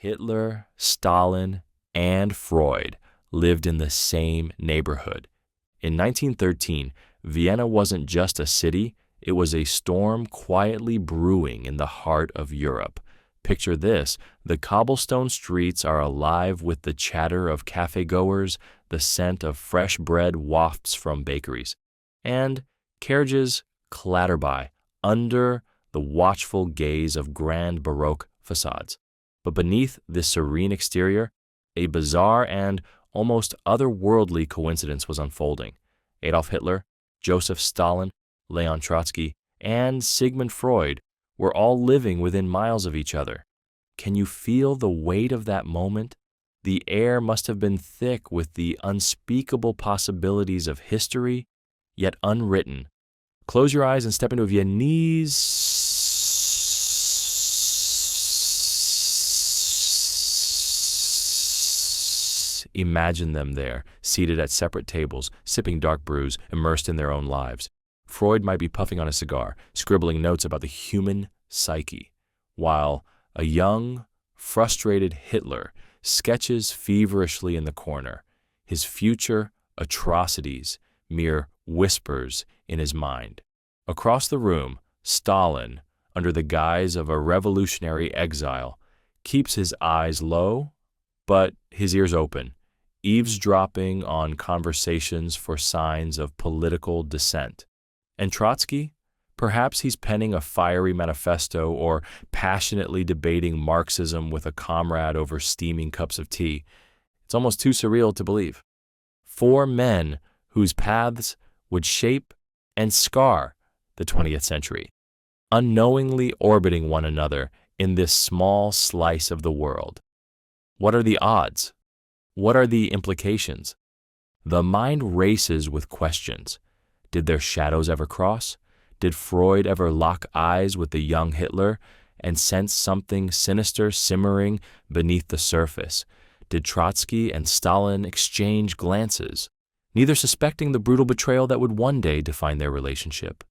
Hitler, Stalin, and Freud lived in the same neighborhood. In 1913, Vienna wasn't just a city, it was a storm quietly brewing in the heart of Europe. Picture this: the cobblestone streets are alive with the chatter of cafe-goers, the scent of fresh bread wafts from bakeries, and carriages clatter by under the watchful gaze of grand Baroque facades. But beneath this serene exterior, a bizarre and almost otherworldly coincidence was unfolding. Adolf Hitler, Joseph Stalin, Leon Trotsky, and Sigmund Freud were all living within miles of each other. Can you feel the weight of that moment? The air must have been thick with the unspeakable possibilities of history, yet unwritten. Close your eyes and step into a Viennese. Imagine them there, seated at separate tables, sipping dark brews, immersed in their own lives. Freud might be puffing on a cigar, scribbling notes about the human psyche, while a young, frustrated Hitler sketches feverishly in the corner, his future atrocities mere whispers in his mind. Across the room, Stalin, under the guise of a revolutionary exile, keeps his eyes low, but his ears open, eavesdropping on conversations for signs of political dissent. And Trotsky? Perhaps he's penning a fiery manifesto or passionately debating Marxism with a comrade over steaming cups of tea. It's almost too surreal to believe. Four men whose paths would shape and scar the 20th century, unknowingly orbiting one another in this small slice of the world. What are the odds? What are the implications? The mind races with questions. Did their shadows ever cross? Did Freud ever lock eyes with the young Hitler and sense something sinister simmering beneath the surface? Did Trotsky and Stalin exchange glances, neither suspecting the brutal betrayal that would one day define their relationship?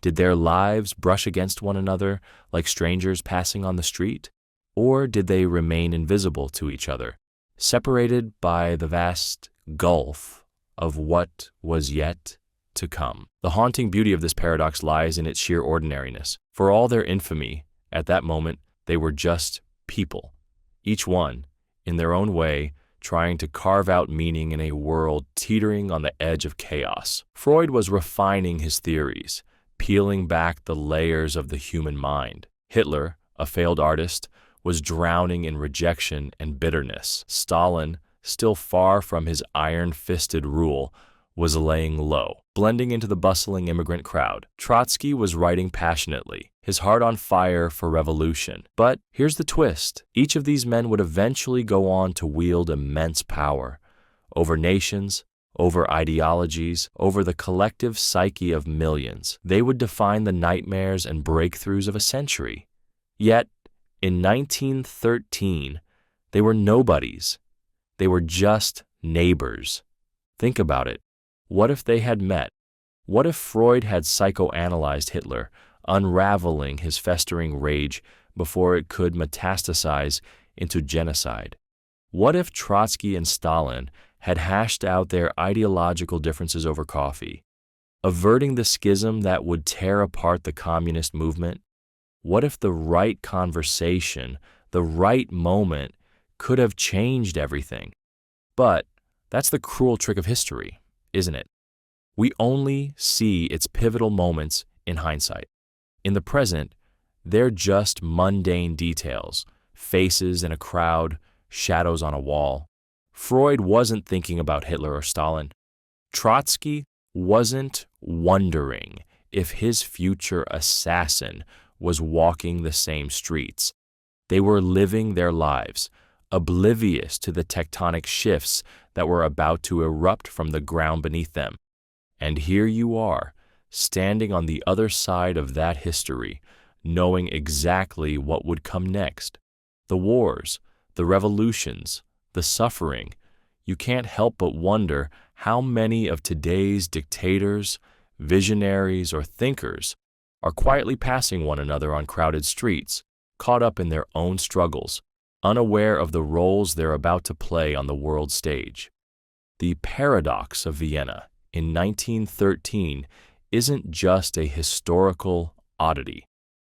Did their lives brush against one another like strangers passing on the street? Or did they remain invisible to each other, separated by the vast gulf of what was yet to come? The haunting beauty of this paradox lies in its sheer ordinariness. For all their infamy, at that moment, they were just people, each one, in their own way, trying to carve out meaning in a world teetering on the edge of chaos. Freud was refining his theories, peeling back the layers of the human mind. Hitler, a failed artist, was drowning in rejection and bitterness. Stalin, still far from his iron-fisted rule, was laying low, blending into the bustling immigrant crowd. Trotsky was writing passionately, his heart on fire for revolution. But here's the twist. Each of these men would eventually go on to wield immense power over nations, over ideologies, over the collective psyche of millions. They would define the nightmares and breakthroughs of a century. Yet, in 1913, they were nobodies. They were just neighbors. Think about it. What if they had met? What if Freud had psychoanalyzed Hitler, unraveling his festering rage before it could metastasize into genocide? What if Trotsky and Stalin had hashed out their ideological differences over coffee, averting the schism that would tear apart the communist movement? What if the right conversation, the right moment, could have changed everything? But that's the cruel trick of history, isn't it? We only see its pivotal moments in hindsight. In the present, they're just mundane details, faces in a crowd, shadows on a wall. Freud wasn't thinking about Hitler or Stalin. Trotsky wasn't wondering if his future assassin was walking the same streets. They were living their lives, oblivious to the tectonic shifts that were about to erupt from the ground beneath them. And here you are, standing on the other side of that history, knowing exactly what would come next. The wars, the revolutions, the suffering. You can't help but wonder how many of today's dictators, visionaries, or thinkers are quietly passing one another on crowded streets, caught up in their own struggles, unaware of the roles they're about to play on the world stage. The paradox of Vienna in 1913 isn't just a historical oddity.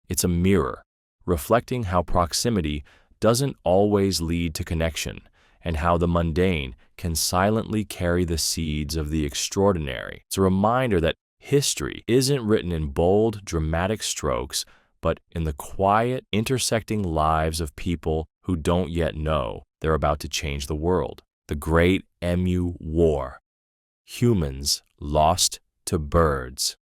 It's a mirror, reflecting how proximity doesn't always lead to connection, and how the mundane can silently carry the seeds of the extraordinary. It's a reminder that history isn't written in bold, dramatic strokes, but in the quiet, intersecting lives of people who don't yet know they're about to change the world. The Great Emu War. Humans lost to birds.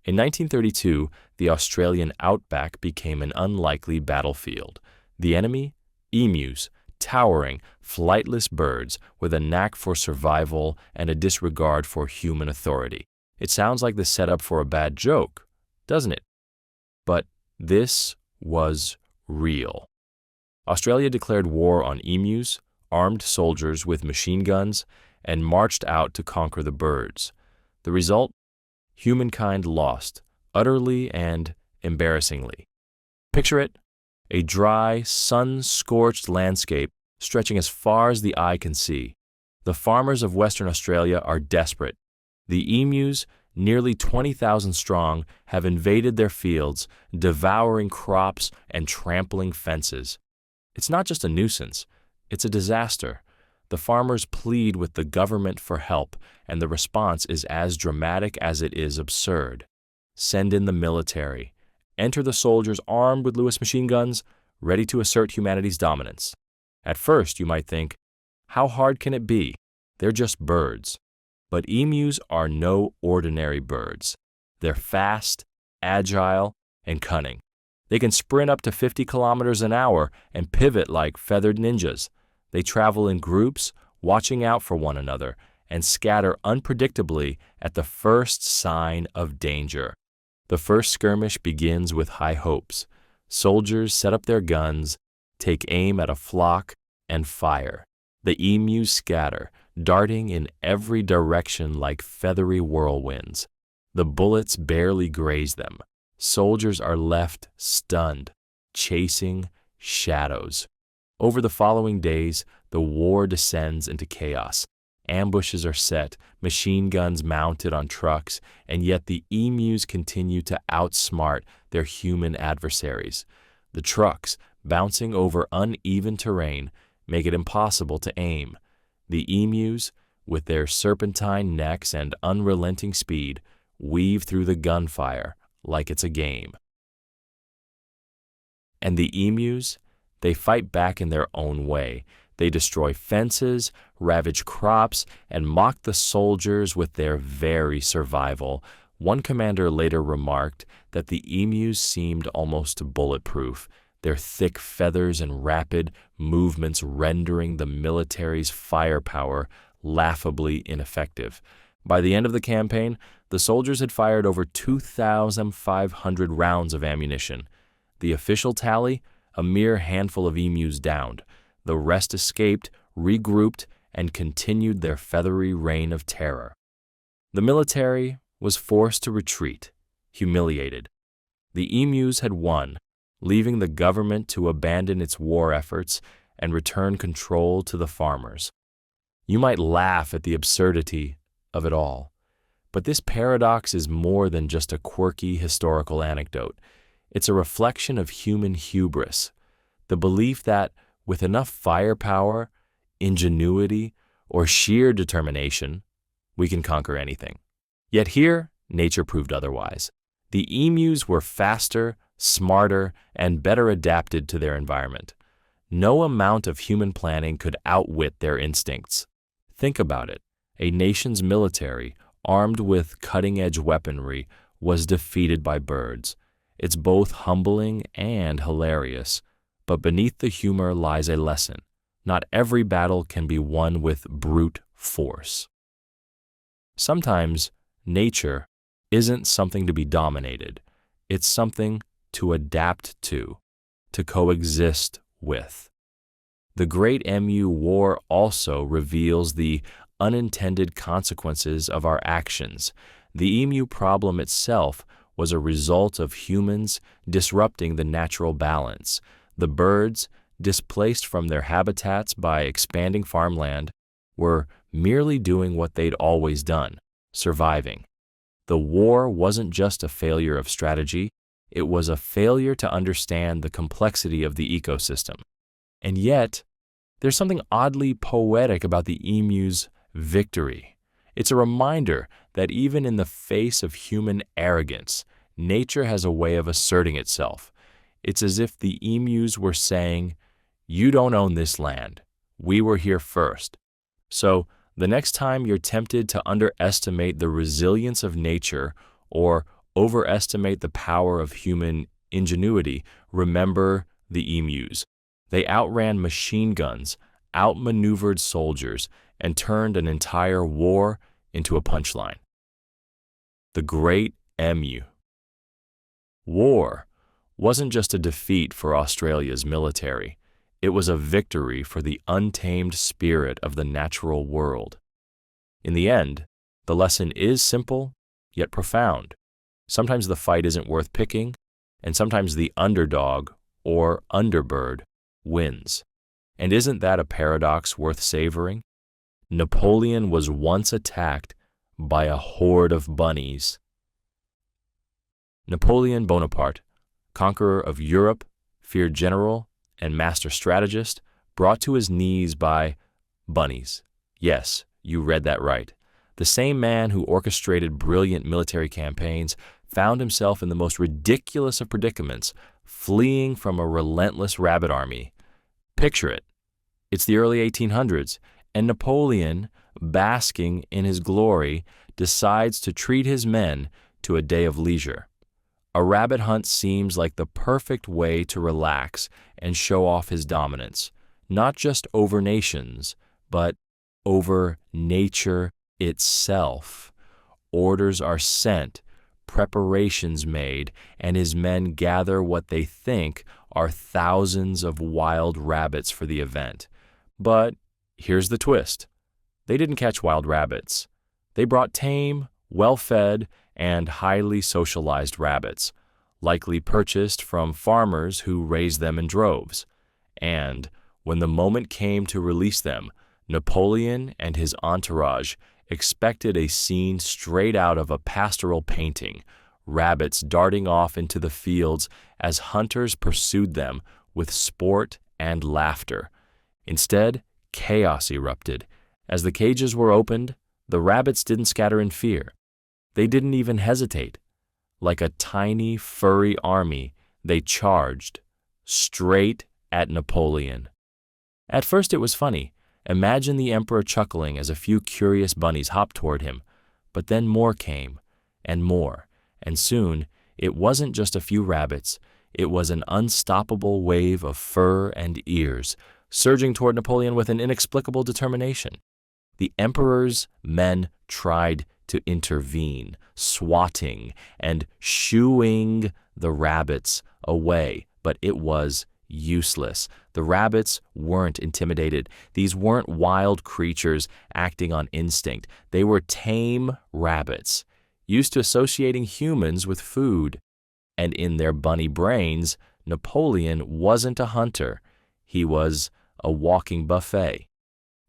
In 1932, the Australian outback became an unlikely battlefield. The enemy? Emus, towering, flightless birds with a knack for survival and a disregard for human authority. It sounds like the setup for a bad joke, doesn't it? But this was real. Australia declared war on emus, armed soldiers with machine guns, and marched out to conquer the birds. The result? Humankind lost, utterly and embarrassingly. Picture it, a dry, sun-scorched landscape stretching as far as the eye can see. The farmers of Western Australia are desperate. The emus, nearly 20,000 strong, have invaded their fields, devouring crops and trampling fences. It's not just a nuisance, it's a disaster. The farmers plead with the government for help, and the response is as dramatic as it is absurd. Send in the military. Enter the soldiers armed with Lewis machine guns, ready to assert humanity's dominance. At first, you might think, how hard can it be? They're just birds. But emus are no ordinary birds. They're fast, agile, and cunning. They can sprint up to 50 kilometers an hour and pivot like feathered ninjas. They travel in groups, watching out for one another, and scatter unpredictably at the first sign of danger. The first skirmish begins with high hopes. Soldiers set up their guns, take aim at a flock, and fire. The emus scatter, darting in every direction like feathery whirlwinds. The bullets barely graze them. Soldiers are left stunned, chasing shadows. Over the following days, the war descends into chaos. Ambushes are set, machine guns mounted on trucks, and yet the emus continue to outsmart their human adversaries. The trucks, bouncing over uneven terrain, make it impossible to aim. The emus, with their serpentine necks and unrelenting speed, weave through the gunfire like it's a game. And the emus, they fight back in their own way. They destroy fences, ravage crops, and mock the soldiers with their very survival. One commander later remarked that the emus seemed almost bulletproof, their thick feathers and rapid movements rendering the military's firepower laughably ineffective. By the end of the campaign, the soldiers had fired over 2,500 rounds of ammunition. The official tally? A mere handful of emus downed. The rest escaped, regrouped, and continued their feathery reign of terror. The military was forced to retreat, humiliated. The emus had won, leaving the government to abandon its war efforts and return control to the farmers. You might laugh at the absurdity of it all, but this paradox is more than just a quirky historical anecdote. It's a reflection of human hubris, the belief that with enough firepower, ingenuity, or sheer determination, we can conquer anything. Yet here, nature proved otherwise. The emus were faster, smarter, and better adapted to their environment. No amount of human planning could outwit their instincts. Think about it. A nation's military, armed with cutting-edge weaponry, was defeated by birds. It's both humbling and hilarious. But beneath the humor lies a lesson. Not every battle can be won with brute force. Sometimes nature isn't something to be dominated. It's something to adapt to coexist with. The Great Emu War also reveals the unintended consequences of our actions. The emu problem itself was a result of humans disrupting the natural balance. The birds, displaced from their habitats by expanding farmland, were merely doing what they'd always done, surviving. The war wasn't just a failure of strategy, it was a failure to understand the complexity of the ecosystem. And yet, there's something oddly poetic about the emu's victory. It's a reminder that even in the face of human arrogance, nature has a way of asserting itself. It's as if the emus were saying, "You don't own this land. We were here first." So, the next time you're tempted to underestimate the resilience of nature or overestimate the power of human ingenuity, remember the emus. They outran machine guns, outmaneuvered soldiers, and turned an entire war into a punchline. The Great Emu. War wasn't just a defeat for Australia's military. It was a victory for the untamed spirit of the natural world. In the end, the lesson is simple, yet profound. Sometimes the fight isn't worth picking, and sometimes the underdog, or underbird, wins. And isn't that a paradox worth savoring? Napoleon was once attacked by a horde of bunnies. Napoleon Bonaparte, conqueror of Europe, feared general, and master strategist, brought to his knees by bunnies. Yes, you read that right. The same man who orchestrated brilliant military campaigns found himself in the most ridiculous of predicaments, fleeing from a relentless rabbit army. Picture it. It's the early 1800s, and Napoleon, basking in his glory, decides to treat his men to a day of leisure. A rabbit hunt seems like the perfect way to relax and show off his dominance, not just over nations, but over nature itself. Orders are sent, preparations made, and his men gather what they think are thousands of wild rabbits for the event. But here's the twist. They didn't catch wild rabbits. They brought tame, well-fed, and highly socialized rabbits, likely purchased from farmers who raised them in droves. And when the moment came to release them, Napoleon and his entourage expected a scene straight out of a pastoral painting, rabbits darting off into the fields as hunters pursued them with sport and laughter. Instead, chaos erupted. As the cages were opened, the rabbits didn't scatter in fear. They didn't even hesitate. Like a tiny, furry army, they charged, straight at Napoleon. At first it was funny. Imagine the emperor chuckling as a few curious bunnies hopped toward him. But then more came, and soon it wasn't just a few rabbits. It was an unstoppable wave of fur and ears, surging toward Napoleon with an inexplicable determination. The emperor's men tried to intervene, swatting and shooing the rabbits away, but it was useless. The rabbits weren't intimidated. These weren't wild creatures acting on instinct. They were tame rabbits, used to associating humans with food. And in their bunny brains, Napoleon wasn't a hunter. He was a walking buffet.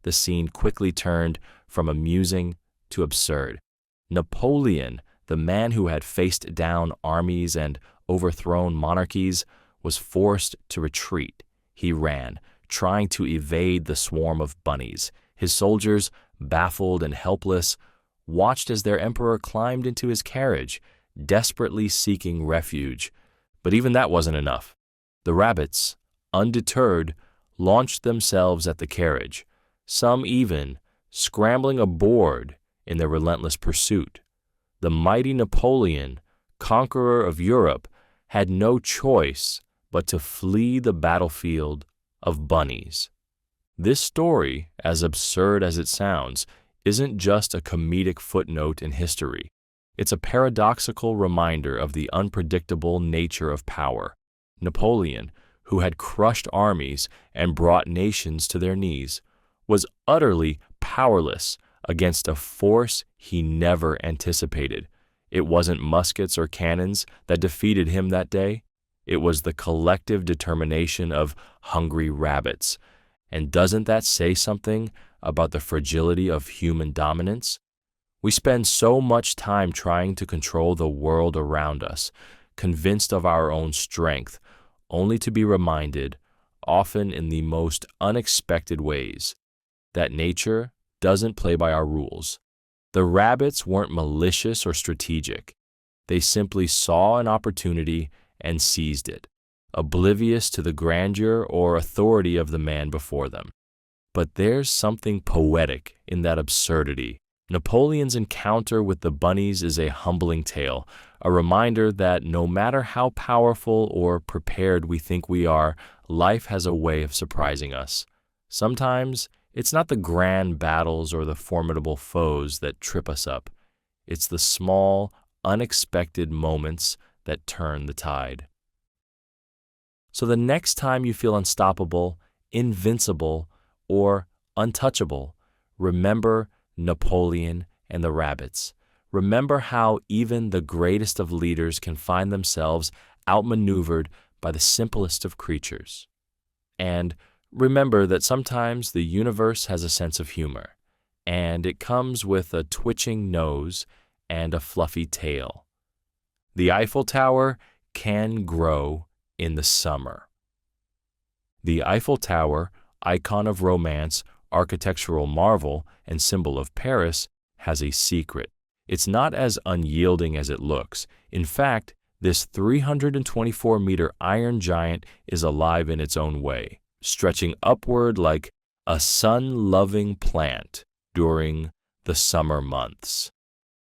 The scene quickly turned from amusing to absurd. Napoleon, the man who had faced down armies and overthrown monarchies, was forced to retreat. He ran, trying to evade the swarm of bunnies. His soldiers, baffled and helpless, watched as their emperor climbed into his carriage, desperately seeking refuge. But even that wasn't enough. The rabbits, undeterred, launched themselves at the carriage, some even scrambling aboard in their relentless pursuit. The mighty Napoleon, conqueror of Europe, had no choice but to flee the battlefield of bunnies. This story, as absurd as it sounds, isn't just a comedic footnote in history. It's a paradoxical reminder of the unpredictable nature of power. Napoleon, who had crushed armies and brought nations to their knees, was utterly powerless against a force he never anticipated. It wasn't muskets or cannons that defeated him that day. It was the collective determination of hungry rabbits. And doesn't that say something about the fragility of human dominance? We spend so much time trying to control the world around us, convinced of our own strength, only to be reminded, often in the most unexpected ways, that nature doesn't play by our rules. The rabbits weren't malicious or strategic. They simply saw an opportunity and seized it, oblivious to the grandeur or authority of the man before them. But there's something poetic in that absurdity. Napoleon's encounter with the bunnies is a humbling tale, a reminder that no matter how powerful or prepared we think we are, life has a way of surprising us. Sometimes it's not the grand battles or the formidable foes that trip us up. It's the small, unexpected moments that turn the tide. So the next time you feel unstoppable, invincible, or untouchable, remember Napoleon and the rabbits. Remember how even the greatest of leaders can find themselves outmaneuvered by the simplest of creatures. And remember that sometimes the universe has a sense of humor, and it comes with a twitching nose and a fluffy tail. The Eiffel Tower can grow in the summer. The Eiffel Tower, icon of romance, architectural marvel, and symbol of Paris, has a secret. It's not as unyielding as it looks. In fact, this 324-meter iron giant is alive in its own way, stretching upward like a sun-loving plant during the summer months.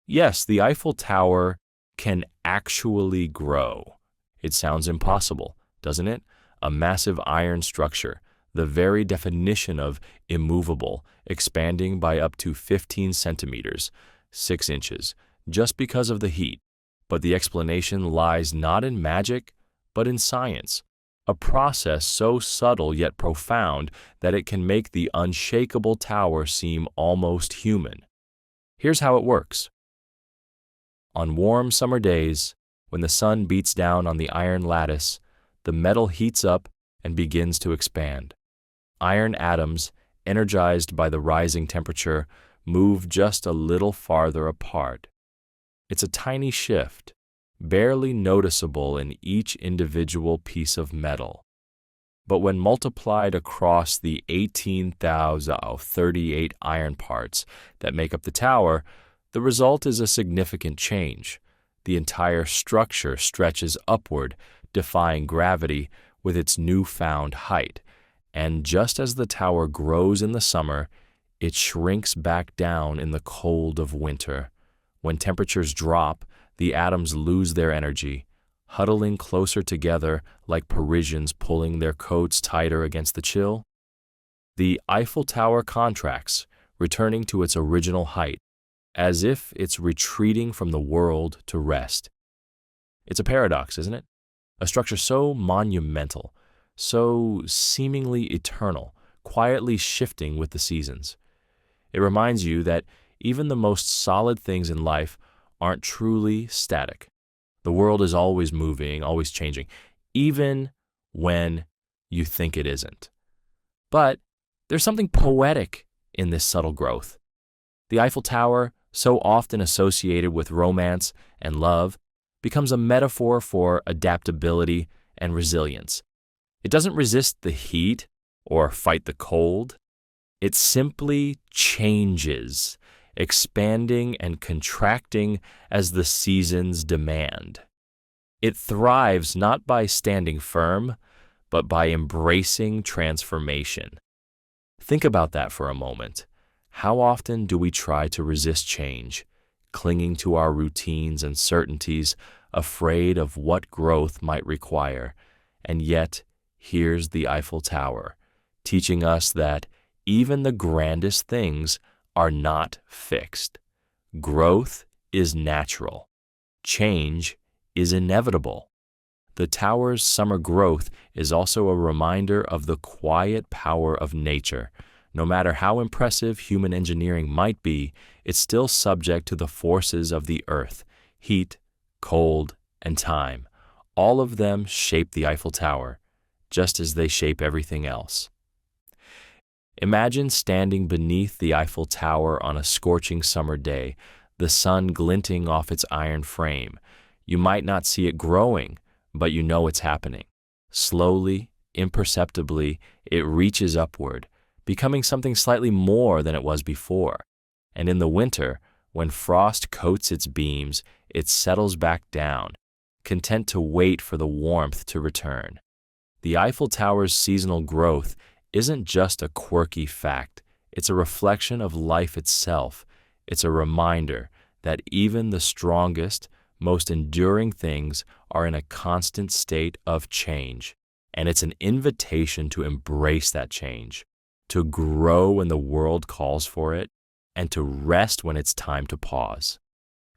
Yes, the Eiffel Tower can actually grow. It sounds impossible, doesn't it? A massive iron structure, the very definition of immovable, expanding by up to 15 centimeters, 6 inches, just because of the heat. But the explanation lies not in magic, but in science, a process so subtle yet profound that it can make the unshakable tower seem almost human. Here's how it works. On warm summer days, when the sun beats down on the iron lattice, the metal heats up and begins to expand. Iron atoms, energized by the rising temperature, move just a little farther apart. It's a tiny shift, barely noticeable in each individual piece of metal. But when multiplied across the 18,038 iron parts that make up the tower, the result is a significant change. The entire structure stretches upward, defying gravity with its newfound height. And just as the tower grows in the summer, it shrinks back down in the cold of winter. When temperatures drop, the atoms lose their energy, huddling closer together like Parisians pulling their coats tighter against the chill. The Eiffel Tower contracts, returning to its original height, as if it's retreating from the world to rest. It's a paradox, isn't it? A structure so monumental, so seemingly eternal, quietly shifting with the seasons. It reminds you that even the most solid things in life aren't truly static. The world is always moving, always changing, even when you think it isn't. But there's something poetic in this subtle growth. The Eiffel Tower, so often associated with romance and love, becomes a metaphor for adaptability and resilience. It doesn't resist the heat or fight the cold. It simply changes, expanding and contracting as the seasons demand. It thrives not by standing firm, but by embracing transformation. Think about that for a moment. How often do we try to resist change, clinging to our routines and certainties, afraid of what growth might require? And yet, here's the Eiffel Tower, teaching us that even the grandest things are not fixed. Growth is natural. Change is inevitable. The tower's summer growth is also a reminder of the quiet power of nature. No matter how impressive human engineering might be, it's still subject to the forces of the earth, heat, cold, and time, All of them shape the Eiffel Tower, just as they shape everything else. Imagine standing beneath the Eiffel Tower on a scorching summer day, the sun glinting off its iron frame. You might not see it growing, but you know it's happening. Slowly, imperceptibly, it reaches upward, becoming something slightly more than it was before. And in the winter, when frost coats its beams, it settles back down, content to wait for the warmth to return. The Eiffel Tower's seasonal growth isn't just a quirky fact, it's a reflection of life itself. It's a reminder that even the strongest, most enduring things are in a constant state of change. And it's an invitation to embrace that change, to grow when the world calls for it, and to rest when it's time to pause.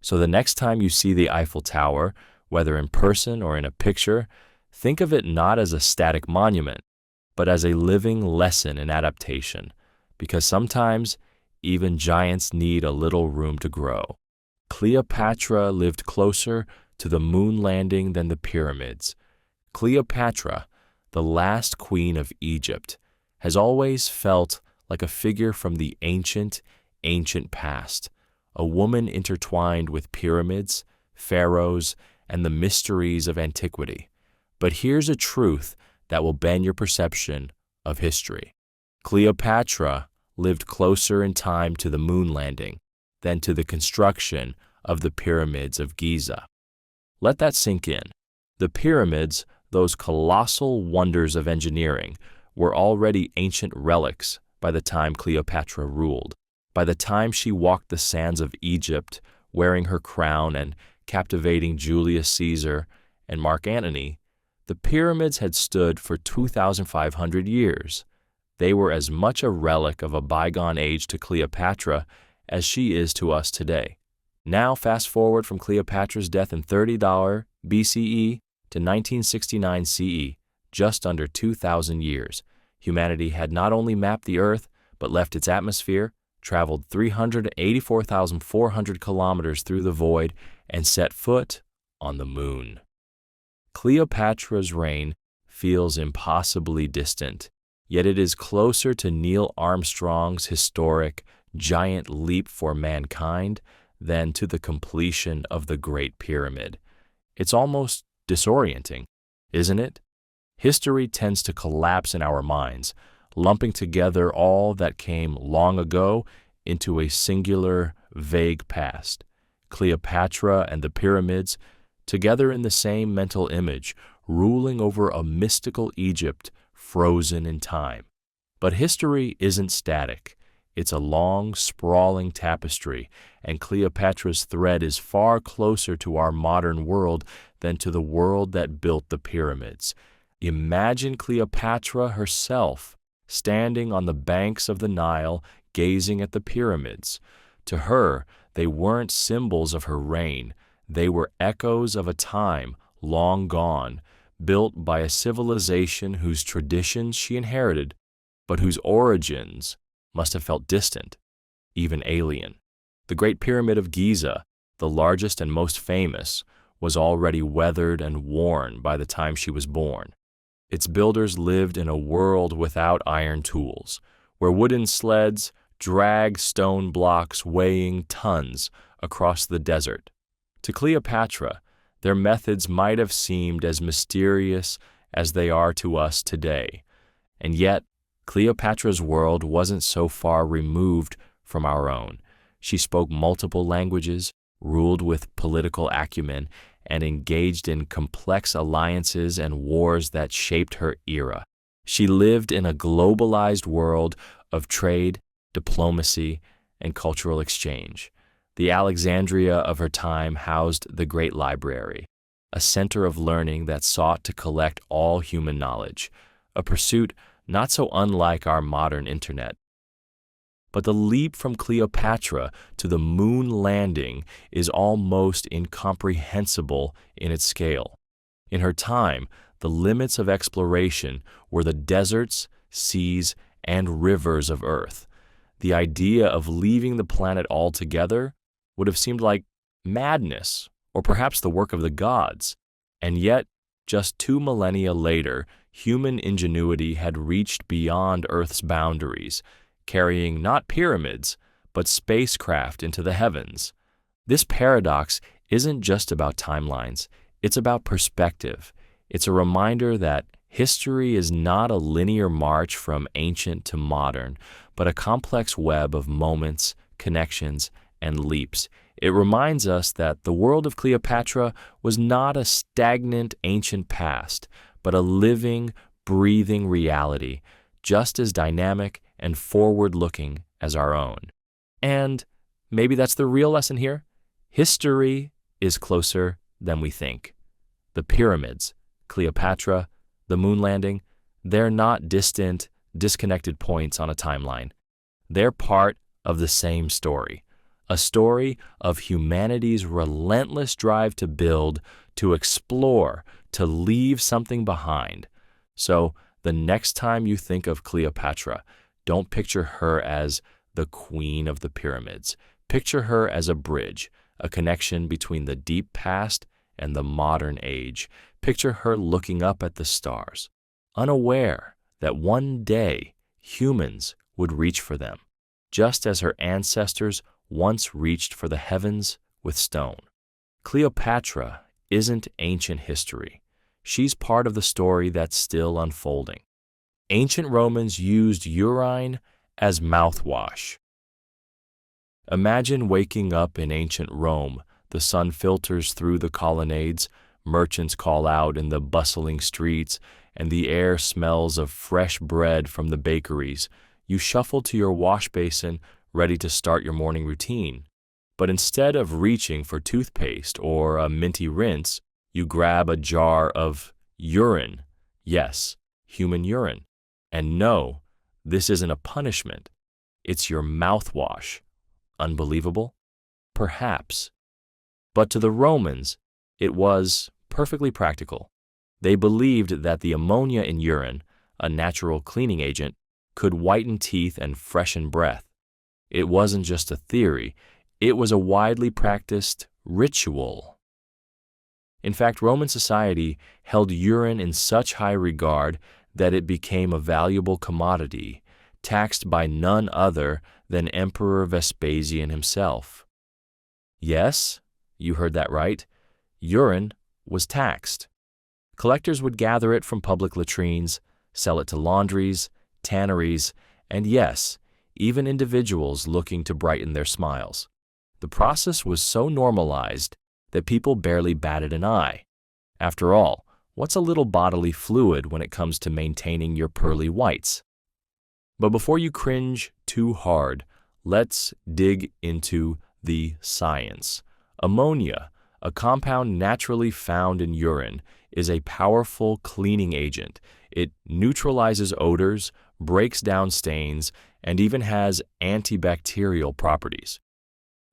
So the next time you see the Eiffel Tower, whether in person or in a picture, think of it not as a static monument, but as a living lesson in adaptation, because sometimes even giants need a little room to grow. Cleopatra lived closer to the moon landing than the pyramids. Cleopatra, the last queen of Egypt, has always felt like a figure from the ancient past, a woman intertwined with pyramids, pharaohs, and the mysteries of antiquity. But here's a truth that will bend your perception of history. Cleopatra lived closer in time to the moon landing than to the construction of the pyramids of Giza. Let that sink in. The pyramids, those colossal wonders of engineering, were already ancient relics by the time Cleopatra ruled. By the time she walked the sands of Egypt, wearing her crown and captivating Julius Caesar and Mark Antony, the pyramids had stood for 2,500 years. They were as much a relic of a bygone age to Cleopatra as she is to us today. Now fast forward from Cleopatra's death in 30 BCE to 1969 CE, just under 2,000 years. Humanity had not only mapped the Earth, but left its atmosphere, traveled 384,400 kilometers through the void, and set foot on the moon. Cleopatra's reign feels impossibly distant, yet it is closer to Neil Armstrong's historic giant leap for mankind than to the completion of the Great Pyramid. It's almost disorienting, isn't it? History tends to collapse in our minds, lumping together all that came long ago into a singular, vague past. Cleopatra and the pyramids, together in the same mental image, ruling over a mystical Egypt frozen in time. But history isn't static. It's a long, sprawling tapestry, and Cleopatra's thread is far closer to our modern world than to the world that built the pyramids. Imagine Cleopatra herself standing on the banks of the Nile, gazing at the pyramids. To her, they weren't symbols of her reign. They were echoes of a time long gone, built by a civilization whose traditions she inherited, but whose origins must have felt distant, even alien. The Great Pyramid of Giza, the largest and most famous, was already weathered and worn by the time she was born. Its builders lived in a world without iron tools, where wooden sleds dragged stone blocks weighing tons across the desert. To Cleopatra, their methods might have seemed as mysterious as they are to us today, and yet Cleopatra's world wasn't so far removed from our own. She spoke multiple languages, ruled with political acumen, and engaged in complex alliances and wars that shaped her era. She lived in a globalized world of trade, diplomacy, and cultural exchange. The Alexandria of her time housed the Great Library, a center of learning that sought to collect all human knowledge, a pursuit not so unlike our modern internet. But the leap from Cleopatra to the moon landing is almost incomprehensible in its scale. In her time, the limits of exploration were the deserts, seas, and rivers of Earth. The idea of leaving the planet altogether would have seemed like madness, or perhaps the work of the gods. And yet, Just 2 millennia later, human ingenuity had reached beyond Earth's boundaries, carrying not pyramids, but spacecraft into the heavens. This paradox isn't just about timelines, it's about perspective. It's a reminder that history is not a linear march from ancient to modern, but a complex web of moments, connections, and leaps. It reminds us that the world of Cleopatra was not a stagnant ancient past, but a living, breathing reality, just as dynamic and forward-looking as our own. And maybe that's the real lesson here. History is closer than we think. The pyramids, Cleopatra, the moon landing, they're not distant, disconnected points on a timeline. They're part of the same story. A story of humanity's relentless drive to build, to explore, to leave something behind. So the next time you think of Cleopatra, don't picture her as the queen of the pyramids. Picture her as a bridge, a connection between the deep past and the modern age. Picture her looking up at the stars, unaware that one day humans would reach for them, just as her ancestors once reached for the heavens with stone. Cleopatra isn't ancient history. She's part of the story that's still unfolding. Ancient Romans used urine as mouthwash. Imagine waking up in ancient Rome. The sun filters through the colonnades, merchants call out in the bustling streets, and the air smells of fresh bread from the bakeries. You shuffle to your wash basin, ready to start your morning routine. But instead of reaching for toothpaste or a minty rinse, you grab a jar of urine. Yes, human urine. And no, this isn't a punishment. It's your mouthwash. Unbelievable? Perhaps. But to the Romans, it was perfectly practical. They believed that the ammonia in urine, a natural cleaning agent, could whiten teeth and freshen breath. It wasn't just a theory, it was a widely practiced ritual. In fact, Roman society held urine in such high regard that it became a valuable commodity, taxed by none other than Emperor Vespasian himself. Yes, you heard that right. Urine was taxed. Collectors would gather it from public latrines, sell it to laundries, tanneries, and yes, even individuals looking to brighten their smiles. The process was so normalized that people barely batted an eye. After all, what's a little bodily fluid when it comes to maintaining your pearly whites? But before you cringe too hard, let's dig into the science. Ammonia, a compound naturally found in urine, is a powerful cleaning agent. It neutralizes odors, breaks down stains, and even has antibacterial properties.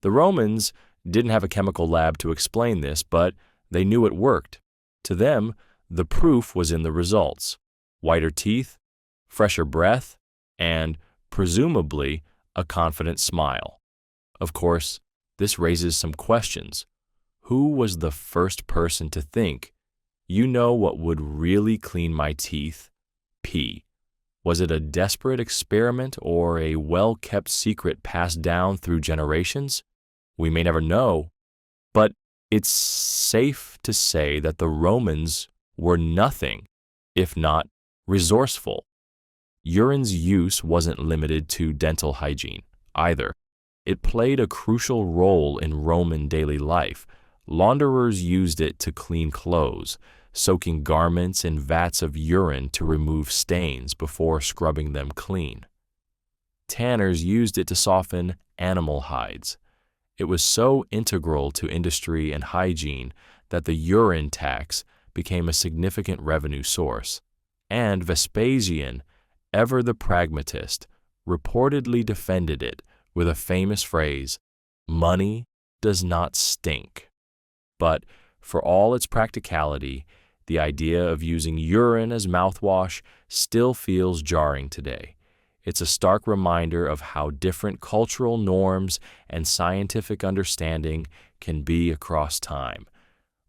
The Romans didn't have a chemical lab to explain this, but they knew it worked. To them, the proof was in the results: whiter teeth, fresher breath, and, presumably, a confident smile. Of course, this raises some questions. Who was the first person to think, you know what would really clean my teeth? Pee. Was it a desperate experiment or a well-kept secret passed down through generations? We may never know, but it's safe to say that the Romans were nothing if not resourceful. Urine's use wasn't limited to dental hygiene either. It played a crucial role in Roman daily life. Launderers used it to clean clothes, soaking garments in vats of urine to remove stains before scrubbing them clean. Tanners used it to soften animal hides. It was so integral to industry and hygiene that the urine tax became a significant revenue source. And Vespasian, ever the pragmatist, reportedly defended it with a famous phrase, "Money does not stink." But for all its practicality, the idea of using urine as mouthwash still feels jarring today. It's a stark reminder of how different cultural norms and scientific understanding can be across time.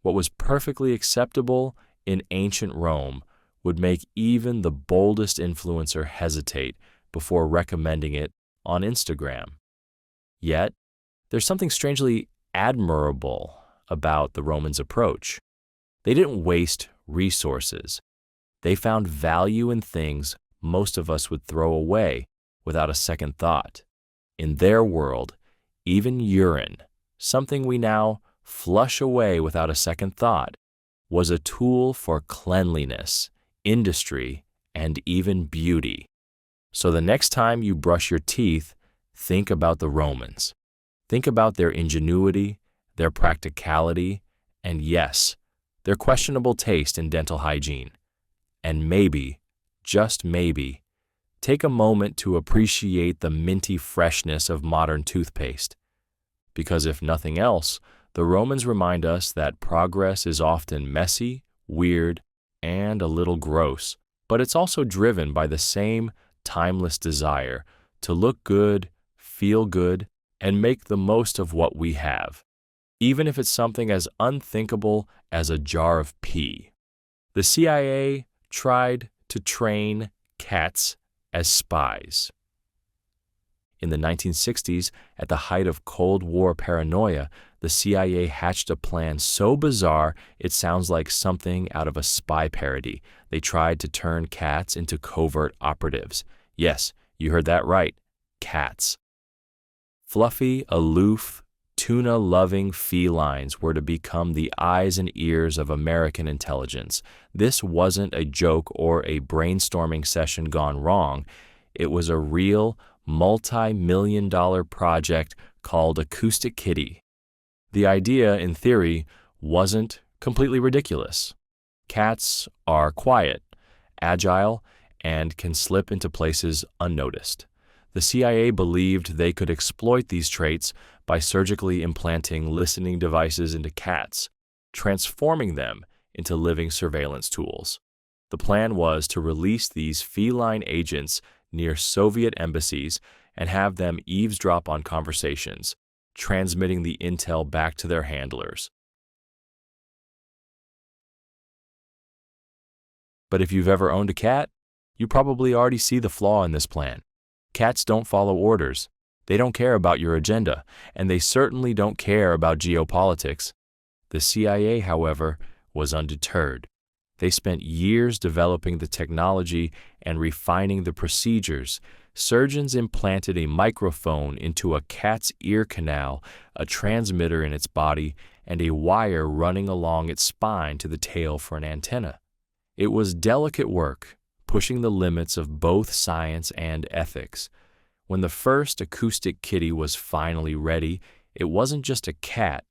What was perfectly acceptable in ancient Rome would make even the boldest influencer hesitate before recommending it on Instagram. Yet, there's something strangely admirable about the Romans' approach. They didn't waste resources. They found value in things most of us would throw away without a second thought. In their world, even urine, something we now flush away without a second thought, was a tool for cleanliness, industry, and even beauty. So the next time you brush your teeth, think about the Romans. Think about their ingenuity, their practicality, and yes, their questionable taste in dental hygiene. And maybe, just maybe, take a moment to appreciate the minty freshness of modern toothpaste. Because if nothing else, the Romans remind us that progress is often messy, weird, and a little gross, but it's also driven by the same timeless desire to look good, feel good, and make the most of what we have, even if it's something as unthinkable as a jar of pee. The CIA tried to train cats as spies. In the 1960s, at the height of Cold War paranoia, the CIA hatched a plan so bizarre it sounds like something out of a spy parody. They tried to turn cats into covert operatives. Yes, you heard that right, cats. Fluffy, aloof, tuna-loving felines were to become the eyes and ears of American intelligence. This wasn't a joke or a brainstorming session gone wrong. It was a real, multi-million-dollar project called Acoustic Kitty. The idea, in theory, wasn't completely ridiculous. Cats are quiet, agile, and can slip into places unnoticed. The CIA believed they could exploit these traits by surgically implanting listening devices into cats, transforming them into living surveillance tools. The plan was to release these feline agents near Soviet embassies and have them eavesdrop on conversations, transmitting the intel back to their handlers. But if you've ever owned a cat, you probably already see the flaw in this plan. Cats don't follow orders. They don't care about your agenda, and they certainly don't care about geopolitics. The CIA, however, was undeterred. They spent years developing the technology and refining the procedures. Surgeons implanted a microphone into a cat's ear canal, a transmitter in its body, and a wire running along its spine to the tail for an antenna. It was delicate work, pushing the limits of both science and ethics. When the first acoustic kitty was finally ready, it wasn't just a cat,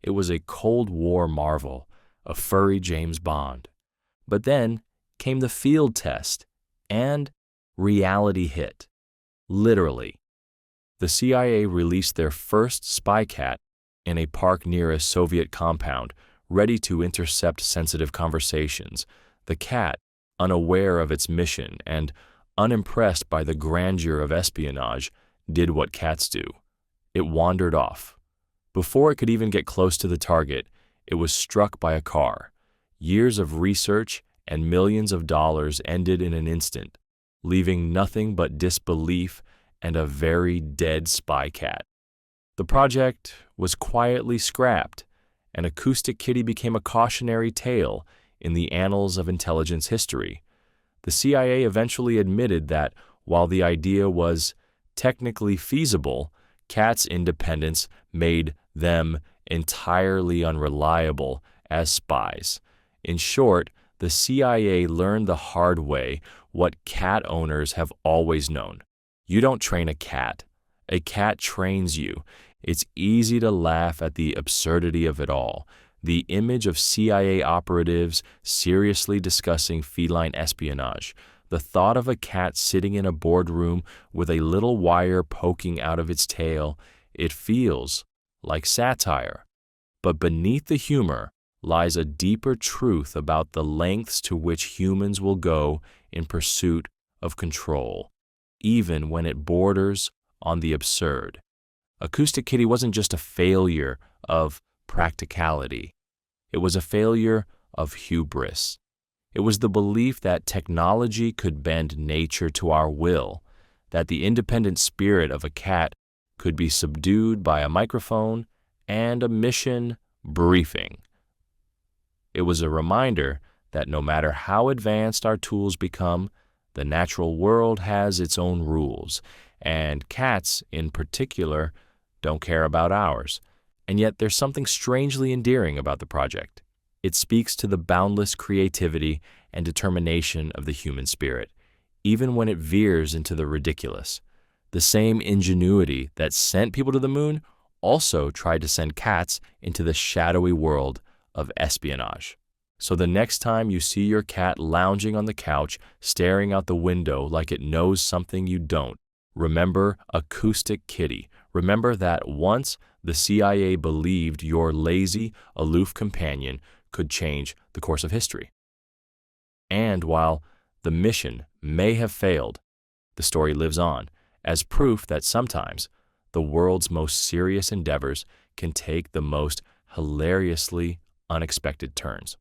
it was a Cold War marvel, a furry James Bond. But then came the field test, and reality hit. Literally. The CIA released their first spy cat in a park near a Soviet compound, ready to intercept sensitive conversations. The cat, unaware of its mission and unimpressed by the grandeur of espionage, did what cats do. It wandered off. Before it could even get close to the target, it was struck by a car. Years of research and millions of dollars ended in an instant, leaving nothing but disbelief and a very dead spy cat. The project was quietly scrapped, and Acoustic Kitty became a cautionary tale in the annals of intelligence history. The CIA eventually admitted that while the idea was technically feasible, cats' independence made them entirely unreliable as spies. In short, the CIA learned the hard way what cat owners have always known. You don't train a cat trains you. It's easy to laugh at the absurdity of it all. The image of CIA operatives seriously discussing feline espionage, the thought of a cat sitting in a boardroom with a little wire poking out of its tail, it feels like satire. But beneath the humor lies a deeper truth about the lengths to which humans will go in pursuit of control, even when it borders on the absurd. Acoustic Kitty wasn't just a failure of practicality. It was a failure of hubris. It was the belief that technology could bend nature to our will, that the independent spirit of a cat could be subdued by a microphone and a mission briefing. It was a reminder that no matter how advanced our tools become, the natural world has its own rules, and cats, in particular, don't care about ours. And yet there's something strangely endearing about the project. It speaks to the boundless creativity and determination of the human spirit, even when it veers into the ridiculous. The same ingenuity that sent people to the moon also tried to send cats into the shadowy world of espionage. So the next time you see your cat lounging on the couch, staring out the window like it knows something you don't, remember Acoustic Kitty. Remember that once the CIA believed your lazy, aloof companion could change the course of history. And while the mission may have failed, the story lives on as proof that sometimes the world's most serious endeavors can take the most hilariously unexpected turns.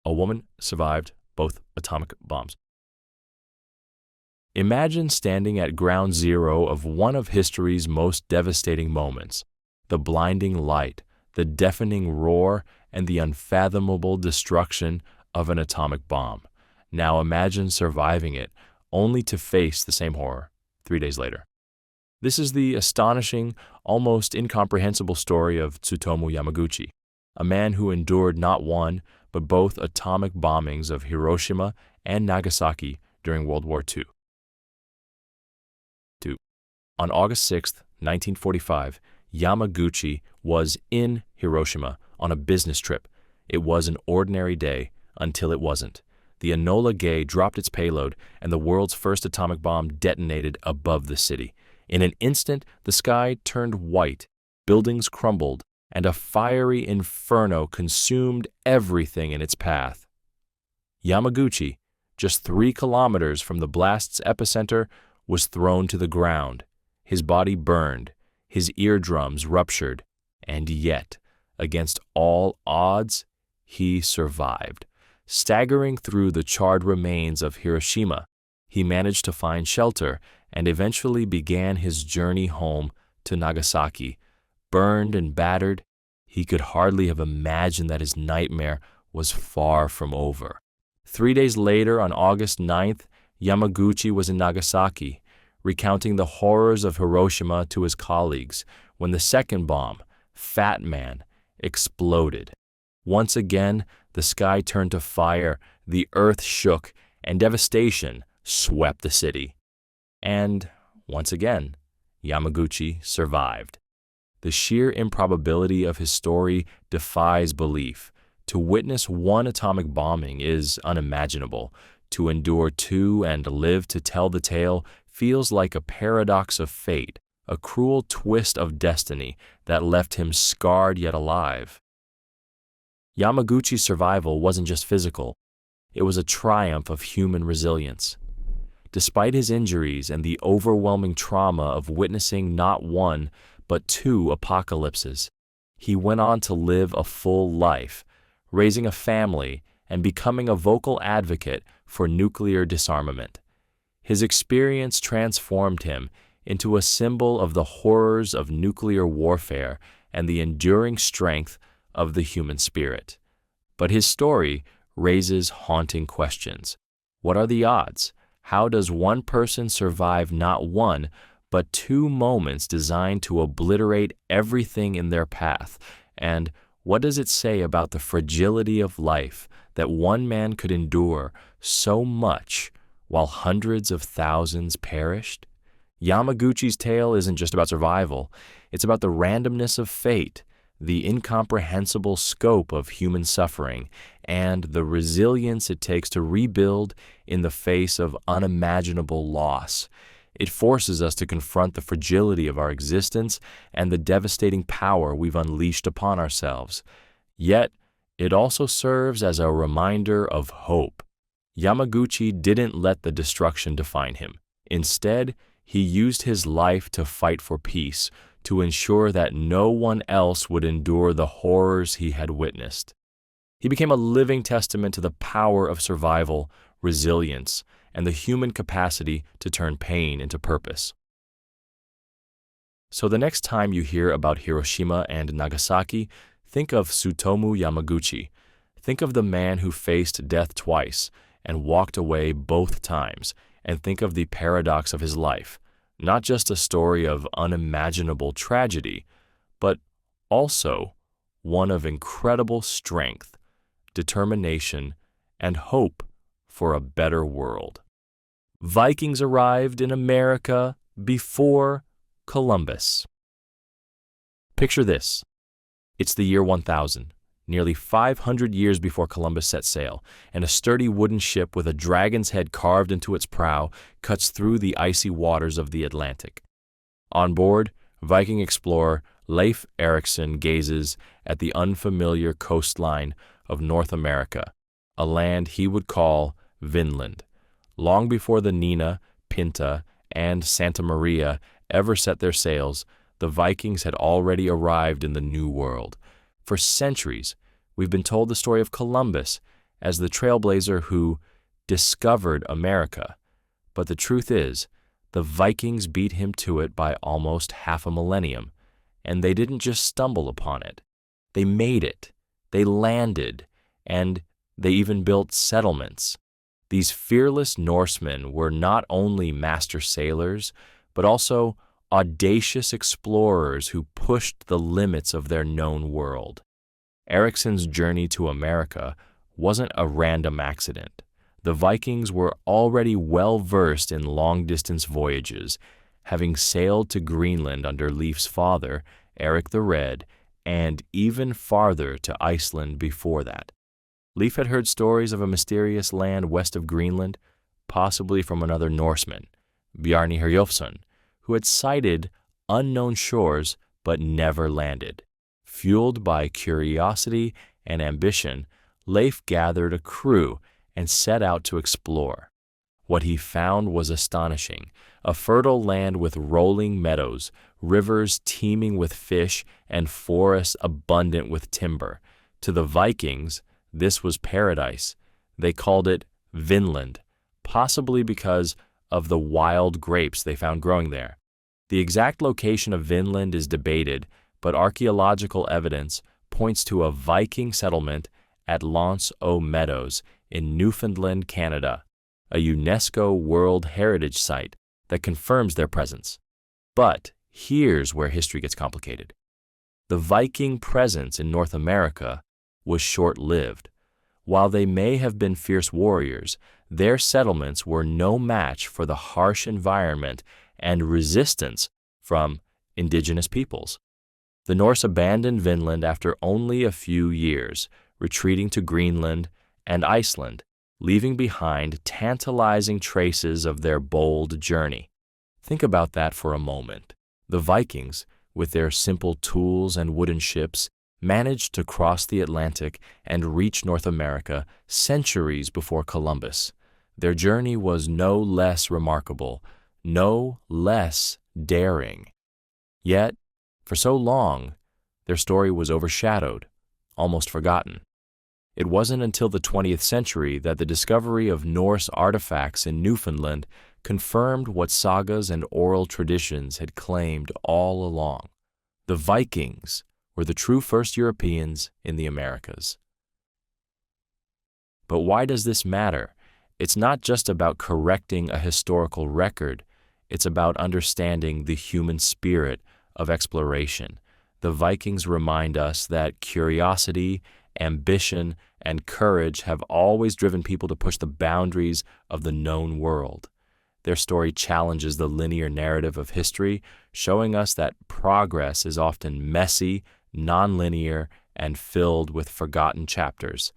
A woman survived both atomic bombs. Imagine standing at ground zero of one of history's most devastating moments, the blinding light, the deafening roar, and the unfathomable destruction of an atomic bomb. Now imagine surviving it, only to face the same horror 3 days later. This is the astonishing, almost incomprehensible story of Tsutomu Yamaguchi, a man who endured not one, but both atomic bombings of Hiroshima and Nagasaki during World War II. On August 6, 1945, Yamaguchi was in Hiroshima on a business trip. It was an ordinary day until it wasn't. The Enola Gay dropped its payload, and the world's first atomic bomb detonated above the city. In an instant, the sky turned white, buildings crumbled, and a fiery inferno consumed everything in its path. Yamaguchi, just 3 kilometers from the blast's epicenter, was thrown to the ground. His body burned, his eardrums ruptured, and yet, against all odds, he survived. Staggering through the charred remains of Hiroshima, he managed to find shelter and eventually began his journey home to Nagasaki. Burned and battered, he could hardly have imagined that his nightmare was far from over. 3 days later, on August 9th, Yamaguchi was in Nagasaki, recounting the horrors of Hiroshima to his colleagues when the second bomb, Fat Man, exploded. Once again, the sky turned to fire, the earth shook, and devastation swept the city. And, once again, Yamaguchi survived. The sheer improbability of his story defies belief. To witness one atomic bombing is unimaginable. To endure 2 and live to tell the tale feels like a paradox of fate, a cruel twist of destiny that left him scarred yet alive. Yamaguchi's survival wasn't just physical, it was a triumph of human resilience. Despite his injuries and the overwhelming trauma of witnessing not 1, but 2 apocalypses, he went on to live a full life, raising a family and becoming a vocal advocate for nuclear disarmament. His experience transformed him into a symbol of the horrors of nuclear warfare and the enduring strength of the human spirit. But his story raises haunting questions. What are the odds? How does one person survive not 1, but 2 moments designed to obliterate everything in their path? And what does it say about the fragility of life that one man could endure so much while hundreds of thousands perished? Yamaguchi's tale isn't just about survival. It's about the randomness of fate, the incomprehensible scope of human suffering, and the resilience it takes to rebuild in the face of unimaginable loss. It forces us to confront the fragility of our existence and the devastating power we've unleashed upon ourselves. Yet, it also serves as a reminder of hope. Yamaguchi didn't let the destruction define him. Instead, he used his life to fight for peace, to ensure that no one else would endure the horrors he had witnessed. He became a living testament to the power of survival, resilience, and the human capacity to turn pain into purpose. So the next time you hear about Hiroshima and Nagasaki, think of Tsutomu Yamaguchi. Think of the man who faced death twice and walked away both times, and think of the paradox of his life, not just a story of unimaginable tragedy, but also one of incredible strength, determination, and hope for a better world. Vikings arrived in America before Columbus. Picture this. It's the year 1000, nearly 500 years before Columbus set sail, and a sturdy wooden ship with a dragon's head carved into its prow cuts through the icy waters of the Atlantic. On board, Viking explorer Leif Erikson gazes at the unfamiliar coastline of North America, a land he would call Vinland. Long before the Nina, Pinta, and Santa Maria ever set their sails, the Vikings had already arrived in the New World. For centuries, we've been told the story of Columbus as the trailblazer who discovered America. But the truth is, the Vikings beat him to it by almost half a millennium, and they didn't just stumble upon it. They made it, they landed, and they even built settlements. These fearless Norsemen were not only master sailors, but also audacious explorers who pushed the limits of their known world. Erikson's journey to America wasn't a random accident. The Vikings were already well-versed in long-distance voyages, having sailed to Greenland under Leif's father, Eric the Red, and even farther to Iceland before that. Leif had heard stories of a mysterious land west of Greenland, possibly from another Norseman, Bjarni Herjolfsson, who had sighted unknown shores but never landed. Fueled by curiosity and ambition, Leif gathered a crew and set out to explore. What he found was astonishing: a fertile land with rolling meadows, rivers teeming with fish, and forests abundant with timber. To the Vikings, this was paradise. They called it Vinland, possibly because of the wild grapes they found growing there. The exact location of Vinland is debated, but archaeological evidence points to a Viking settlement at L'Anse aux Meadows in Newfoundland, Canada, a UNESCO World Heritage Site that confirms their presence. But here's where history gets complicated. The Viking presence in North America was short-lived. While they may have been fierce warriors, their settlements were no match for the harsh environment and resistance from indigenous peoples. The Norse abandoned Vinland after only a few years, retreating to Greenland and Iceland, leaving behind tantalizing traces of their bold journey. Think about that for a moment. The Vikings, with their simple tools and wooden ships, managed to cross the Atlantic and reach North America centuries before Columbus. Their journey was no less remarkable, no less daring. Yet, for so long, their story was overshadowed, almost forgotten. It wasn't until the 20th century that the discovery of Norse artifacts in Newfoundland confirmed what sagas and oral traditions had claimed all along. The Vikings were the true first Europeans in the Americas. But why does this matter? It's not just about correcting a historical record. It's about understanding the human spirit of exploration. The Vikings remind us that curiosity, ambition, and courage have always driven people to push the boundaries of the known world. Their story challenges the linear narrative of history, showing us that progress is often messy, nonlinear, and filled with forgotten chapters.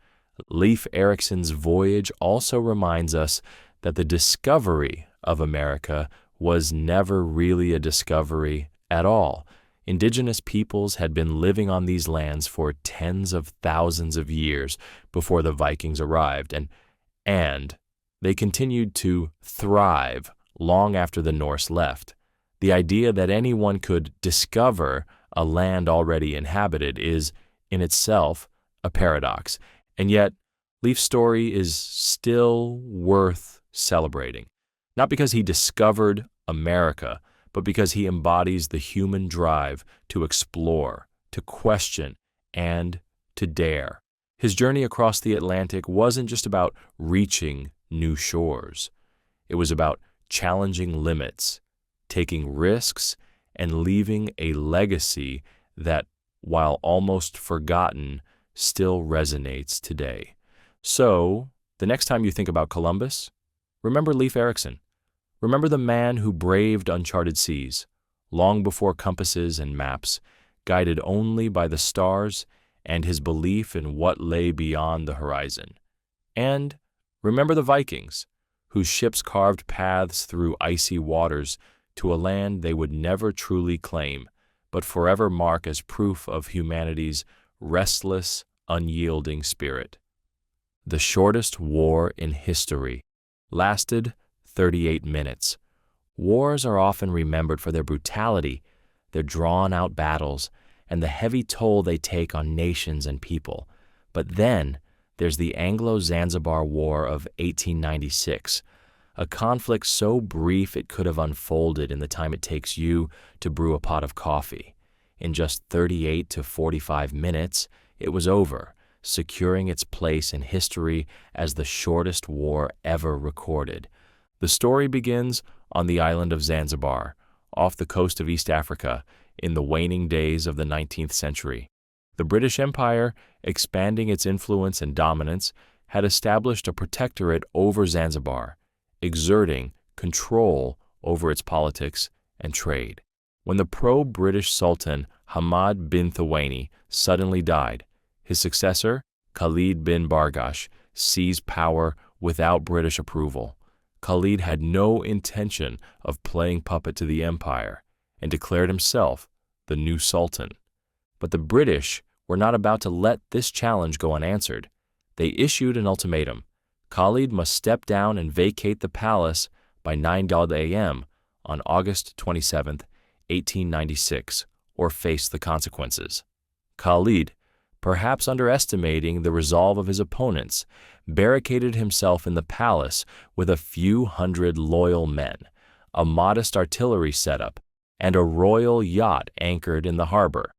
Leif Erikson's voyage also reminds us that the discovery of America was never really a discovery at all. Indigenous peoples had been living on these lands for tens of thousands of years before the Vikings arrived, and they continued to thrive long after the Norse left. The idea that anyone could discover a land already inhabited is, in itself, a paradox, And yet, Leif's story is still worth celebrating, not because he discovered America, but because he embodies the human drive to explore, to question, and to dare. His journey across the Atlantic wasn't just about reaching new shores. It was about challenging limits, taking risks, and leaving a legacy that, while almost forgotten, still resonates today. So, the next time you think about Columbus, remember Leif Erikson. Remember the man who braved uncharted seas, long before compasses and maps, guided only by the stars and his belief in what lay beyond the horizon. And remember the Vikings, whose ships carved paths through icy waters to a land they would never truly claim, but forever mark as proof of humanity's restless, unyielding spirit. The shortest war in history lasted 38 minutes. Wars are often remembered for their brutality, their drawn-out battles, and the heavy toll they take on nations and people. But then there's the Anglo-Zanzibar War of 1896, a conflict so brief it could have unfolded in the time it takes you to brew a pot of coffee. In just 38 to 45 minutes, it was over, securing its place in history as the shortest war ever recorded. The story begins on the island of Zanzibar, off the coast of East Africa, in the waning days of the 19th century. The British Empire, expanding its influence and dominance, had established a protectorate over Zanzibar, exerting control over its politics and trade. When the pro-British Sultan Hamad bin Thawani suddenly died, his successor, Khalid bin Bargash, seized power without British approval. Khalid had no intention of playing puppet to the empire and declared himself the new sultan. But the British were not about to let this challenge go unanswered. They issued an ultimatum. Khalid must step down and vacate the palace by 9 a.m. on August 27, 1896, or face the consequences. Khalid, perhaps underestimating the resolve of his opponents, barricaded himself in the palace with a few hundred loyal men, a modest artillery setup, and a royal yacht anchored in the harbor.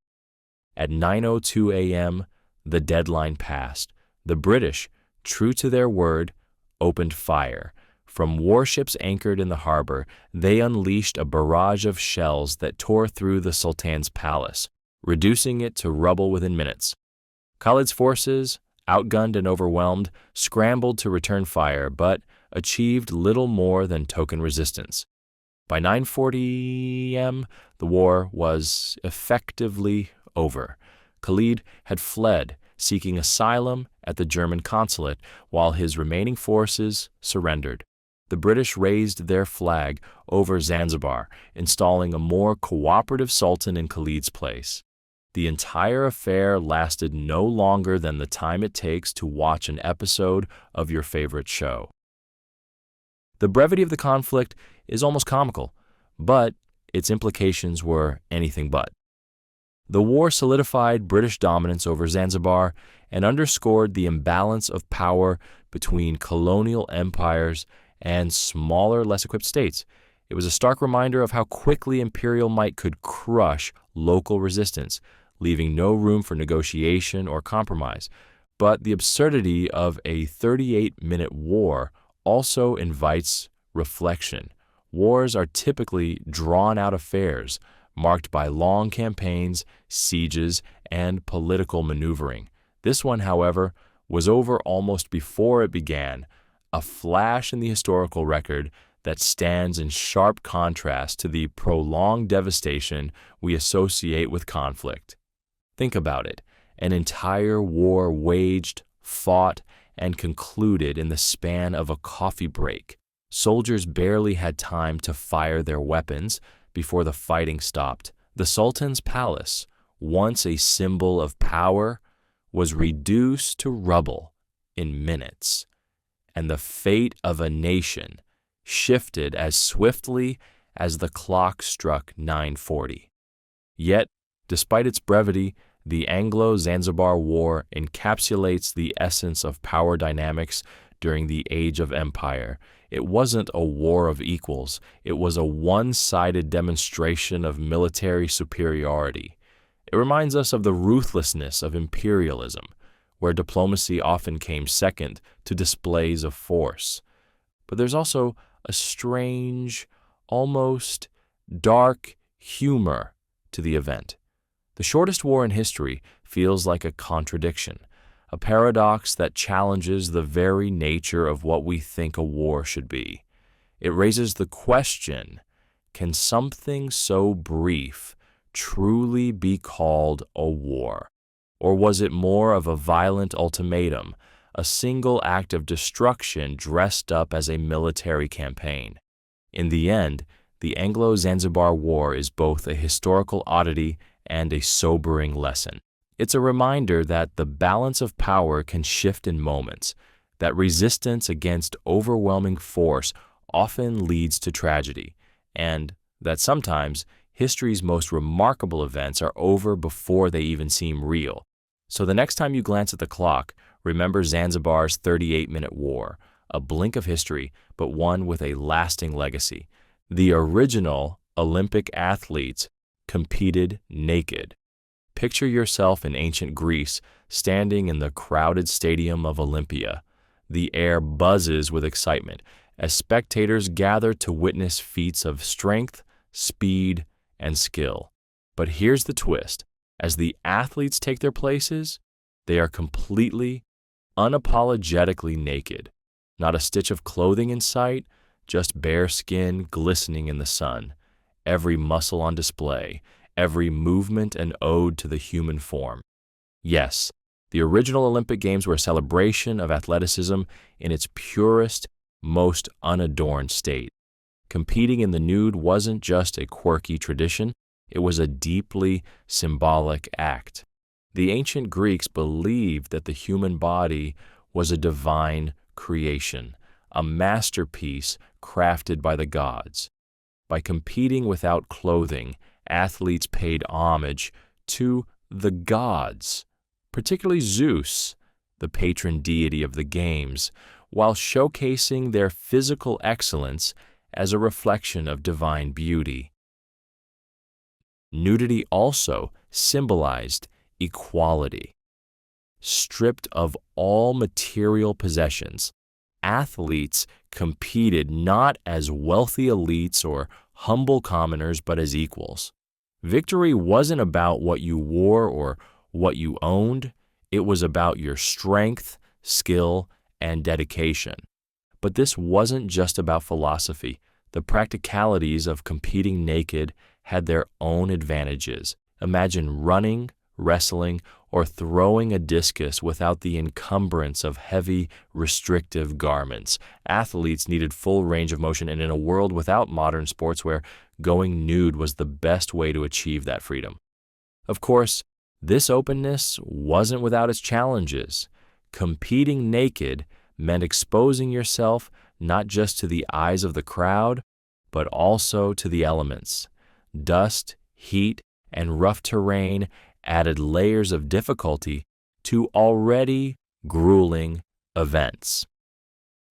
At 9:02 a.m., the deadline passed. The British, true to their word, opened fire. From warships anchored in the harbor, they unleashed a barrage of shells that tore through the Sultan's palace, reducing it to rubble within minutes. Khalid's forces, outgunned and overwhelmed, scrambled to return fire, but achieved little more than token resistance. By 9:40 a.m., the war was effectively over. Khalid had fled, seeking asylum at the German consulate, while his remaining forces surrendered. The British raised their flag over Zanzibar, installing a more cooperative sultan in Khalid's place. The entire affair lasted no longer than the time it takes to watch an episode of your favorite show. The brevity of the conflict is almost comical, but its implications were anything but. The war solidified British dominance over Zanzibar and underscored the imbalance of power between colonial empires and smaller, less-equipped states. It was a stark reminder of how quickly imperial might could crush local resistance, leaving no room for negotiation or compromise. But the absurdity of a 38-minute war also invites reflection. Wars are typically drawn-out affairs, marked by long campaigns, sieges, and political maneuvering. This one, however, was over almost before it began, a flash in the historical record that stands in sharp contrast to the prolonged devastation we associate with conflict. Think about it. An entire war waged, fought, and concluded in the span of a coffee break. Soldiers barely had time to fire their weapons before the fighting stopped. The Sultan's palace, once a symbol of power, was reduced to rubble in minutes, and the fate of a nation shifted as swiftly as the clock struck 9:40. Yet, despite its brevity, The Anglo-Zanzibar War encapsulates the essence of power dynamics during the Age of Empire. It wasn't a war of equals. It was a one-sided demonstration of military superiority. It reminds us of the ruthlessness of imperialism, where diplomacy often came second to displays of force. But there's also a strange, almost dark humor to the event. The shortest war in history feels like a contradiction, a paradox that challenges the very nature of what we think a war should be. It raises the question, can something so brief truly be called a war? Or was it more of a violent ultimatum, a single act of destruction dressed up as a military campaign? In the end, the Anglo-Zanzibar War is both a historical oddity and a sobering lesson. It's a reminder that the balance of power can shift in moments, that resistance against overwhelming force often leads to tragedy, and that sometimes history's most remarkable events are over before they even seem real. So the next time you glance at the clock, remember Zanzibar's 38-minute war, a blink of history, but one with a lasting legacy. The original Olympic athletes competed naked. Picture yourself in ancient Greece, standing in the crowded stadium of Olympia. The air buzzes with excitement as spectators gather to witness feats of strength, speed, and skill. But here's the twist. As the athletes take their places, they are completely, unapologetically naked. Not a stitch of clothing in sight, just bare skin glistening in the sun. Every muscle on display, every movement an ode to the human form. Yes, the original Olympic Games were a celebration of athleticism in its purest, most unadorned state. Competing in the nude wasn't just a quirky tradition, it was a deeply symbolic act. The ancient Greeks believed that the human body was a divine creation, a masterpiece crafted by the gods. By competing without clothing, athletes paid homage to the gods, particularly Zeus, the patron deity of the games, while showcasing their physical excellence as a reflection of divine beauty. Nudity also symbolized equality. Stripped of all material possessions, athletes competed not as wealthy elites or humble commoners, but as equals. Victory wasn't about what you wore or what you owned. It was about your strength, skill, and dedication. But this wasn't just about philosophy. The practicalities of competing naked had their own advantages. Imagine running, wrestling, or throwing a discus without the encumbrance of heavy, restrictive garments. Athletes needed full range of motion, and in a world without modern sportswear, going nude was the best way to achieve that freedom. Of course, this openness wasn't without its challenges. Competing naked meant exposing yourself not just to the eyes of the crowd, but also to the elements. Dust, heat, and rough terrain added layers of difficulty to already grueling events.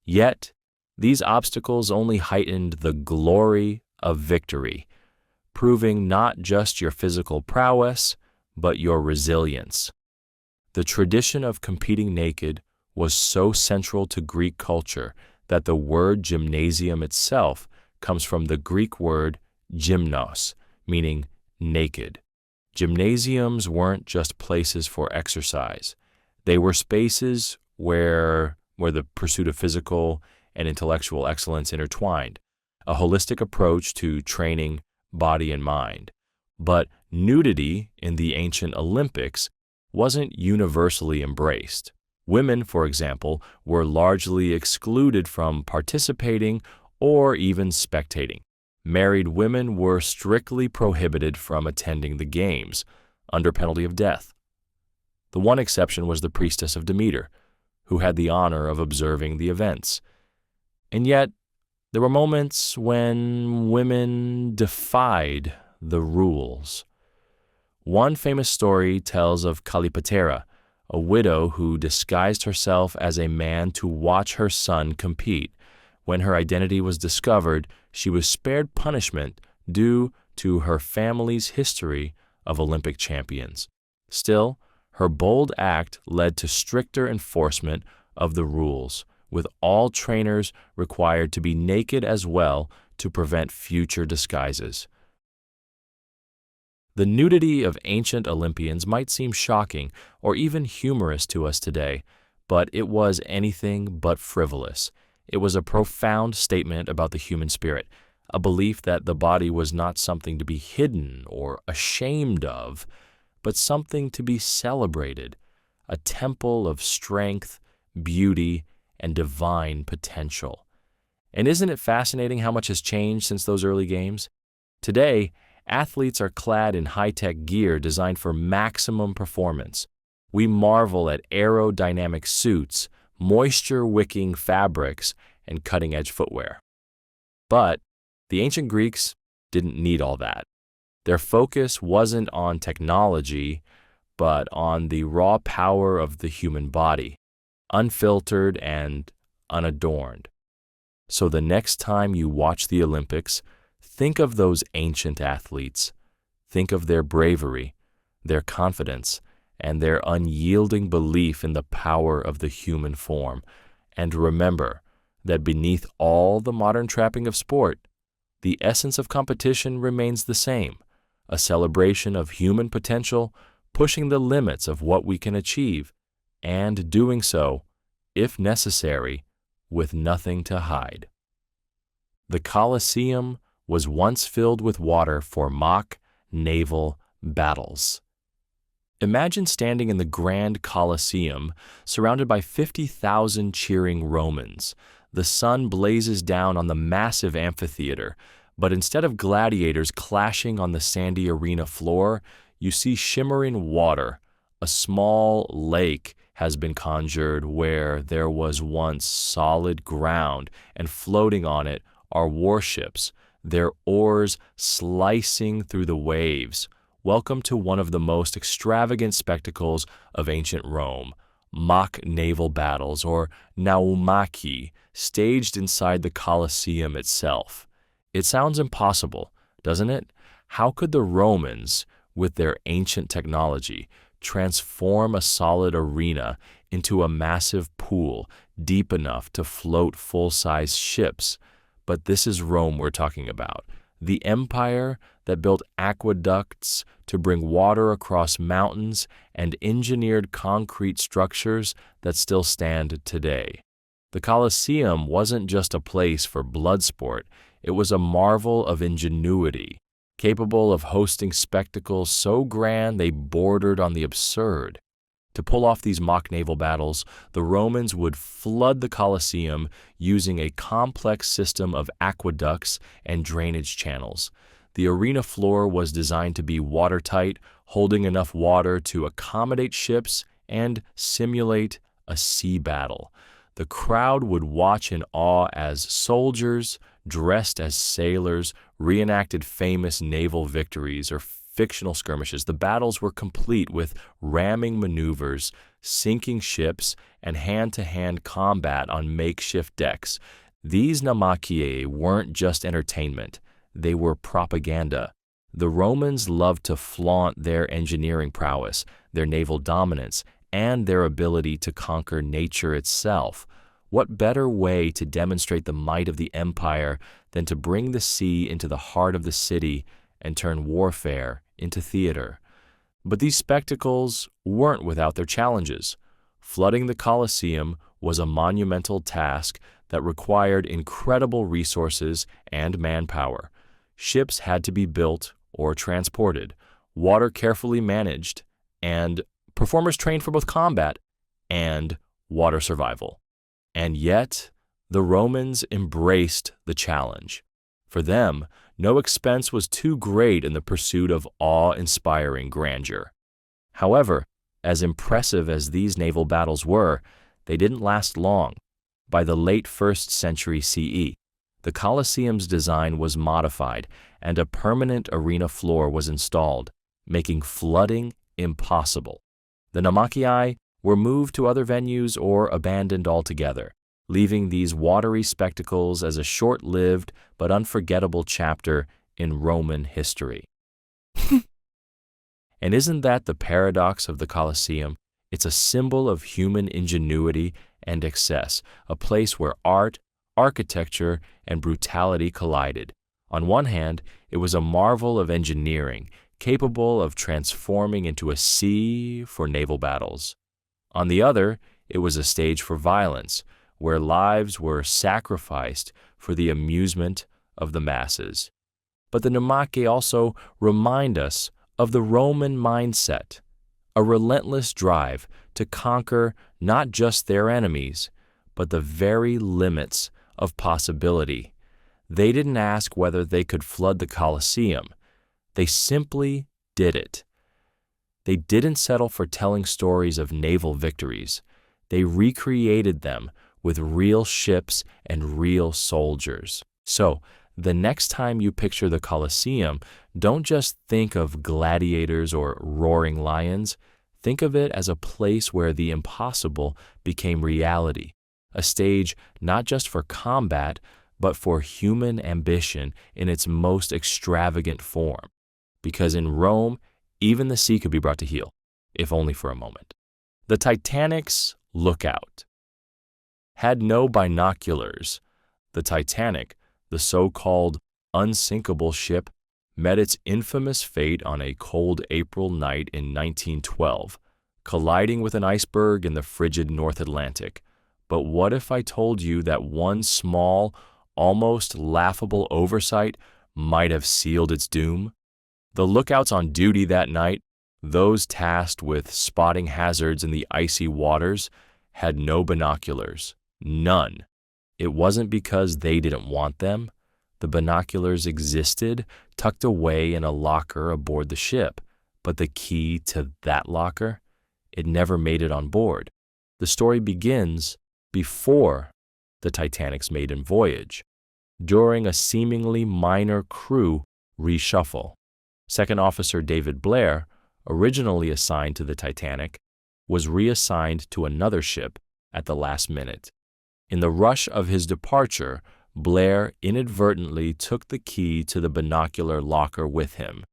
Yet, these obstacles only heightened the glory of victory, proving not just your physical prowess, but your resilience. The tradition of competing naked was so central to Greek culture that the word gymnasium itself comes from the Greek word gymnos, meaning naked. Gymnasiums weren't just places for exercise. They were spaces where the pursuit of physical and intellectual excellence intertwined, a holistic approach to training body and mind. But nudity in the ancient Olympics wasn't universally embraced. Women, for example, were largely excluded from participating or even spectating. Married women were strictly prohibited from attending the games, under penalty of death. The one exception was the priestess of Demeter, who had the honor of observing the events. And yet, there were moments when women defied the rules. One famous story tells of Cleopatra, a widow who disguised herself as a man to watch her son compete. When her identity was discovered, she was spared punishment due to her family's history of Olympic champions. Still, her bold act led to stricter enforcement of the rules, with all trainers required to be naked as well to prevent future disguises. The nudity of ancient Olympians might seem shocking or even humorous to us today, but it was anything but frivolous. It was a profound statement about the human spirit, a belief that the body was not something to be hidden or ashamed of, but something to be celebrated, a temple of strength, beauty, and divine potential. And isn't it fascinating how much has changed since those early games? Today, athletes are clad in high-tech gear designed for maximum performance. We marvel at aerodynamic suits, moisture-wicking fabrics, and cutting-edge footwear. But the ancient Greeks didn't need all that. Their focus wasn't on technology, but on the raw power of the human body, unfiltered and unadorned. So the next time you watch the Olympics, think of those ancient athletes. Think of their bravery, their confidence, and their unyielding belief in the power of the human form. And remember that beneath all the modern trapping of sport, the essence of competition remains the same, a celebration of human potential, pushing the limits of what we can achieve, and doing so, if necessary, with nothing to hide. The Coliseum was once filled with water for mock naval battles. Imagine standing in the Grand Coliseum, surrounded by 50,000 cheering Romans. The sun blazes down on the massive amphitheater, but instead of gladiators clashing on the sandy arena floor, you see shimmering water. A small lake has been conjured where there was once solid ground, and floating on it are warships, their oars slicing through the waves. Welcome to one of the most extravagant spectacles of ancient Rome, mock naval battles, or naumachii, staged inside the Colosseum itself. It sounds impossible, doesn't it? How could the Romans, with their ancient technology, transform a solid arena into a massive pool deep enough to float full-size ships? But this is Rome we're talking about, the empire that built aqueducts to bring water across mountains and engineered concrete structures that still stand today. The Colosseum wasn't just a place for blood sport, it was a marvel of ingenuity, capable of hosting spectacles so grand they bordered on the absurd. To pull off these mock naval battles, the Romans would flood the Colosseum using a complex system of aqueducts and drainage channels. The arena floor was designed to be watertight, holding enough water to accommodate ships and simulate a sea battle. The crowd would watch in awe as soldiers, dressed as sailors, reenacted famous naval victories or fictional skirmishes. The battles were complete with ramming maneuvers, sinking ships, and hand-to-hand combat on makeshift decks. These naumachii weren't just entertainment, they were propaganda. The Romans loved to flaunt their engineering prowess, their naval dominance, and their ability to conquer nature itself. What better way to demonstrate the might of the empire than to bring the sea into the heart of the city and turn warfare into theater? But these spectacles weren't without their challenges. Flooding the Colosseum was a monumental task that required incredible resources and manpower. Ships had to be built or transported, water carefully managed, and performers trained for both combat and water survival. And yet, the Romans embraced the challenge. For them, no expense was too great in the pursuit of awe-inspiring grandeur. However, as impressive as these naval battles were, they didn't last long. By the late 1st century CE, the Colosseum's design was modified and a permanent arena floor was installed. making flooding impossible. The Namakii were moved to other venues or abandoned altogether, leaving these watery spectacles as a short-lived but unforgettable chapter in Roman history. And isn't that the paradox of the Coliseum? It's a symbol of human ingenuity and excess, a place where art, architecture, and brutality collided. On one hand, it was a marvel of engineering, capable of transforming into a sea for naval battles. On the other, it was a stage for violence, where lives were sacrificed for the amusement of the masses. But the Namakei also remind us of the Roman mindset, a relentless drive to conquer not just their enemies, but the very limits of possibility. They didn't ask whether they could flood the Colosseum. They simply did it. They didn't settle for telling stories of naval victories. They recreated them with real ships and real soldiers. So, the next time you picture the Colosseum, don't just think of gladiators or roaring lions. Think of it as a place where the impossible became reality, a stage not just for combat, but for human ambition in its most extravagant form. Because in Rome, even the sea could be brought to heel, if only for a moment. The Titanic's lookout had no binoculars. The Titanic, the so-called unsinkable ship, met its infamous fate on a cold April night in 1912, colliding with an iceberg in the frigid North Atlantic. But what if I told you that one small, almost laughable oversight might have sealed its doom? The lookouts on duty that night, those tasked with spotting hazards in the icy waters, had no binoculars. None. It wasn't because they didn't want them. The binoculars existed, tucked away in a locker aboard the ship. But the key to that locker? It never made it on board. The story begins before the Titanic's maiden voyage, during a seemingly minor crew reshuffle. Second Officer David Blair, originally assigned to the Titanic, was reassigned to another ship at the last minute. In the rush of his departure, Blair inadvertently took the key to the binocular locker with him.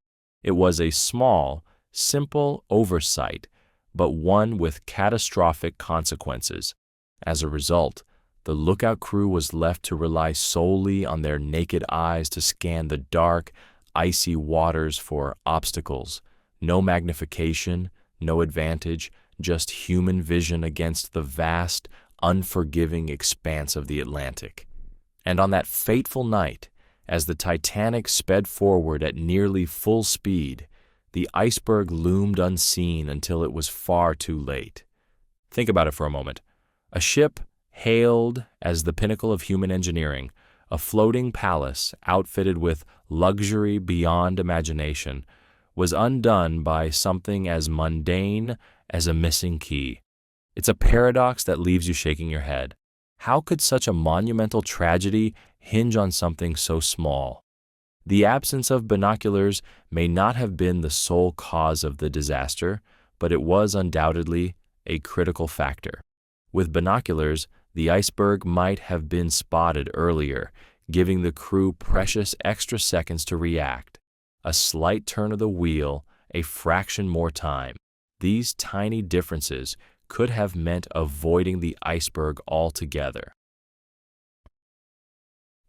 It was a small, simple oversight, but one with catastrophic consequences. As a result, the lookout crew was left to rely solely on their naked eyes to scan the dark, icy waters for obstacles. No magnification, no advantage, just human vision against the vast, unforgiving expanse of the Atlantic. And on that fateful night, as the Titanic sped forward at nearly full speed, the iceberg loomed unseen until it was far too late. Think about it for a moment. A ship hailed as the pinnacle of human engineering, a floating palace outfitted with luxury beyond imagination, was undone by something as mundane as a missing key. It's a paradox that leaves you shaking your head. How could such a monumental tragedy hinge on something so small? The absence of binoculars may not have been the sole cause of the disaster, but it was undoubtedly a critical factor. With binoculars, the iceberg might have been spotted earlier, giving the crew precious extra seconds to react. A slight turn of the wheel, a fraction more time. These tiny differences could have meant avoiding the iceberg altogether.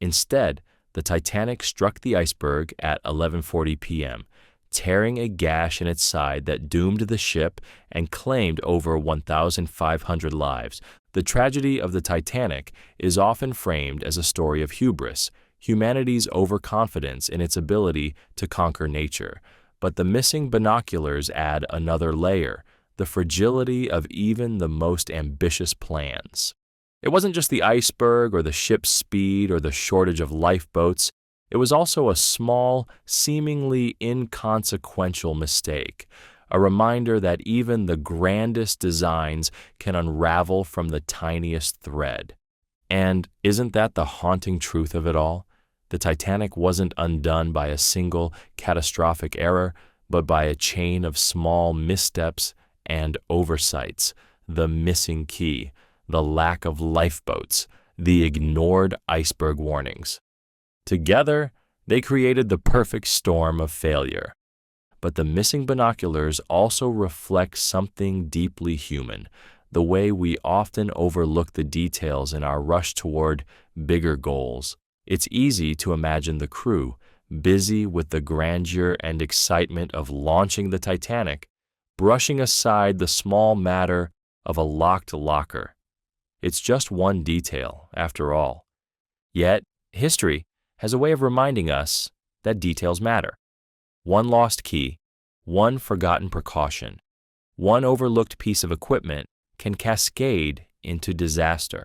Instead, the Titanic struck the iceberg at 11:40 p.m., tearing a gash in its side that doomed the ship and claimed over 1,500 lives. The tragedy of the Titanic is often framed as a story of hubris, humanity's overconfidence in its ability to conquer nature. But the missing binoculars add another layer, the fragility of even the most ambitious plans. It wasn't just the iceberg or the ship's speed or the shortage of lifeboats. It was also a small, seemingly inconsequential mistake, a reminder that even the grandest designs can unravel from the tiniest thread. And isn't that the haunting truth of it all? The Titanic wasn't undone by a single catastrophic error, but by a chain of small missteps and oversights: the missing key, the lack of lifeboats, the ignored iceberg warnings. Together, they created the perfect storm of failure. But the missing binoculars also reflect something deeply human, the way we often overlook the details in our rush toward bigger goals. It's easy to imagine the crew, busy with the grandeur and excitement of launching the Titanic, brushing aside the small matter of a locked locker. It's just one detail, after all. Yet, history has a way of reminding us that details matter. One lost key, one forgotten precaution, one overlooked piece of equipment can cascade into disaster.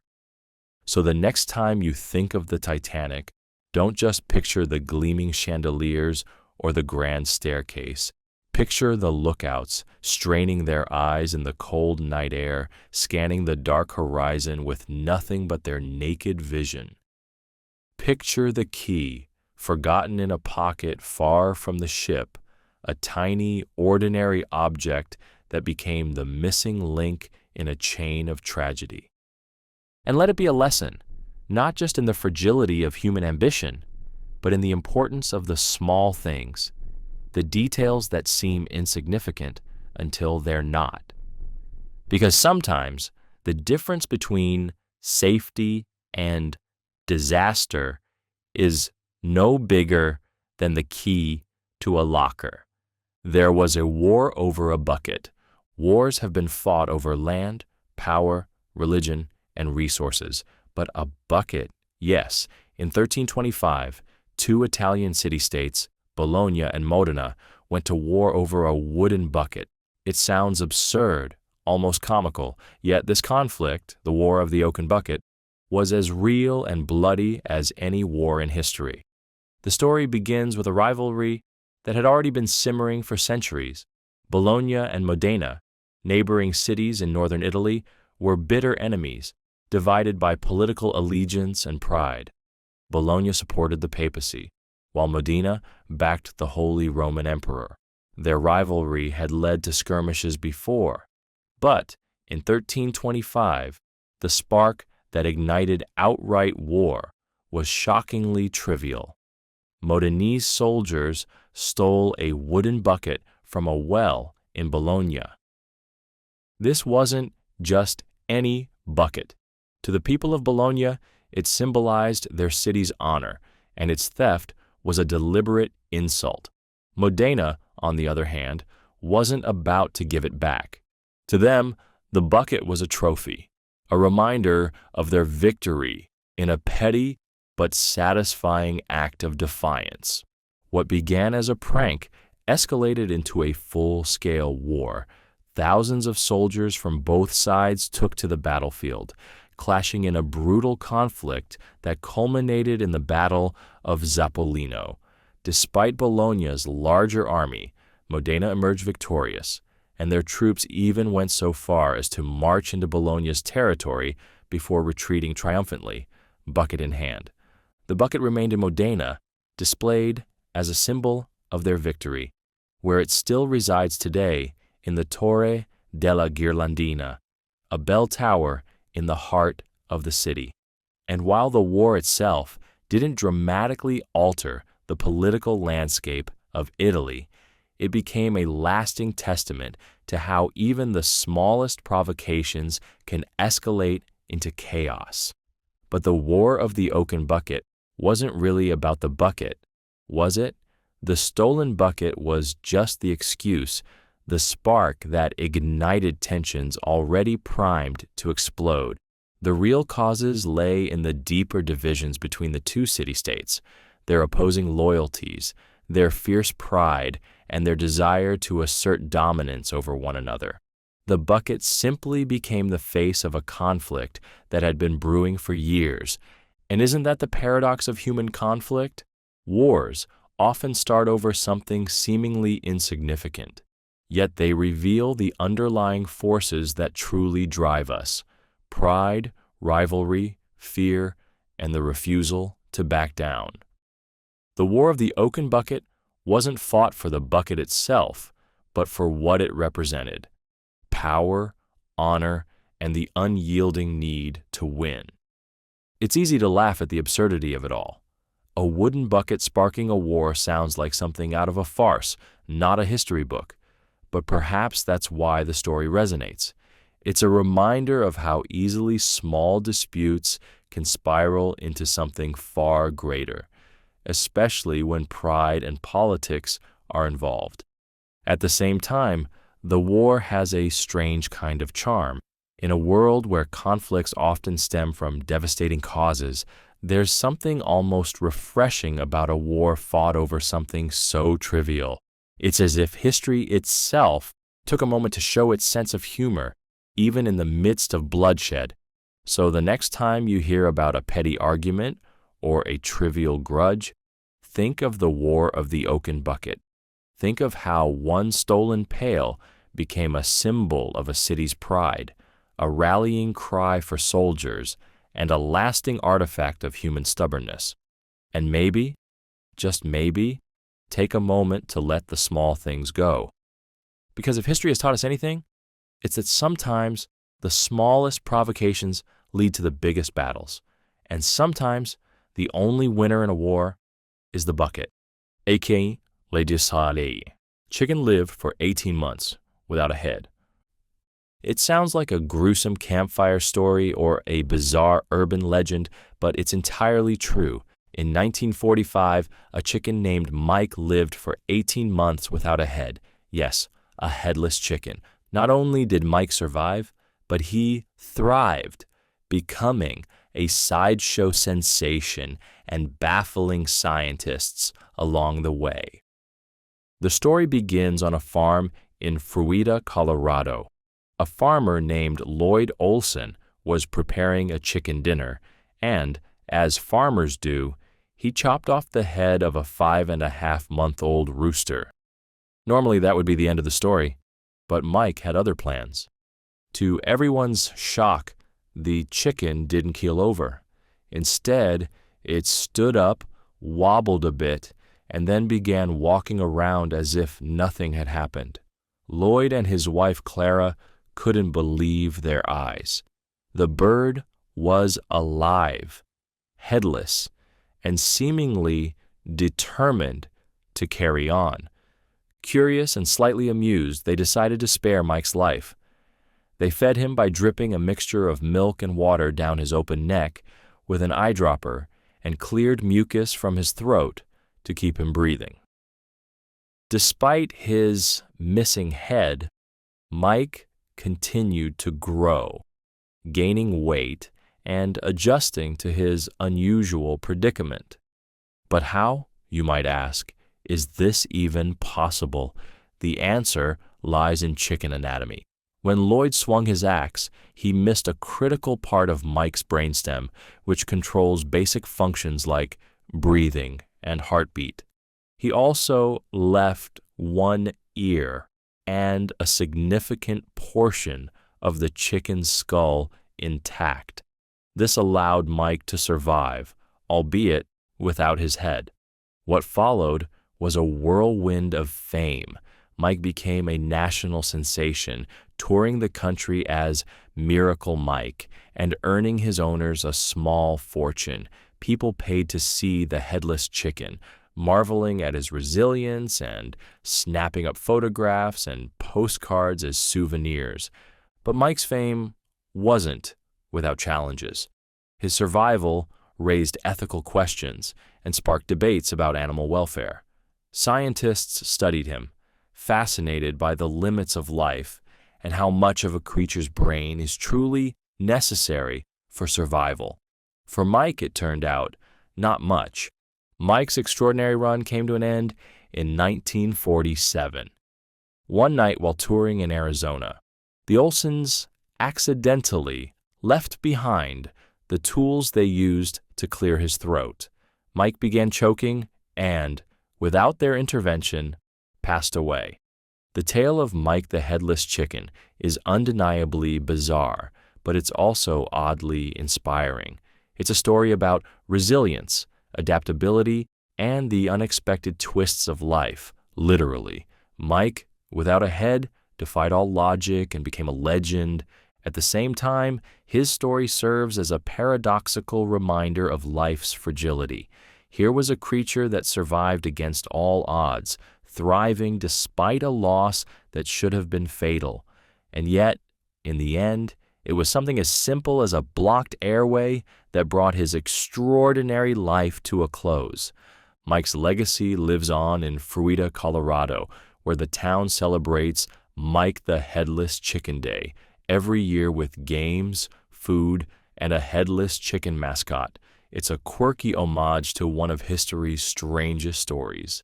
So the next time you think of the Titanic, don't just picture the gleaming chandeliers or the grand staircase. Picture the lookouts, straining their eyes in the cold night air, scanning the dark horizon with nothing but their naked vision. Picture the key, forgotten in a pocket far from the ship, a tiny, ordinary object that became the missing link in a chain of tragedy. And let it be a lesson, not just in the fragility of human ambition, but in the importance of the small things, the details that seem insignificant until they're not. Because sometimes the difference between safety and disaster is no bigger than the key to a locker. There was a war over a bucket. Wars have been fought over land, power, religion, and resources. But a bucket, yes. In 1325, two Italian city-states, Bologna and Modena, went to war over a wooden bucket. It sounds absurd, almost comical, yet this conflict, the War of the Oaken Bucket, was as real and bloody as any war in history. The story begins with a rivalry that had already been simmering for centuries. Bologna and Modena, neighboring cities in northern Italy, were bitter enemies, divided by political allegiance and pride. Bologna supported the papacy, while Modena backed the Holy Roman Emperor. Their rivalry had led to skirmishes before, but in 1325, the spark that ignited outright war was shockingly trivial. Modenese soldiers stole a wooden bucket from a well in Bologna. This wasn't just any bucket. To the people of Bologna, it symbolized their city's honor, and its theft was a deliberate insult. Modena, on the other hand, wasn't about to give it back. To them, the bucket was a trophy, a reminder of their victory in a petty but satisfying act of defiance. What began as a prank escalated into a full-scale war. Thousands of soldiers from both sides took to the battlefield, clashing in a brutal conflict that culminated in the Battle of Zappolino. Despite Bologna's larger army, Modena emerged victorious, and their troops even went so far as to march into Bologna's territory before retreating triumphantly, bucket in hand. The bucket remained in Modena, displayed as a symbol of their victory, where it still resides today in the Torre della Ghirlandina, a bell tower in the heart of the city. And while the war itself didn't dramatically alter the political landscape of Italy, it became a lasting testament to how even the smallest provocations can escalate into chaos. But the War of the Oaken Bucket wasn't really about the bucket, was it? The stolen bucket was just the excuse, the spark that ignited tensions already primed to explode. The real causes lay in the deeper divisions between the two city-states, their opposing loyalties, their fierce pride, and their desire to assert dominance over one another. The bucket simply became the face of a conflict that had been brewing for years. And isn't that the paradox of human conflict? Wars often start over something seemingly insignificant, yet they reveal the underlying forces that truly drive us: pride, rivalry, fear, and the refusal to back down. The War of the Oaken Bucket wasn't fought for the bucket itself, but for what it represented: power, honor, and the unyielding need to win. It's easy to laugh at the absurdity of it all. A wooden bucket sparking a war sounds like something out of a farce, not a history book. But perhaps that's why the story resonates. It's a reminder of how easily small disputes can spiral into something far greater, especially when pride and politics are involved. At the same time, the war has a strange kind of charm. In a world where conflicts often stem from devastating causes, there's something almost refreshing about a war fought over something so trivial. It's as if history itself took a moment to show its sense of humor, even in the midst of bloodshed. So the next time you hear about a petty argument or a trivial grudge, think of the War of the Oaken Bucket. Think of how one stolen pail became a symbol of a city's pride, a rallying cry for soldiers, and a lasting artifact of human stubbornness. And maybe, just maybe, take a moment to let the small things go. Because if history has taught us anything, it's that sometimes the smallest provocations lead to the biggest battles. And sometimes the only winner in a war is the bucket. aka le disale. Chicken lived for 18 months without a head. It sounds like a gruesome campfire story or a bizarre urban legend, but it's entirely true. In 1945, a chicken named Mike lived for 18 months without a head. Yes, a headless chicken. Not only did Mike survive, but he thrived, becoming a sideshow sensation and baffling scientists along the way. The story begins on a farm in Fruita, Colorado. A farmer named Lloyd Olson was preparing a chicken dinner, and, as farmers do, he chopped off the head of a 5.5-month-old rooster. Normally that would be the end of the story, but Mike had other plans. To everyone's shock, the chicken didn't keel over. Instead, it stood up, wobbled a bit, and then began walking around as if nothing had happened. Lloyd and his wife Clara couldn't believe their eyes. The bird was alive, headless, and seemingly determined to carry on. Curious and slightly amused, they decided to spare Mike's life. They fed him by dripping a mixture of milk and water down his open neck with an eyedropper and cleared mucus from his throat to keep him breathing. Despite his missing head, Mike continued to grow, gaining weight and adjusting to his unusual predicament. But how, you might ask, is this even possible? The answer lies in chicken anatomy. When Lloyd swung his axe, he missed a critical part of Mike's brainstem, which controls basic functions like breathing and heartbeat. He also left one ear and a significant portion of the chicken's skull intact. This allowed Mike to survive, albeit without his head. What followed was a whirlwind of fame. Mike became a national sensation, touring the country as Miracle Mike and earning his owners a small fortune. People paid to see the headless chicken, marveling at his resilience and snapping up photographs and postcards as souvenirs. But Mike's fame wasn't without challenges. His survival raised ethical questions and sparked debates about animal welfare. Scientists studied him, fascinated by the limits of life and how much of a creature's brain is truly necessary for survival. For Mike, it turned out, not much. Mike's extraordinary run came to an end in 1947. One night while touring in Arizona, the Olsons accidentally left behind the tools they used to clear his throat. Mike began choking and, without their intervention, passed away. The tale of Mike the Headless Chicken is undeniably bizarre, but it's also oddly inspiring. It's a story about resilience, adaptability, and the unexpected twists of life, literally. Mike, without a head, defied all logic and became a legend. At the same time, his story serves as a paradoxical reminder of life's fragility. Here was a creature that survived against all odds, thriving despite a loss that should have been fatal. And yet, in the end, it was something as simple as a blocked airway that brought his extraordinary life to a close. Mike's legacy lives on in Fruita, Colorado, where the town celebrates Mike the Headless Chicken Day every year with games, food, and a headless chicken mascot. It's a quirky homage to one of history's strangest stories.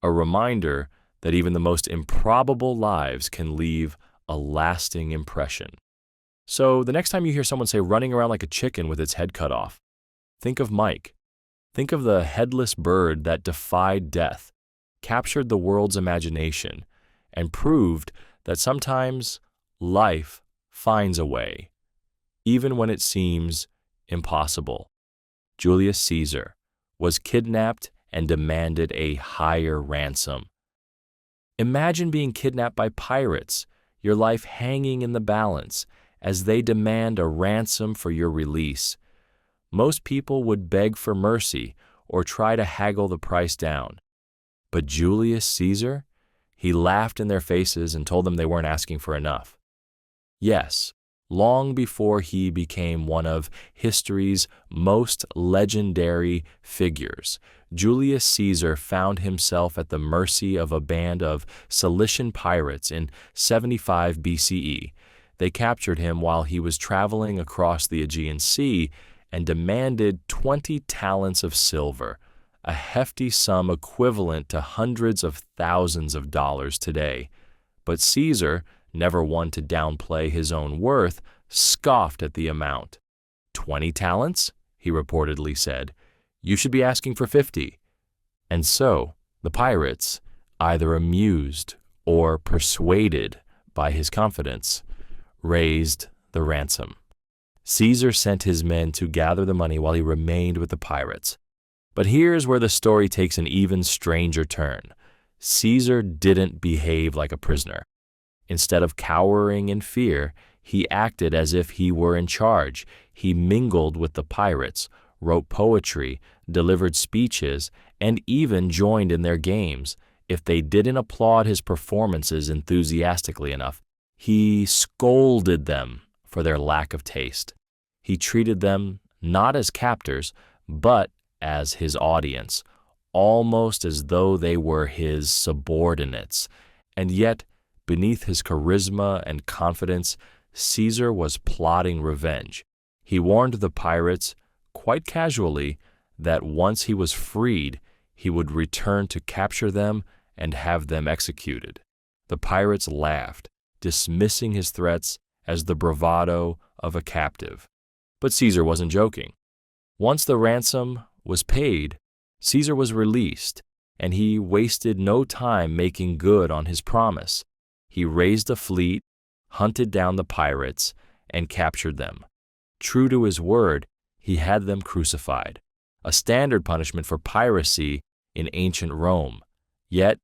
A reminder that even the most improbable lives can leave a lasting impression. So the next time you hear someone say running around like a chicken with its head cut off, think of Mike. Think of the headless bird that defied death, captured the world's imagination, and proved that sometimes life finds a way, even when it seems impossible. Julius Caesar was kidnapped and demanded a higher ransom. Imagine being kidnapped by pirates, your life hanging in the balance, as they demand a ransom for your release. Most people would beg for mercy or try to haggle the price down. But Julius Caesar, he laughed in their faces and told them they weren't asking for enough. Yes, long before he became one of history's most legendary figures, Julius Caesar found himself at the mercy of a band of Cilician pirates in 75 BCE. They captured him while he was traveling across the Aegean Sea and demanded 20 talents of silver, a hefty sum equivalent to hundreds of thousands of dollars today. But Caesar, never one to downplay his own worth, scoffed at the amount. 20 talents? He reportedly said. You should be asking for 50. And so, the pirates, either amused or persuaded by his confidence, raised the ransom. Caesar sent his men to gather the money while he remained with the pirates. But here's where the story takes an even stranger turn. Caesar didn't behave like a prisoner. Instead of cowering in fear, he acted as if he were in charge. He mingled with the pirates, wrote poetry, delivered speeches, and even joined in their games. If they didn't applaud his performances enthusiastically enough, he scolded them for their lack of taste. He treated them not as captors, but as his audience, almost as though they were his subordinates. And yet, beneath his charisma and confidence, Caesar was plotting revenge. He warned the pirates, quite casually, that once he was freed, he would return to capture them and have them executed. The pirates laughed, dismissing his threats as the bravado of a captive. But Caesar wasn't joking. Once the ransom was paid, Caesar was released, and he wasted no time making good on his promise. He raised a fleet, hunted down the pirates, and captured them. True to his word, he had them crucified, a standard punishment for piracy in ancient Rome. Yet,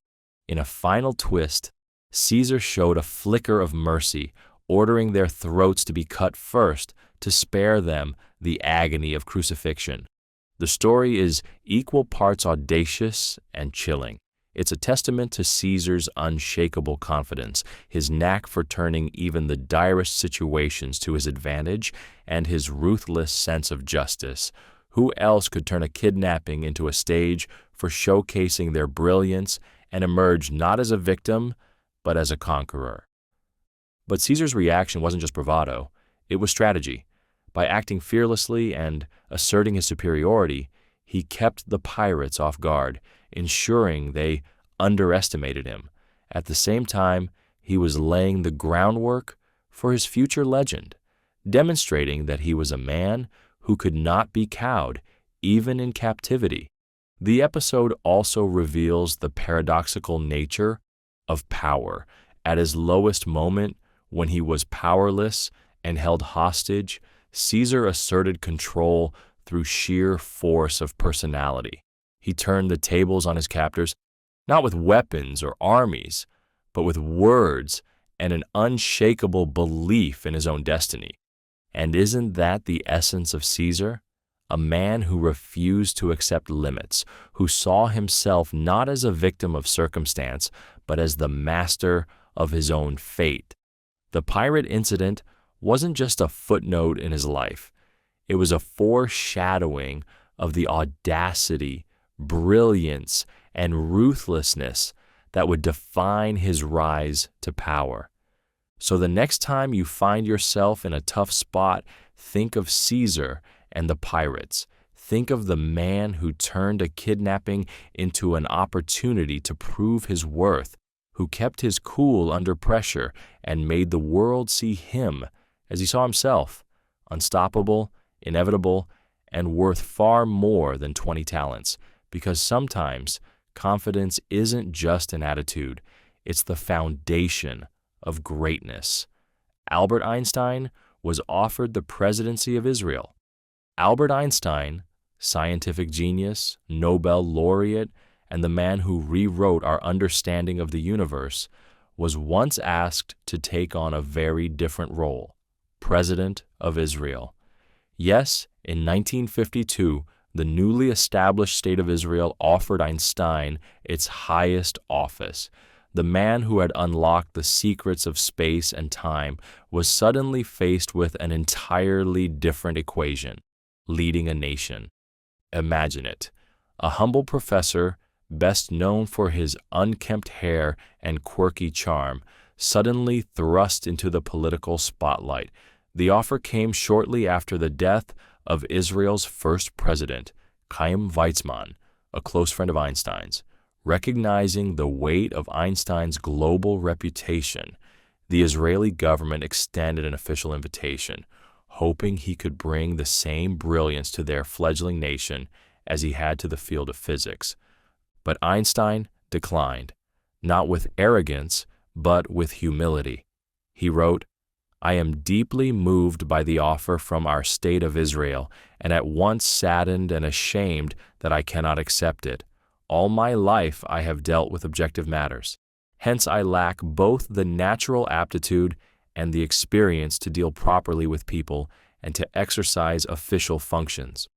in a final twist, Caesar showed a flicker of mercy, ordering their throats to be cut first to spare them the agony of crucifixion. The story is equal parts audacious and chilling. It's a testament to Caesar's unshakable confidence, his knack for turning even the direst situations to his advantage, and his ruthless sense of justice. Who else could turn a kidnapping into a stage for showcasing their brilliance and emerge not as a victim, but as a conqueror? But Caesar's reaction wasn't just bravado, it was strategy. By acting fearlessly and asserting his superiority, he kept the pirates off guard, ensuring they underestimated him. At the same time, he was laying the groundwork for his future legend, demonstrating that he was a man who could not be cowed, even in captivity. The episode also reveals the paradoxical nature of power. At his lowest moment, when he was powerless and held hostage, Caesar asserted control through sheer force of personality. He turned the tables on his captors, not with weapons or armies, but with words and an unshakable belief in his own destiny. And isn't that the essence of Caesar? A man who refused to accept limits, who saw himself not as a victim of circumstance, but as the master of his own fate. The pirate incident wasn't just a footnote in his life. It was a foreshadowing of the audacity, brilliance, and ruthlessness that would define his rise to power. So the next time you find yourself in a tough spot, think of Caesar and the pirates. Think of the man who turned a kidnapping into an opportunity to prove his worth, who kept his cool under pressure and made the world see him as he saw himself, unstoppable, inevitable, and worth far more than 20 talents. Because sometimes confidence isn't just an attitude, it's the foundation of greatness. Albert Einstein was offered the presidency of Israel. Albert Einstein, scientific genius, Nobel laureate, and the man who rewrote our understanding of the universe, was once asked to take on a very different role, President of Israel. Yes, in 1952, the newly established state of Israel offered Einstein its highest office. The man who had unlocked the secrets of space and time was suddenly faced with an entirely different equation: leading a nation. Imagine it. A humble professor, best known for his unkempt hair and quirky charm, suddenly thrust into the political spotlight. The offer came shortly after the death of Israel's first president, Chaim Weizmann, a close friend of Einstein's. Recognizing the weight of Einstein's global reputation, the Israeli government extended an official invitation, hoping he could bring the same brilliance to their fledgling nation as he had to the field of physics. But Einstein declined, not with arrogance, but with humility. He wrote, "I am deeply moved by the offer from our state of Israel, and at once saddened and ashamed that I cannot accept it. All my life I have dealt with objective matters. Hence I lack both the natural aptitude and the experience to deal properly with people and to exercise official functions."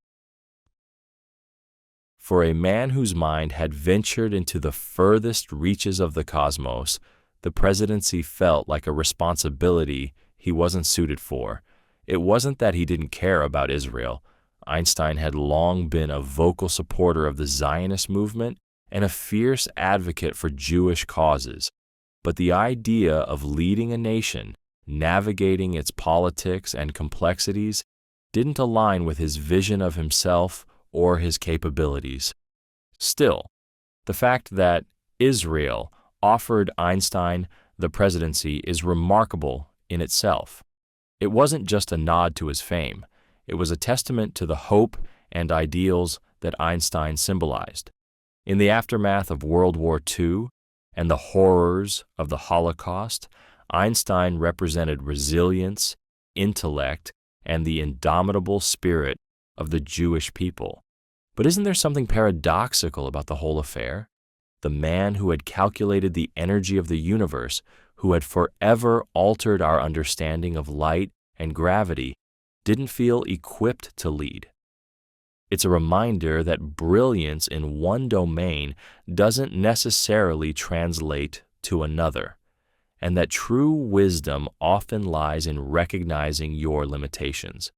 For a man whose mind had ventured into the furthest reaches of the cosmos, the presidency felt like a responsibility he wasn't suited for. It wasn't that he didn't care about Israel. Einstein had long been a vocal supporter of the Zionist movement and a fierce advocate for Jewish causes. But the idea of leading a nation, navigating its politics and complexities, didn't align with his vision of himself or his capabilities. Still, the fact that Israel offered Einstein the presidency is remarkable in itself. It wasn't just a nod to his fame. It was a testament to the hope and ideals that Einstein symbolized. In the aftermath of World War II and the horrors of the Holocaust, Einstein represented resilience, intellect, and the indomitable spirit of the Jewish people. But isn't there something paradoxical about the whole affair? The man who had calculated the energy of the universe, who had forever altered our understanding of light and gravity, didn't feel equipped to lead. It's a reminder that brilliance in one domain doesn't necessarily translate to another, and that true wisdom often lies in recognizing your limitations.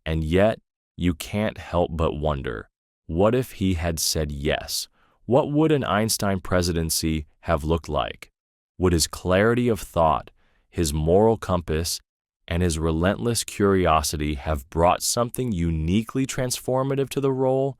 And yet, you can't help but wonder, what if he had said yes? What would an Einstein presidency have looked like? Would his clarity of thought, his moral compass, and his relentless curiosity have brought something uniquely transformative to the role?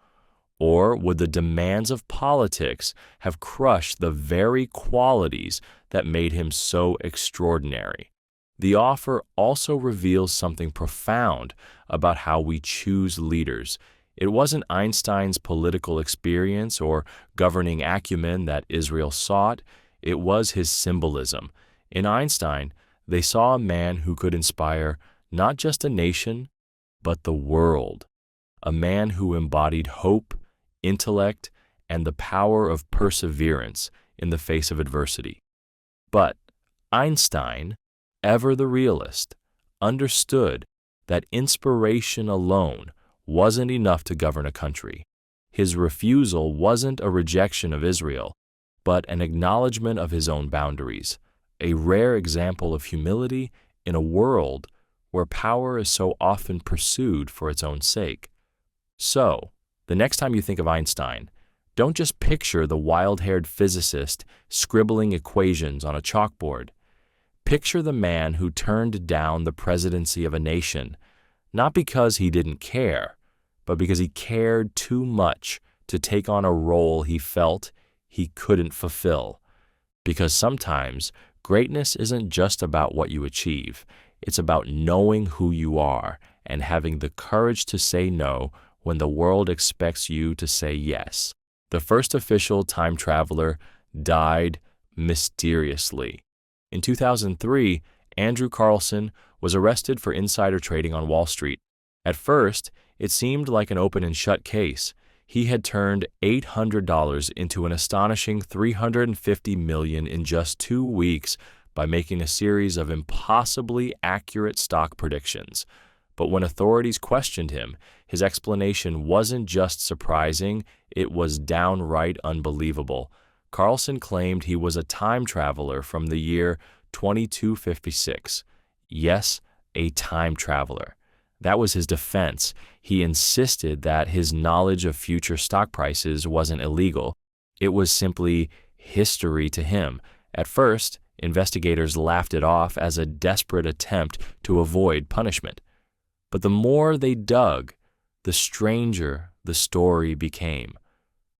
Or would the demands of politics have crushed the very qualities that made him so extraordinary? The offer also reveals something profound about how we choose leaders. It wasn't Einstein's political experience or governing acumen that Israel sought, it was his symbolism. In Einstein, they saw a man who could inspire not just a nation, but the world. A man who embodied hope, intellect, and the power of perseverance in the face of adversity. But Einstein, ever the realist, understood that inspiration alone wasn't enough to govern a country. His refusal wasn't a rejection of Israel, but an acknowledgement of his own boundaries, a rare example of humility in a world where power is so often pursued for its own sake. So, the next time you think of Einstein, don't just picture the wild-haired physicist scribbling equations on a chalkboard. Picture the man who turned down the presidency of a nation, not because he didn't care, but because he cared too much to take on a role he felt he couldn't fulfill. Because sometimes greatness isn't just about what you achieve, it's about knowing who you are and having the courage to say no when the world expects you to say yes. The first official time traveler died mysteriously. In 2003, Andrew Carlson was arrested for insider trading on Wall Street. At first, it seemed like an open and shut case. He had turned $800 into an astonishing $350 million in just 2 weeks by making a series of impossibly accurate stock predictions. But when authorities questioned him, his explanation wasn't just surprising, it was downright unbelievable. Carlson claimed he was a time traveler from the year 2256. Yes, a time traveler. That was his defense. He insisted that his knowledge of future stock prices wasn't illegal. It was simply history to him. At first, investigators laughed it off as a desperate attempt to avoid punishment. But the more they dug, the stranger the story became.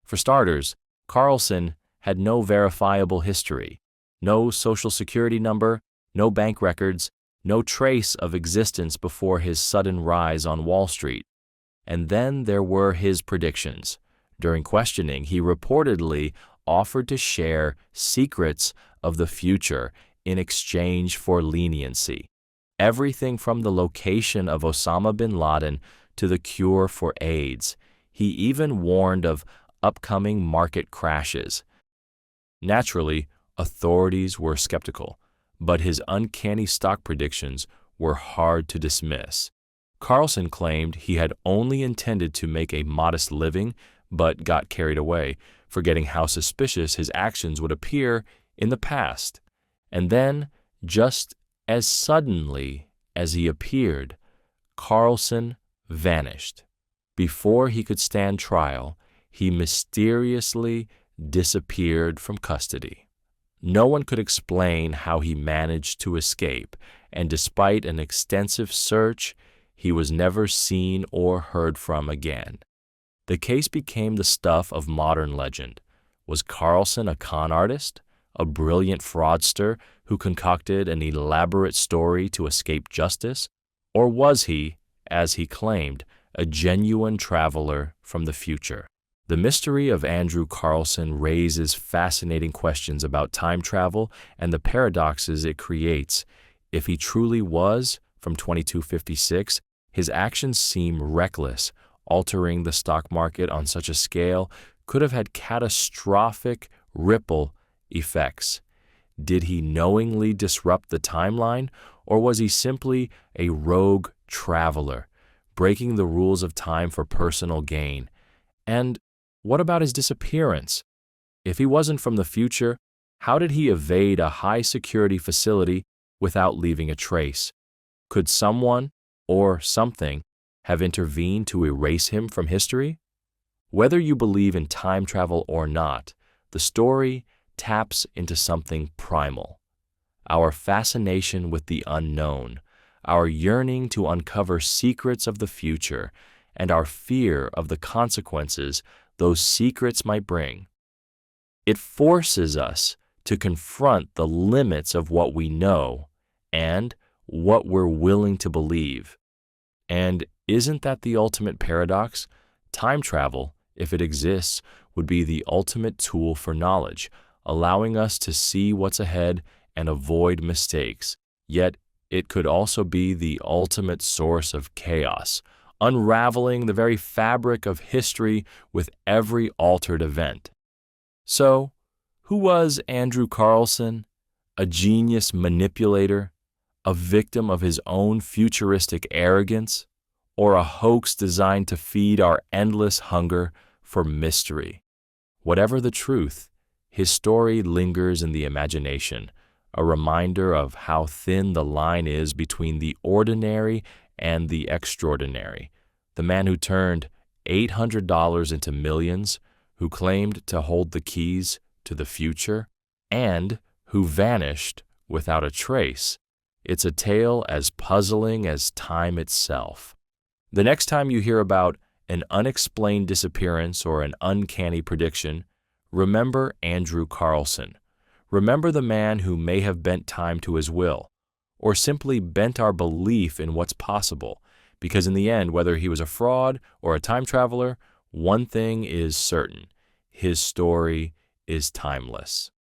For starters, Carlson had no verifiable history, no social security number, no bank records, no trace of existence before his sudden rise on Wall Street. And then there were his predictions. During questioning, he reportedly offered to share secrets of the future in exchange for leniency. Everything from the location of Osama bin Laden to the cure for AIDS. He even warned of upcoming market crashes. Naturally, authorities were skeptical, but his uncanny stock predictions were hard to dismiss. Carlson claimed he had only intended to make a modest living, but got carried away, forgetting how suspicious his actions would appear in the past. And then, just as suddenly as he appeared, Carlson vanished. Before he could stand trial, he mysteriously disappeared from custody. No one could explain how he managed to escape, and despite an extensive search, he was never seen or heard from again. The case became the stuff of modern legend. Was Carlson a con artist, a brilliant fraudster who concocted an elaborate story to escape justice? Or was he, as he claimed, a genuine traveler from the future? The mystery of Andrew Carlson raises fascinating questions about time travel and the paradoxes it creates. If he truly was from 2256, his actions seem reckless. Altering the stock market on such a scale could have had catastrophic ripple effects. Did he knowingly disrupt the timeline, or was he simply a rogue traveler, breaking the rules of time for personal gain? And what about his disappearance? If he wasn't from the future, how did he evade a high-security facility without leaving a trace? Could someone or something have intervened to erase him from history? Whether you believe in time travel or not, the story taps into something primal. Our fascination with the unknown, our yearning to uncover secrets of the future, and our fear of the consequences those secrets might bring. It forces us to confront the limits of what we know and what we're willing to believe. And isn't that the ultimate paradox? Time travel, if it exists, would be the ultimate tool for knowledge, allowing us to see what's ahead and avoid mistakes. Yet, it could also be the ultimate source of chaos, unraveling the very fabric of history with every altered event. So, who was Andrew Carlson? A genius manipulator? A victim of his own futuristic arrogance? Or a hoax designed to feed our endless hunger for mystery? Whatever the truth, his story lingers in the imagination, a reminder of how thin the line is between the ordinary and the extraordinary. The man who turned $800 into millions, who claimed to hold the keys to the future, and who vanished without a trace. It's a tale as puzzling as time itself. The next time you hear about an unexplained disappearance or an uncanny prediction, remember Andrew Carlson. Remember the man who may have bent time to his will, or simply bent our belief in what's possible, because in the end, whether he was a fraud or a time traveler, one thing is certain: his story is timeless.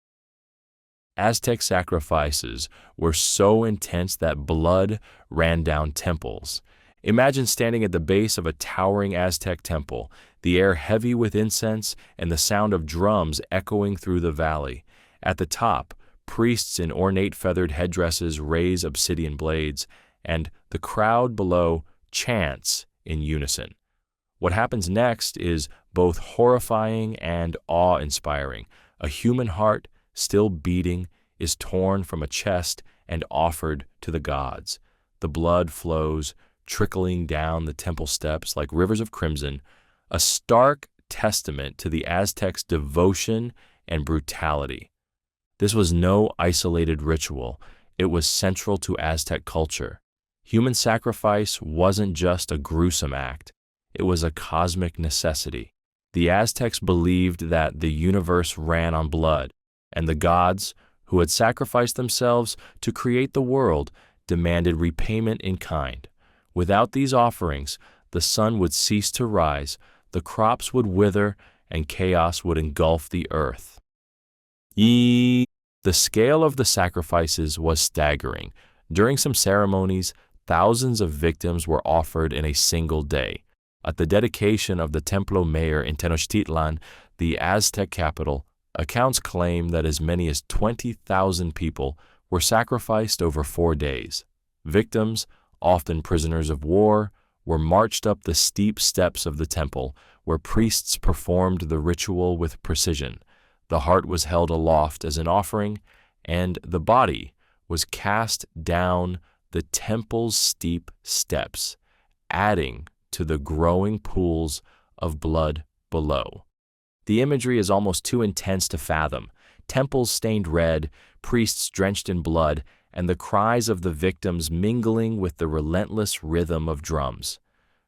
Aztec sacrifices were so intense that blood ran down temples. Imagine standing at the base of a towering Aztec temple, the air heavy with incense and the sound of drums echoing through the valley. At the top, priests in ornate feathered headdresses raise obsidian blades, and the crowd below chants in unison. What happens next is both horrifying and awe-inspiring. A human heart, still beating, is torn from a chest and offered to the gods. The blood flows, trickling down the temple steps like rivers of crimson, a stark testament to the Aztecs' devotion and brutality. This was no isolated ritual. It was central to Aztec culture. Human sacrifice wasn't just a gruesome act. It was a cosmic necessity. The Aztecs believed that the universe ran on blood, and the gods, who had sacrificed themselves to create the world, demanded repayment in kind. Without these offerings, the sun would cease to rise, the crops would wither, and chaos would engulf the earth. The scale of the sacrifices was staggering. During some ceremonies, thousands of victims were offered in a single day. At the dedication of the Templo Mayor in Tenochtitlan, the Aztec capital, accounts claim that as many as 20,000 people were sacrificed over 4 days. Victims, often prisoners of war, were marched up the steep steps of the temple, where priests performed the ritual with precision. The heart was held aloft as an offering, and the body was cast down the temple's steep steps, adding to the growing pools of blood below. The imagery is almost too intense to fathom. Temples stained red, priests drenched in blood, and the cries of the victims mingling with the relentless rhythm of drums.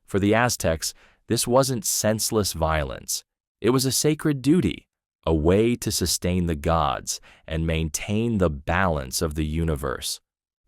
For the Aztecs, this wasn't senseless violence. It was a sacred duty, a way to sustain the gods and maintain the balance of the universe.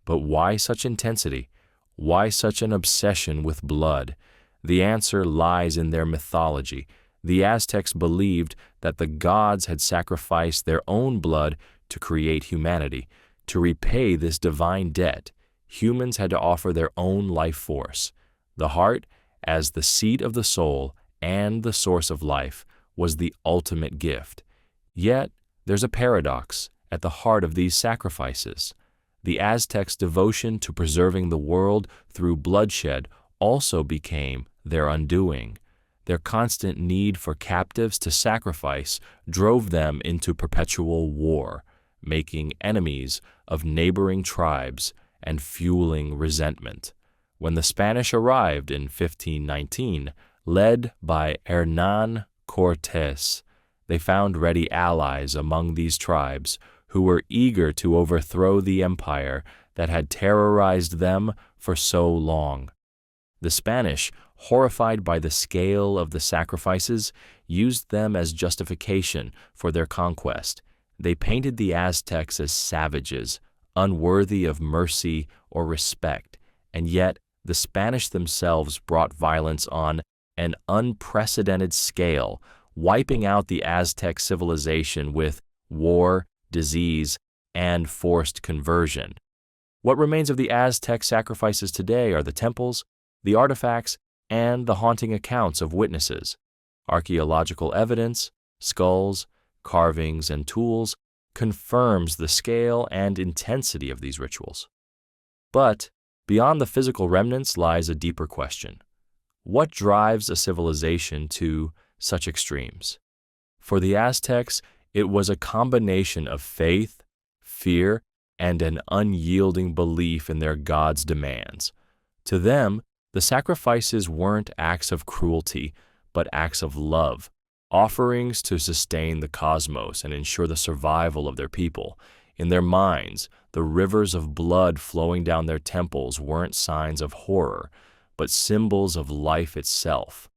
But why such intensity? Why such an obsession with blood? The answer lies in their mythology. The Aztecs believed that the gods had sacrificed their own blood to create humanity. To repay this divine debt, humans had to offer their own life force. The heart, as the seat of the soul and the source of life, was the ultimate gift. Yet, there's a paradox at the heart of these sacrifices. The Aztecs' devotion to preserving the world through bloodshed also became their undoing. Their constant need for captives to sacrifice drove them into perpetual war, making enemies of neighboring tribes and fueling resentment. When the Spanish arrived in 1519, led by Hernán Cortés, they found ready allies among these tribes who were eager to overthrow the empire that had terrorized them for so long. The Spanish, horrified by the scale of the sacrifices, used them as justification for their conquest. They painted the Aztecs as savages, unworthy of mercy or respect, and yet the Spanish themselves brought violence on an unprecedented scale, wiping out the Aztec civilization with war, disease, and forced conversion. What remains of the Aztec sacrifices today are the temples, the artifacts, and the haunting accounts of witnesses. Archaeological evidence, skulls, carvings, and tools confirms the scale and intensity of these rituals. But beyond the physical remnants lies a deeper question. What drives a civilization to such extremes? For the Aztecs, it was a combination of faith, fear, and an unyielding belief in their gods' demands. To them, the sacrifices weren't acts of cruelty, but acts of love, offerings to sustain the cosmos and ensure the survival of their people. In their minds, the rivers of blood flowing down their temples weren't signs of horror, but symbols of life itself.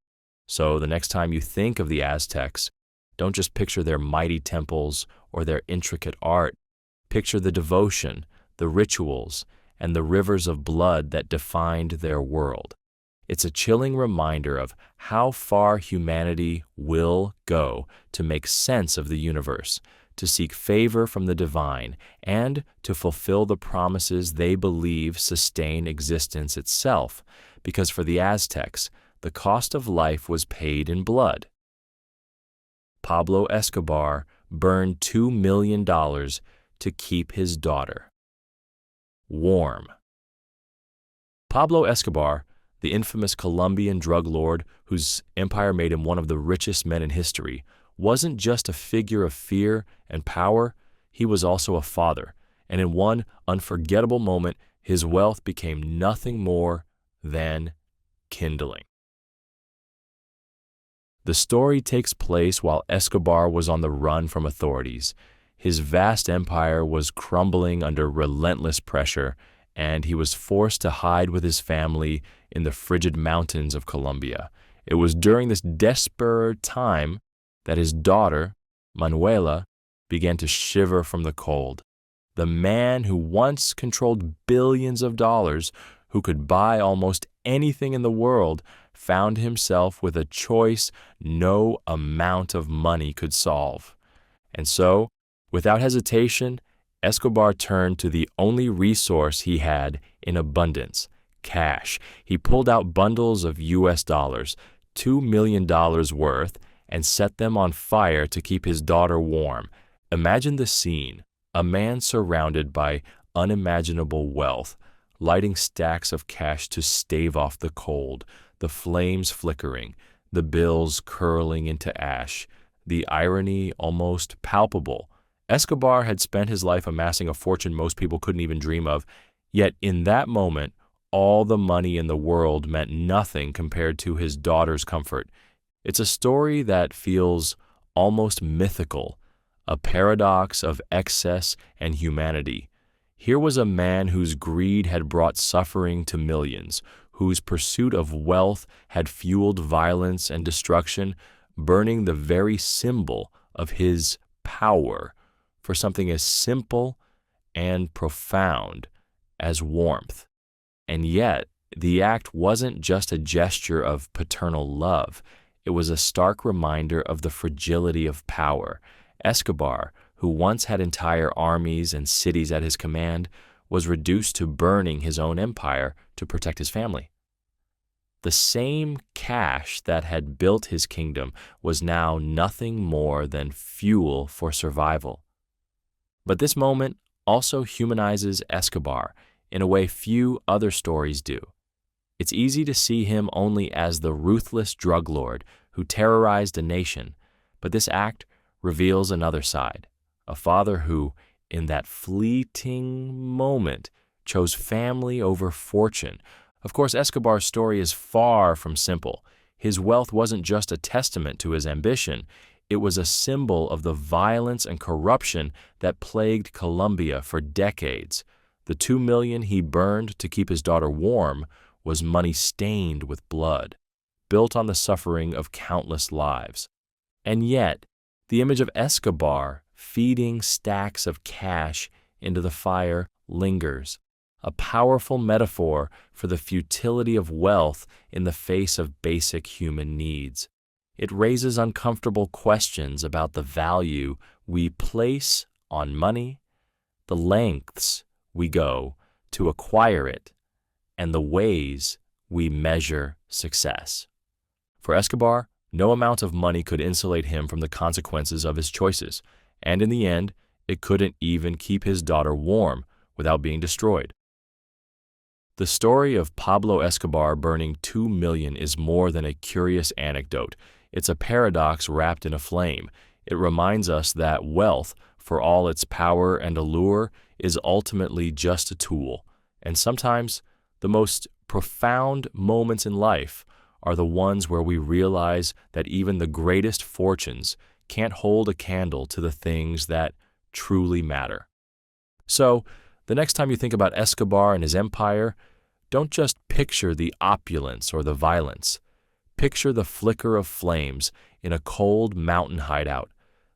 So the next time you think of the Aztecs, don't just picture their mighty temples or their intricate art. Picture the devotion, the rituals, and the rivers of blood that defined their world. It's a chilling reminder of how far humanity will go to make sense of the universe, to seek favor from the divine, and to fulfill the promises they believe sustain existence itself, because for the Aztecs, the cost of life was paid in blood. Pablo Escobar burned $2 million to keep his daughter warm. Pablo Escobar, the infamous Colombian drug lord whose empire made him one of the richest men in history, wasn't just a figure of fear and power, he was also a father, and in one unforgettable moment, his wealth became nothing more than kindling. The story takes place while Escobar was on the run from authorities. His vast empire was crumbling under relentless pressure, and he was forced to hide with his family in the frigid mountains of Colombia. It was during this desperate time that his daughter, Manuela, began to shiver from the cold. The man who once controlled billions of dollars, who could buy almost anything in the world, found himself with a choice no amount of money could solve. And so, without hesitation, Escobar turned to the only resource he had in abundance, cash. He pulled out bundles of US dollars, $2 million worth, and set them on fire to keep his daughter warm. Imagine the scene, a man surrounded by unimaginable wealth, lighting stacks of cash to stave off the cold, the flames flickering, the bills curling into ash, the irony almost palpable. Escobar had spent his life amassing a fortune most people couldn't even dream of, yet in that moment, all the money in the world meant nothing compared to his daughter's comfort. It's a story that feels almost mythical, a paradox of excess and humanity. Here was a man whose greed had brought suffering to millions, whose pursuit of wealth had fueled violence and destruction, burning the very symbol of his power for something as simple and profound as warmth. And yet, the act wasn't just a gesture of paternal love. It was a stark reminder of the fragility of power. Escobar, who once had entire armies and cities at his command, was reduced to burning his own empire to protect his family. The same cash that had built his kingdom was now nothing more than fuel for survival. But this moment also humanizes Escobar in a way few other stories do. It's easy to see him only as the ruthless drug lord who terrorized a nation, but this act reveals another side, a father who, in that fleeting moment, chose family over fortune. Of course, Escobar's story is far from simple. His wealth wasn't just a testament to his ambition, it was a symbol of the violence and corruption that plagued Colombia for decades. The $2 million he burned to keep his daughter warm was money stained with blood, built on the suffering of countless lives. And yet, the image of Escobar feeding stacks of cash into the fire lingers, a powerful metaphor for the futility of wealth in the face of basic human needs. It raises uncomfortable questions about the value we place on money, the lengths we go to acquire it, and the ways we measure success. For Escobar, no amount of money could insulate him from the consequences of his choices, and in the end, it couldn't even keep his daughter warm without being destroyed. The story of Pablo Escobar burning 2 million is more than a curious anecdote. It's a paradox wrapped in a flame. It reminds us that wealth, for all its power and allure, is ultimately just a tool. And sometimes, the most profound moments in life are the ones where we realize that even the greatest fortunes can't hold a candle to the things that truly matter. So, the next time you think about Escobar and his empire, don't just picture the opulence or the violence. Picture the flicker of flames in a cold mountain hideout,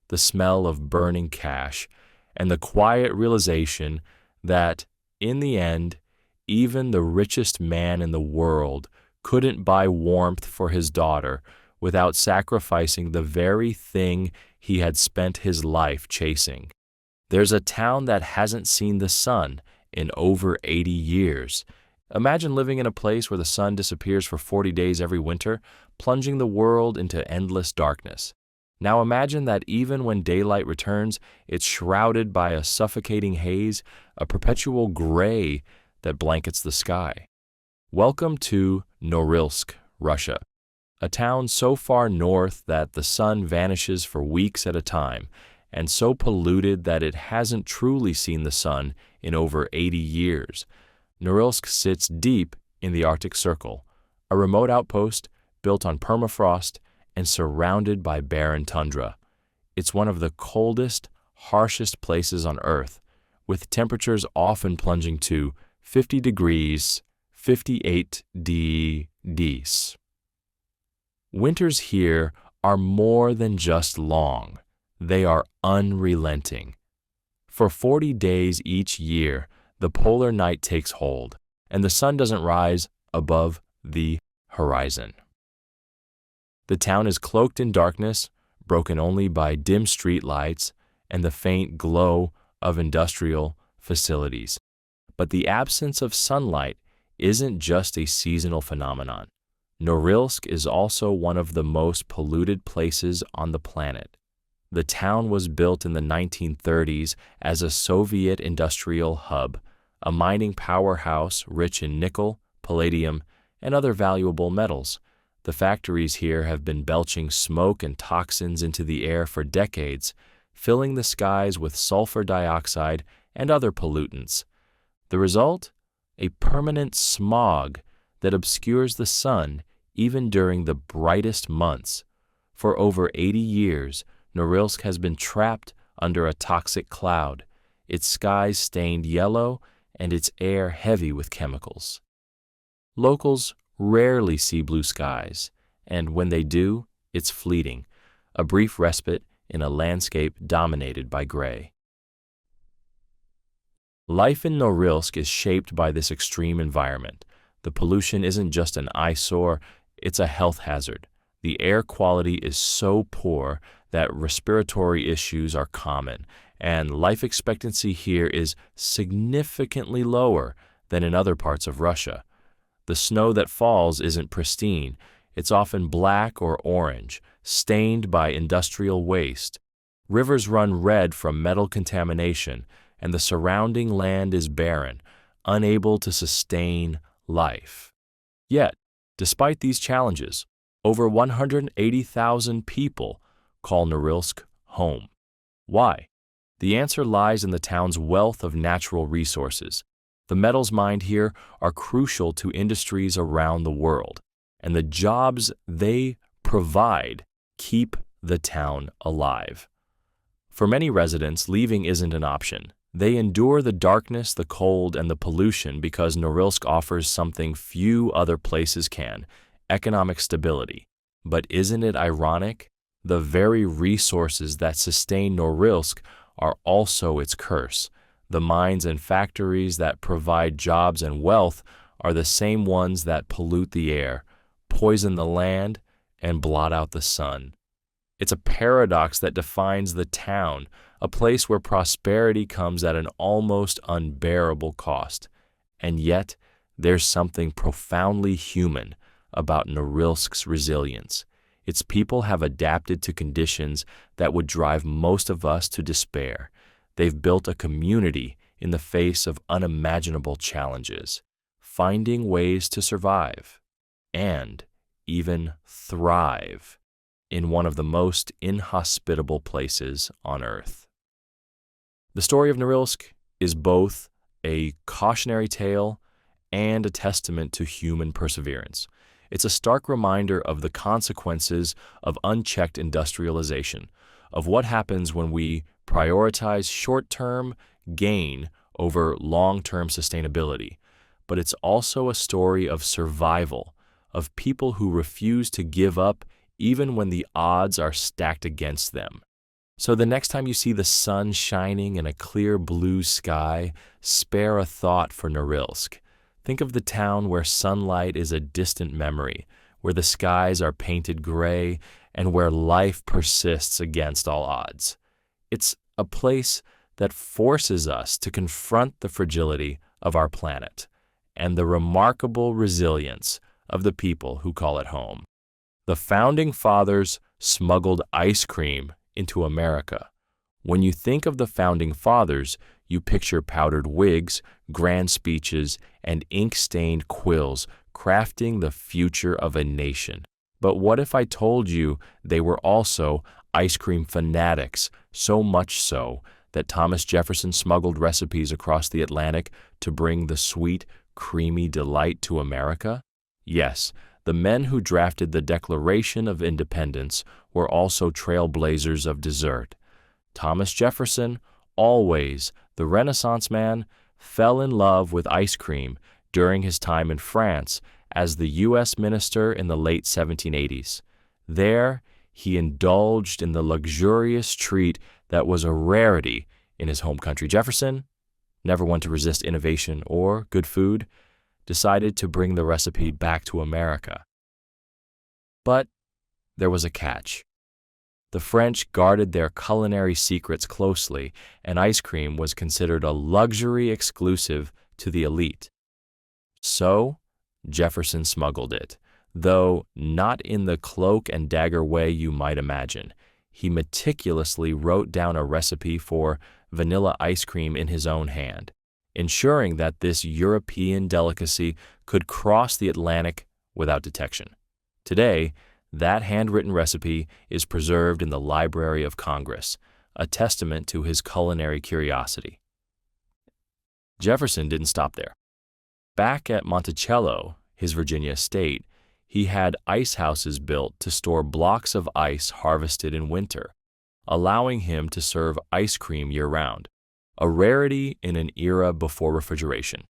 the smell of burning cash, and the quiet realization that, in the end, even the richest man in the world couldn't buy warmth for his daughter without sacrificing the very thing he had spent his life chasing. There's a town that hasn't seen the sun in over 80 years. Imagine living in a place where the sun disappears for 40 days every winter, plunging the world into endless darkness. Now imagine that even when daylight returns, it's shrouded by a suffocating haze, a perpetual gray that blankets the sky. Welcome to Norilsk, Russia, a town so far north that the sun vanishes for weeks at a time, and so polluted that it hasn't truly seen the sun in over 80 years. Norilsk sits deep in the Arctic Circle, a remote outpost built on permafrost and surrounded by barren tundra. It's one of the coldest, harshest places on Earth, with temperatures often plunging to 50 degrees, 58 degrees. Winters here are more than just long. They are unrelenting. For 40 days each year, the polar night takes hold, and the sun doesn't rise above the horizon. The town is cloaked in darkness, broken only by dim street lights and the faint glow of industrial facilities. But the absence of sunlight isn't just a seasonal phenomenon. Norilsk is also one of the most polluted places on the planet. The town was built in the 1930s as a Soviet industrial hub, a mining powerhouse rich in nickel, palladium, and other valuable metals. The factories here have been belching smoke and toxins into the air for decades, filling the skies with sulfur dioxide and other pollutants. The result? A permanent smog that obscures the sun even during the brightest months. For over 80 years, Norilsk has been trapped under a toxic cloud, its skies stained yellow and its air heavy with chemicals. Locals rarely see blue skies, and when they do, it's fleeting, a brief respite in a landscape dominated by gray. Life in Norilsk is shaped by this extreme environment. The pollution isn't just an eyesore, it's a health hazard. The air quality is so poor that respiratory issues are common, and life expectancy here is significantly lower than in other parts of Russia. The snow that falls isn't pristine. It's often black or orange, stained by industrial waste. Rivers run red from metal contamination, and the surrounding land is barren, unable to sustain life. Yet, despite these challenges, over 180,000 people call Norilsk home. Why? The answer lies in the town's wealth of natural resources. The metals mined here are crucial to industries around the world, and the jobs they provide keep the town alive. For many residents, leaving isn't an option. They endure the darkness, the cold, and the pollution because Norilsk offers something few other places can: economic stability. But isn't it ironic? The very resources that sustain Norilsk are also its curse. The mines and factories that provide jobs and wealth are the same ones that pollute the air, poison the land, and blot out the sun. It's a paradox that defines the town, a place where prosperity comes at an almost unbearable cost. And yet, There's something profoundly human about Norilsk's resilience. Its people have adapted to conditions that would drive most of us to despair. They've built a community in the face of unimaginable challenges, finding ways to survive and even thrive in one of the most inhospitable places on Earth. The story of Norilsk is both a cautionary tale and a testament to human perseverance. It's a stark reminder of the consequences of unchecked industrialization, of what happens when we prioritize short-term gain over long-term sustainability. But it's also a story of survival, of people who refuse to give up even when the odds are stacked against them. So the next time you see the sun shining in a clear blue sky, spare a thought for Norilsk. Think of the town where sunlight is a distant memory, where the skies are painted gray, and where life persists against all odds. It's a place that forces us to confront the fragility of our planet and the remarkable resilience of the people who call it home. The Founding Fathers smuggled ice cream into America. When you think of the Founding Fathers, you picture powdered wigs, grand speeches, and ink-stained quills crafting the future of a nation. But what if I told you they were also ice cream fanatics, so much so that Thomas Jefferson smuggled recipes across the Atlantic to bring the sweet, creamy delight to America? Yes, the men who drafted the Declaration of Independence were also trailblazers of dessert. Thomas Jefferson, always the Renaissance man, fell in love with ice cream during his time in France as the U.S. minister in the late 1780s. There, he indulged in the luxurious treat that was a rarity in his home country. Jefferson, never one to resist innovation or good food, decided to bring the recipe back to America. But there was a catch. The French guarded their culinary secrets closely, and ice cream was considered a luxury exclusive to the elite. So, Jefferson smuggled it, though not in the cloak and dagger way you might imagine. He meticulously wrote down a recipe for vanilla ice cream in his own hand, ensuring that this European delicacy could cross the Atlantic without detection. Today, that handwritten recipe is preserved in the Library of Congress, a testament to his culinary curiosity. Jefferson didn't stop there. Back at Monticello, his Virginia estate, he had ice houses built to store blocks of ice harvested in winter, allowing him to serve ice cream year-round, a rarity in an era before refrigeration.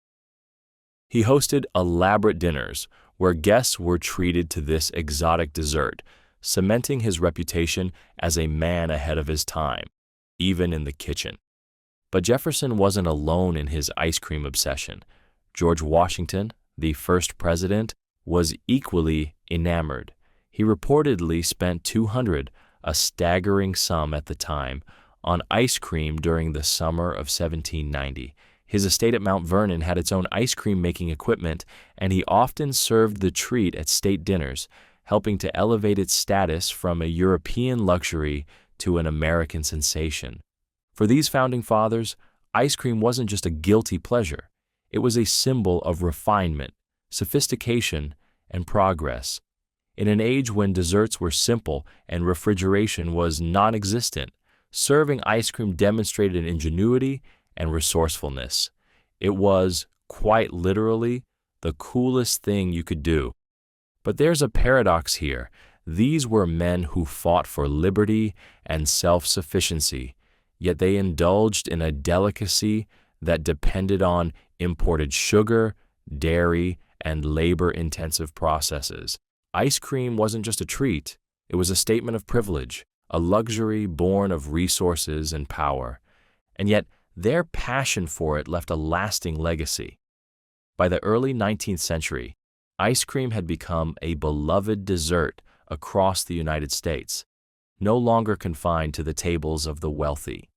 He hosted elaborate dinners where guests were treated to this exotic dessert, cementing his reputation as a man ahead of his time, even in the kitchen. But Jefferson wasn't alone in his ice cream obsession. George Washington, the first president, was equally enamored. He reportedly spent $200, a staggering sum at the time, on ice cream during the summer of 1790. His estate at Mount Vernon had its own ice cream making equipment, and he often served the treat at state dinners, helping to elevate its status from a European luxury to an American sensation. For these founding fathers, ice cream wasn't just a guilty pleasure. It was a symbol of refinement, sophistication, and progress. In an age when desserts were simple and refrigeration was non-existent, serving ice cream demonstrated ingenuity and resourcefulness. It was, quite literally, the coolest thing you could do. But there's a paradox here. These were men who fought for liberty and self-sufficiency, yet they indulged in a delicacy that depended on imported sugar, dairy, and labor-intensive processes. Ice cream wasn't just a treat. It was a statement of privilege, a luxury born of resources and power. And yet, their passion for it left a lasting legacy. By the early 19th century, ice cream had become a beloved dessert across the United States, no longer confined to the tables of the wealthy.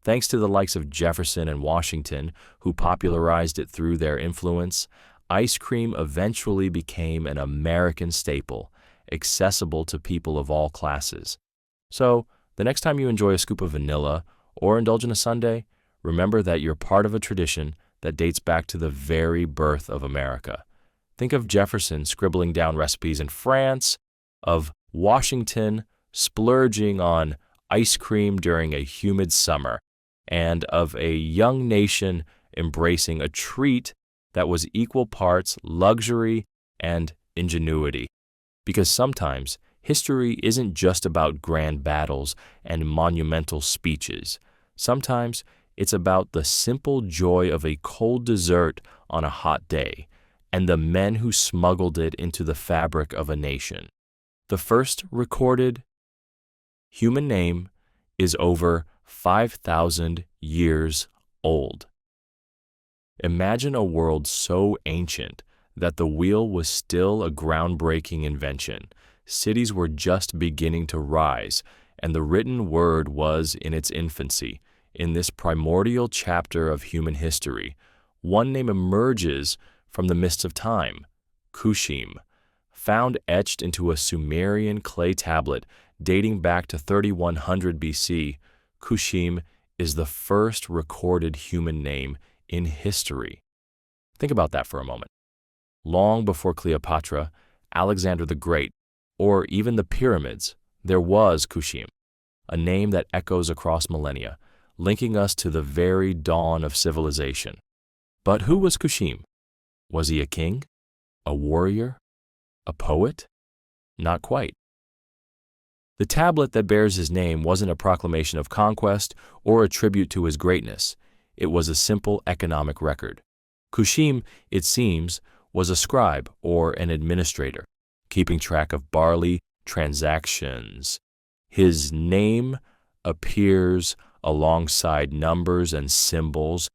Thanks to the likes of Jefferson and Washington, who popularized it through their influence, ice cream eventually became an American staple, accessible to people of all classes. So, the next time you enjoy a scoop of vanilla or indulge in a sundae, remember that you're part of a tradition that dates back to the very birth of America. Think of Jefferson scribbling down recipes in France, of Washington splurging on ice cream during a humid summer, and of a young nation embracing a treat that was equal parts luxury and ingenuity. Because sometimes history isn't just about grand battles and monumental speeches. Sometimes it's about the simple joy of a cold dessert on a hot day and the men who smuggled it into the fabric of a nation. The first recorded human name is over 5,000 years old. Imagine a world so ancient that the wheel was still a groundbreaking invention. Cities were just beginning to rise, and the written word was in its infancy. In this primordial chapter of human history, one name emerges from the mists of time: Kushim. Found etched into a Sumerian clay tablet dating back to 3100 BC, Kushim is the first recorded human name in history. Think about that for a moment. Long before Cleopatra, Alexander the Great, or even the pyramids, there was Kushim, a name that echoes across millennia, linking us to the very dawn of civilization. But who was Kushim? Was he a king? A warrior? A poet? Not quite. The tablet that bears his name wasn't a proclamation of conquest or a tribute to his greatness. It was a simple economic record. Kushim, it seems, was a scribe or an administrator, keeping track of barley transactions. His name appears alongside numbers and symbols,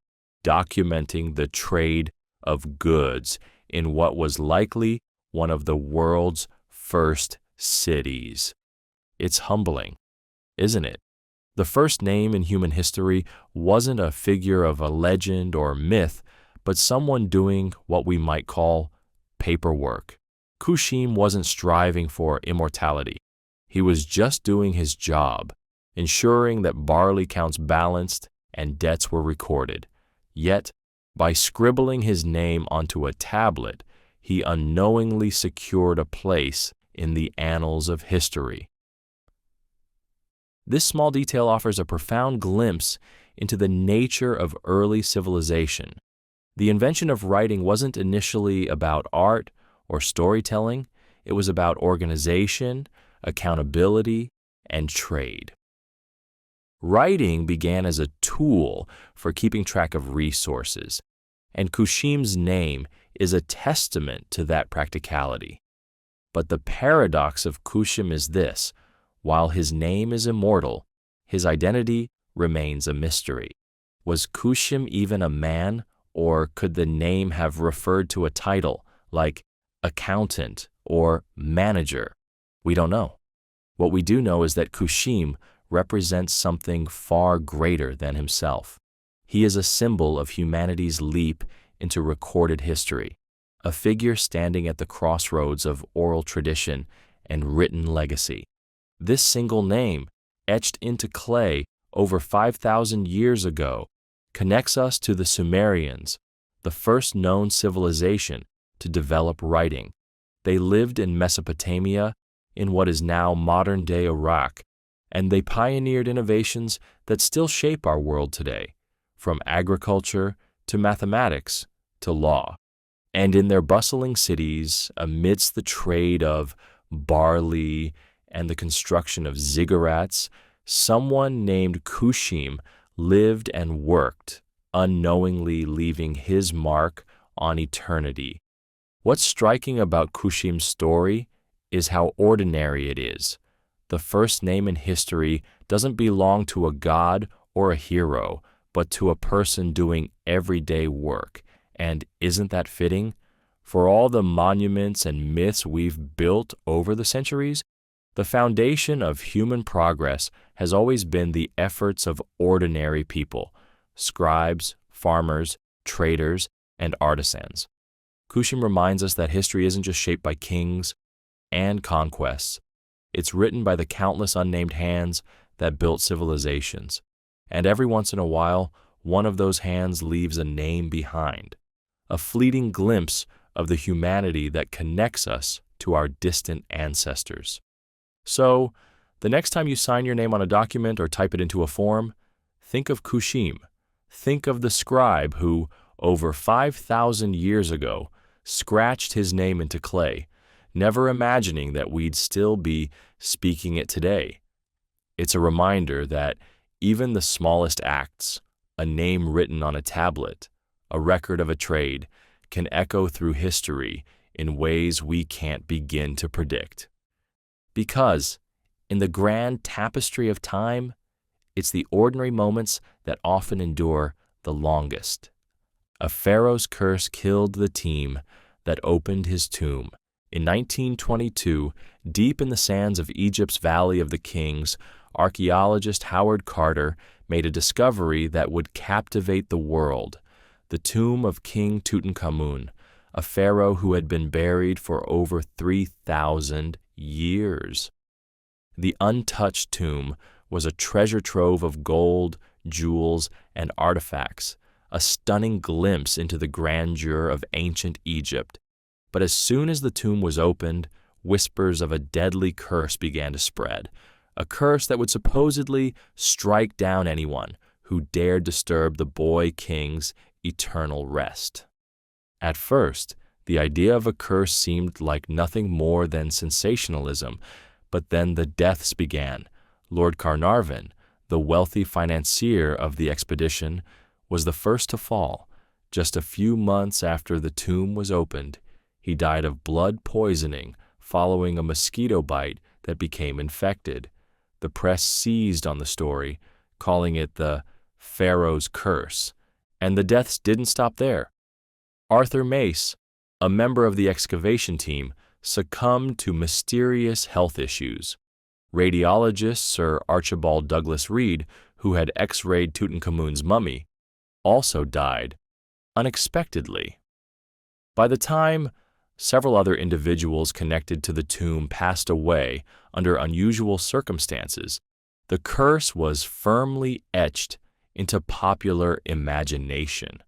documenting the trade of goods in what was likely one of the world's first cities. It's humbling, isn't it? The first name in human history wasn't a figure of a legend or myth, but someone doing what we might call paperwork. Kushim wasn't striving for immortality. He was just doing his job, ensuring that barley counts balanced and debts were recorded. Yet, by scribbling his name onto a tablet, he unknowingly secured a place in the annals of history. This small detail offers a profound glimpse into the nature of early civilization. The invention of writing wasn't initially about art or storytelling. It was about organization, accountability, and trade. Writing began as a tool for keeping track of resources, and Kushim's name is a testament to that practicality. But the paradox of Kushim is this: while his name is immortal, his identity remains a mystery. Was Kushim even a man, or could the name have referred to a title like accountant or manager? We don't know. What we do know is that Kushim represents something far greater than himself. He is a symbol of humanity's leap into recorded history, a figure standing at the crossroads of oral tradition and written legacy. This single name, etched into clay over 5,000 years ago, connects us to the Sumerians, the first known civilization to develop writing. They lived in Mesopotamia, in what is now modern-day Iraq, and they pioneered innovations that still shape our world today, from agriculture to mathematics to law. And in their bustling cities, amidst the trade of barley and the construction of ziggurats, someone named Kushim lived and worked, unknowingly leaving his mark on eternity. What's striking about Kushim's story is how ordinary it is. The first name in history doesn't belong to a god or a hero, but to a person doing everyday work. And isn't that fitting? For all the monuments and myths we've built over the centuries, the foundation of human progress has always been the efforts of ordinary people: scribes, farmers, traders, and artisans. Kushim reminds us that history isn't just shaped by kings and conquests. It's written by the countless unnamed hands that built civilizations. And every once in a while, one of those hands leaves a name behind, a fleeting glimpse of the humanity that connects us to our distant ancestors. So, the next time you sign your name on a document or type it into a form, think of Kushim. Think of the scribe who, over 5,000 years ago, scratched his name into clay, never imagining that we'd still be speaking it today. It's a reminder that even the smallest acts, a name written on a tablet, a record of a trade, can echo through history in ways we can't begin to predict. Because, in the grand tapestry of time, it's the ordinary moments that often endure the longest. A pharaoh's curse killed the team that opened his tomb. In 1922, deep in the sands of Egypt's Valley of the Kings, archaeologist Howard Carter made a discovery that would captivate the world: the tomb of King Tutankhamun, a pharaoh who had been buried for over 3,000 years. The untouched tomb was a treasure trove of gold, jewels, and artifacts, a stunning glimpse into the grandeur of ancient Egypt. But as soon as the tomb was opened, whispers of a deadly curse began to spread, a curse that would supposedly strike down anyone who dared disturb the boy king's eternal rest. At first, the idea of a curse seemed like nothing more than sensationalism, but then the deaths began. Lord Carnarvon, the wealthy financier of the expedition, was the first to fall. Just a few months after the tomb was opened, he died of blood poisoning following a mosquito bite that became infected. The press seized on the story, calling it the Pharaoh's Curse. And the deaths didn't stop there. Arthur Mace, a member of the excavation team, succumbed to mysterious health issues. Radiologist Sir Archibald Douglas Reed, who had X-rayed Tutankhamun's mummy, also died unexpectedly. By the time several other individuals connected to the tomb passed away under unusual circumstances, the curse was firmly etched into popular imagination.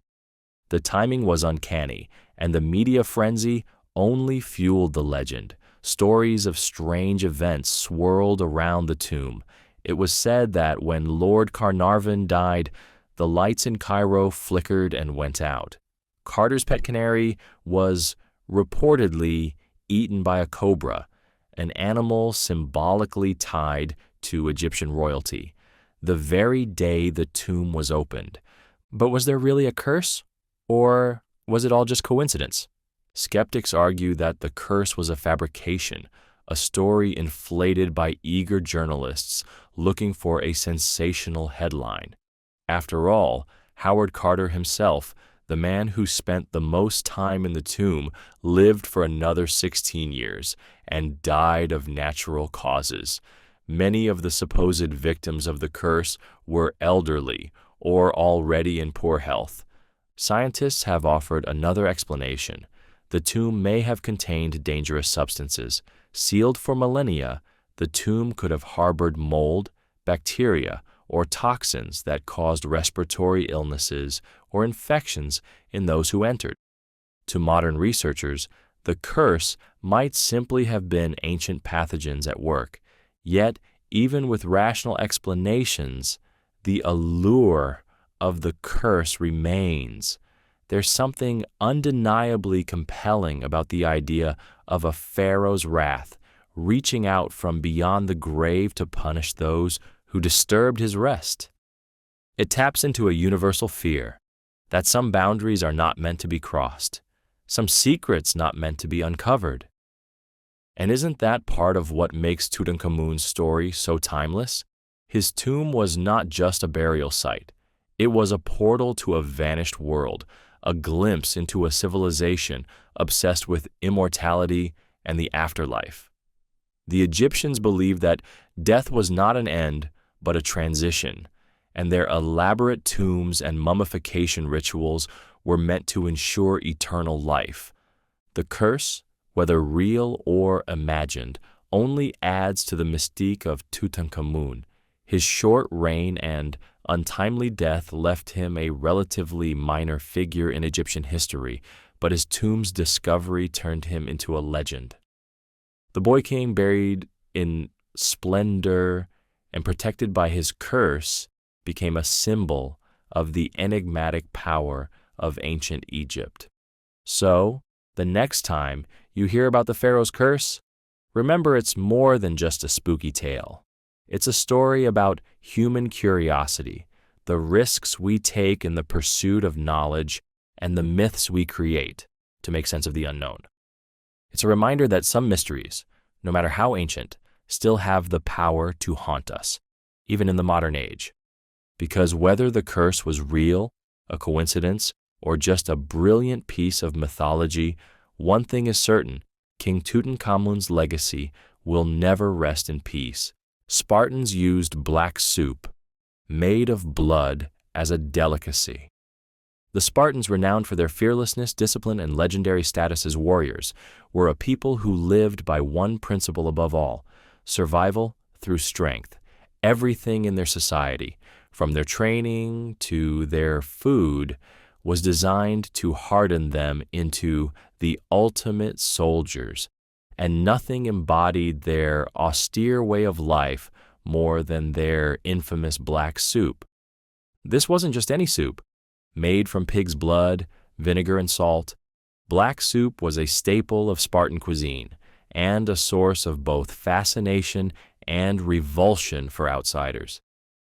The timing was uncanny, and the media frenzy only fueled the legend. Stories of strange events swirled around the tomb. It was said that when Lord Carnarvon died, the lights in Cairo flickered and went out. Carter's pet canary was reportedly eaten by a cobra, an animal symbolically tied to Egyptian royalty, the very day the tomb was opened. But was there really a curse? Or was it all just coincidence? Skeptics argue that the curse was a fabrication, a story inflated by eager journalists looking for a sensational headline. After all, Howard Carter himself, the man who spent the most time in the tomb, lived for another 16 years and died of natural causes. Many of the supposed victims of the curse were elderly or already in poor health. Scientists have offered another explanation. The tomb may have contained dangerous substances. Sealed for millennia, the tomb could have harbored mold, bacteria, or toxins that caused respiratory illnesses or infections in those who entered. To modern researchers, the curse might simply have been ancient pathogens at work. Yet, even with rational explanations, the allure of the curse remains. There's something undeniably compelling about the idea of a pharaoh's wrath reaching out from beyond the grave to punish those who disturbed his rest. It taps into a universal fear that some boundaries are not meant to be crossed, some secrets not meant to be uncovered. And isn't that part of what makes Tutankhamun's story so timeless? His tomb was not just a burial site. It was a portal to a vanished world, a glimpse into a civilization obsessed with immortality and the afterlife. The Egyptians believed that death was not an end, but a transition, and their elaborate tombs and mummification rituals were meant to ensure eternal life. The curse, whether real or imagined, only adds to the mystique of Tutankhamun. His short reign and untimely death left him a relatively minor figure in Egyptian history, but his tomb's discovery turned him into a legend. The boy king, buried in splendor and protected by his curse, became a symbol of the enigmatic power of ancient Egypt. So, the next time you hear about the pharaoh's curse, remember it's more than just a spooky tale. It's a story about human curiosity, the risks we take in the pursuit of knowledge, and the myths we create to make sense of the unknown. It's a reminder that some mysteries, no matter how ancient, still have the power to haunt us, even in the modern age. Because whether the curse was real, a coincidence, or just a brilliant piece of mythology, one thing is certain: King Tutankhamun's legacy will never rest in peace. Spartans used black soup, made of blood, as a delicacy. The Spartans, renowned for their fearlessness, discipline, and legendary status as warriors, were a people who lived by one principle above all: survival through strength. Everything in their society, from their training to their food, was designed to harden them into the ultimate soldiers, and nothing embodied their austere way of life more than their infamous black soup. This wasn't just any soup. Made from pig's blood, vinegar, and salt, black soup was a staple of Spartan cuisine and a source of both fascination and revulsion for outsiders.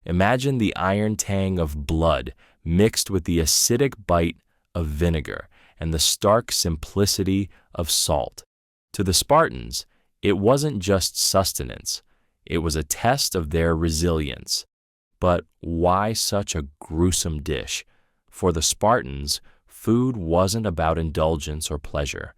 Imagine the iron tang of blood mixed with the acidic bite of vinegar and the stark simplicity of salt. To the Spartans, it wasn't just sustenance, it was a test of their resilience. But why such a gruesome dish? For the Spartans, food wasn't about indulgence or pleasure.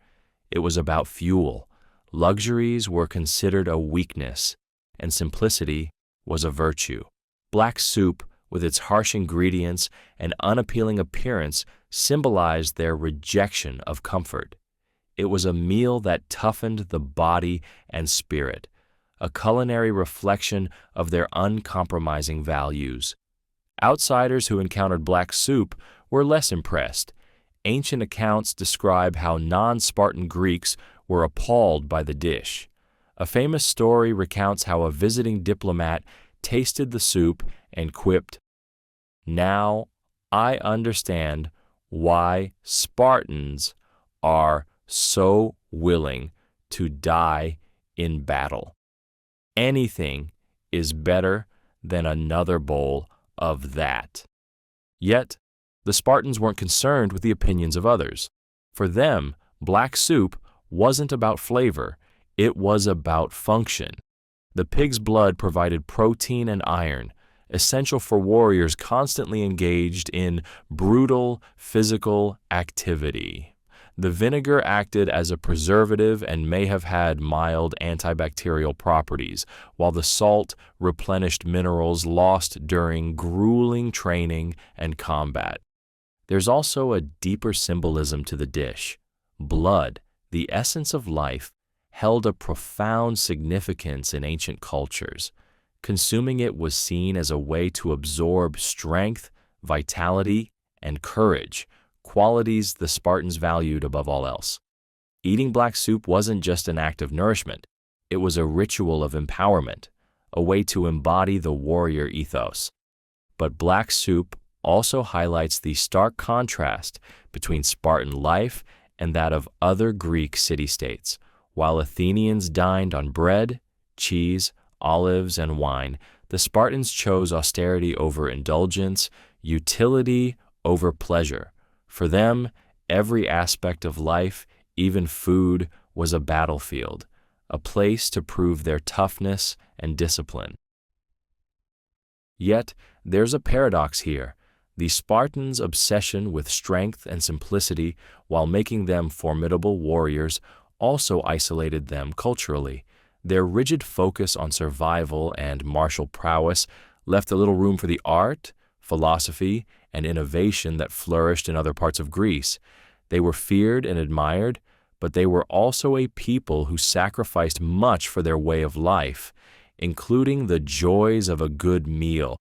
It was about fuel. Luxuries were considered a weakness, and simplicity was a virtue. Black soup, with its harsh ingredients and unappealing appearance, symbolized their rejection of comfort. It was a meal that toughened the body and spirit, a culinary reflection of their uncompromising values. Outsiders who encountered black soup were less impressed. Ancient accounts describe how non-Spartan Greeks were appalled by the dish. A famous story recounts how a visiting diplomat tasted the soup and quipped, "Now I understand why Spartans are so willing to die in battle. Anything is better than another bowl of that." Yet, the Spartans weren't concerned with the opinions of others. For them, black soup wasn't about flavor, it was about function. The pig's blood provided protein and iron, essential for warriors constantly engaged in brutal physical activity. The vinegar acted as a preservative and may have had mild antibacterial properties, while the salt replenished minerals lost during grueling training and combat. There's also a deeper symbolism to the dish. Blood, the essence of life, held a profound significance in ancient cultures. Consuming it was seen as a way to absorb strength, vitality, and courage, qualities the Spartans valued above all else. Eating black soup wasn't just an act of nourishment, it was a ritual of empowerment, a way to embody the warrior ethos. But black soup also highlights the stark contrast between Spartan life and that of other Greek city-states. While Athenians dined on bread, cheese, olives, and wine, the Spartans chose austerity over indulgence, utility over pleasure. For them, every aspect of life, even food, was a battlefield, a place to prove their toughness and discipline. Yet, there's a paradox here. The Spartans' obsession with strength and simplicity, while making them formidable warriors, also isolated them culturally. Their rigid focus on survival and martial prowess left a little room for the art, philosophy, and innovation that flourished in other parts of Greece. They were feared and admired, but they were also a people who sacrificed much for their way of life, including the joys of a good meal.